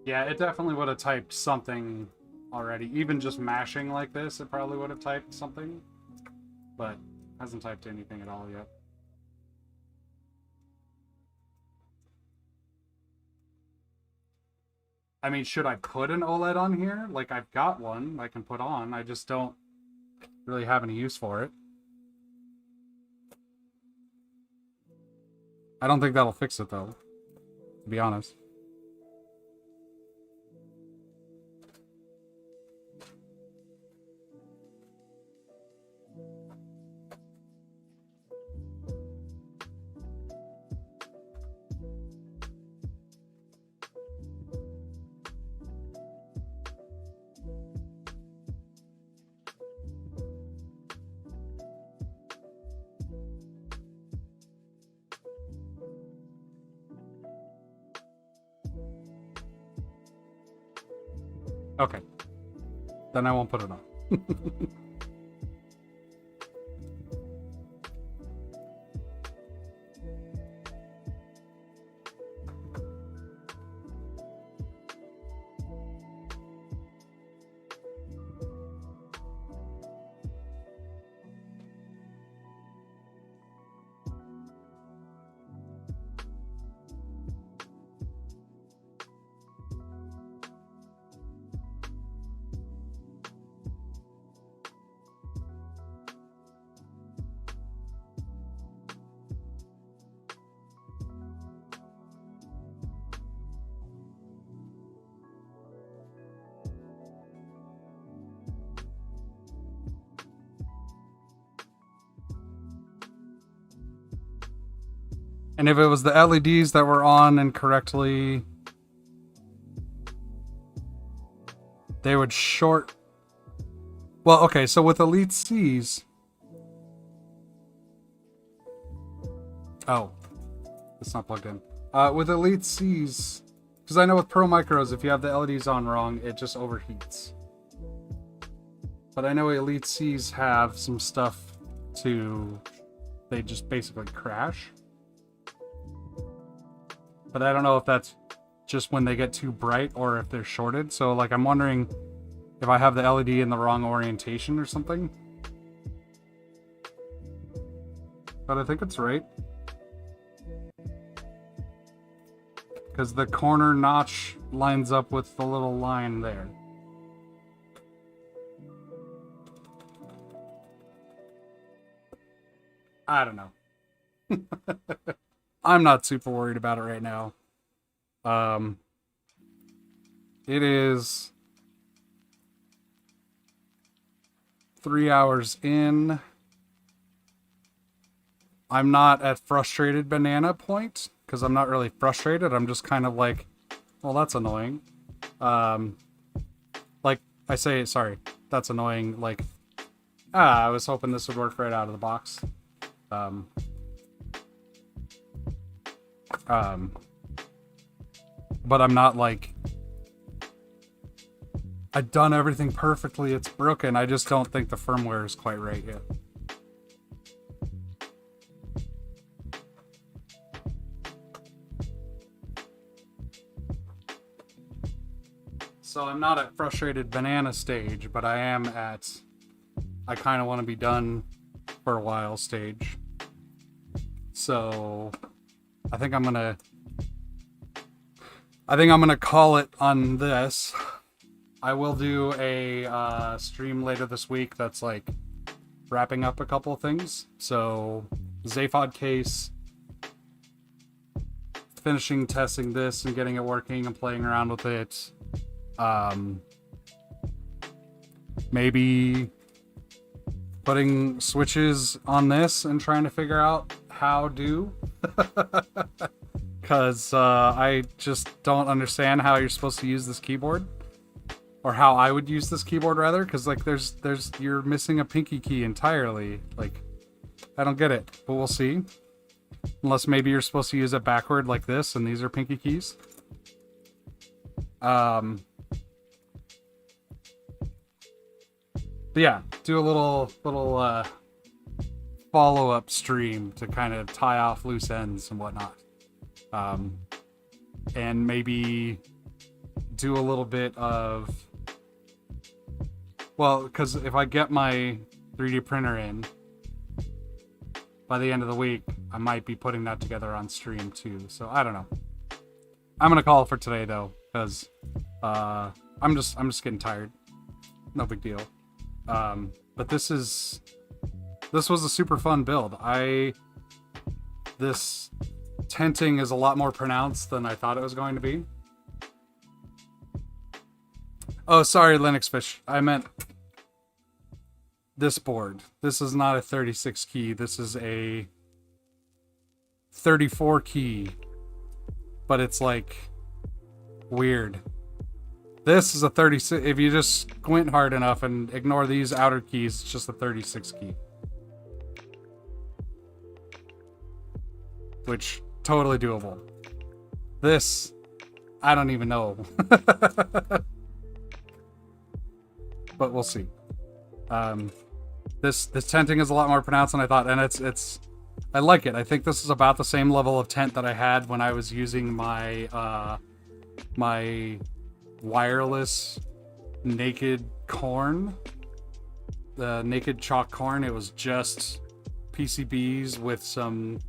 Yeah, it definitely would have typed something already. Even just mashing like this, it probably would have typed something. But hasn't typed anything at all yet. I mean, should I put an OLED on here? Like, I've got one I can put on. I just don't really have any use for it. I don't think that'll fix it, though, to be honest. Okay. Then I won't put it on. And if it was the LEDs that were on incorrectly, they would short. Well, okay, so with Elite C's. Oh, it's not plugged in. With Elite C's, because I know with Pro Micros, if you have the LEDs on wrong, it just overheats. But I know Elite C's have some stuff they just basically crash. But I don't know if that's just when they get too bright or if they're shorted. So, like, I'm wondering if I have the LED in the wrong orientation or something. But I think it's right. Because the corner notch lines up with the little line there. I don't know. I'm not super worried about it right now. It is 3 hours in. I'm not at frustrated banana point, because I'm not really frustrated. I'm just kind of like, well, that's annoying. Like, I say, sorry, that's annoying. Like, I was hoping this would work right out of the box. But I'm not like, I've done everything perfectly, it's broken. I just don't think the firmware is quite right yet. So I'm not at frustrated banana stage, but I am at, I kind of want to be done for a while stage. So I think I'm gonna call it on this. I will do a stream later this week that's like wrapping up a couple of things. So Zaphod case, finishing testing this and getting it working and playing around with it. Maybe putting switches on this and trying to figure out how to. Because I just don't understand how you're supposed to use this keyboard. Or how I would use this keyboard, rather. Because, like, you're missing a pinky key entirely. Like, I don't get it. But we'll see. Unless maybe you're supposed to use it backward like this, and these are pinky keys. But yeah, do a little follow-up stream to kind of tie off loose ends and whatnot. And maybe do a little bit of, well, because if I get my 3D printer in by the end of the week, I might be putting that together on stream too. So I don't know. I'm gonna call it for today though, because I'm just getting tired. No big deal. But this was a super fun build. This tenting is a lot more pronounced than I thought it was going to be. Oh, sorry, Linux Fish. I meant this board. This is not a 36 key. This is a 34 key. But it's like weird. This is a 36. If you just squint hard enough and ignore these outer keys, it's just a 36 key. Which, totally doable. This, I don't even know. But we'll see. This tenting is a lot more pronounced than I thought, and it's I like it. I think this is about the same level of tent that I had when I was using my my wireless naked corn, the naked chalk corn. It was just PCBs with some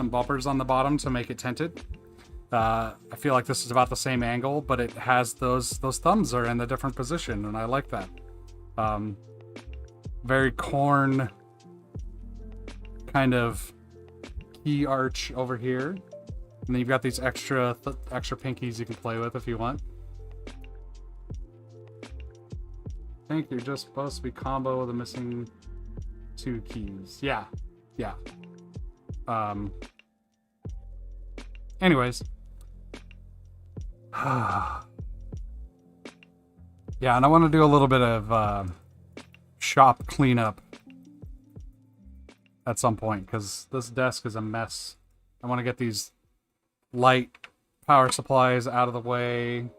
bumpers on the bottom to make it tented. I feel like this is about the same angle, but it has those thumbs are in a different position, and I like that. Very corn kind of key arch over here, and then you've got these extra pinkies you can play with if you want. I think you're just supposed to be combo with the missing 2 keys. Yeah. Anyways. Yeah, and I want to do a little bit of shop cleanup at some point, because this desk is a mess. I want to get these light power supplies out of the way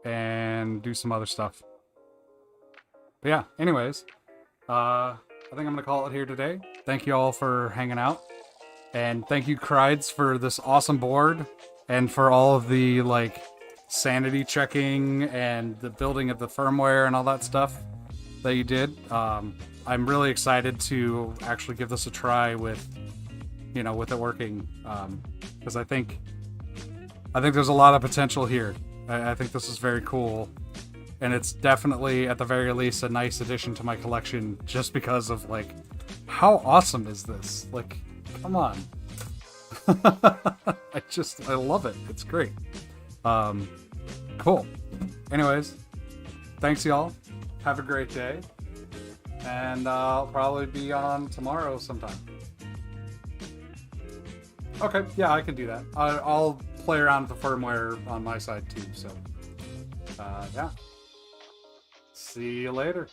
and do some other stuff. But yeah, anyways, I think I'm going to call it here today. Thank you all for hanging out. And thank you, Crides, for this awesome board and for all of the, like, sanity checking and the building of the firmware and all that stuff that you did. I'm really excited to actually give this a try with, you know, with it working, because I think there's a lot of potential here. I think this is very cool, and it's definitely, at the very least, a nice addition to my collection, just because of, like, how awesome is this? Like, come on. I love it. It's great. Cool. Anyways, thanks y'all. Have a great day. And I'll probably be on tomorrow sometime. Okay, yeah, I can do that. I'll play around with the firmware on my side too, so yeah. See you later.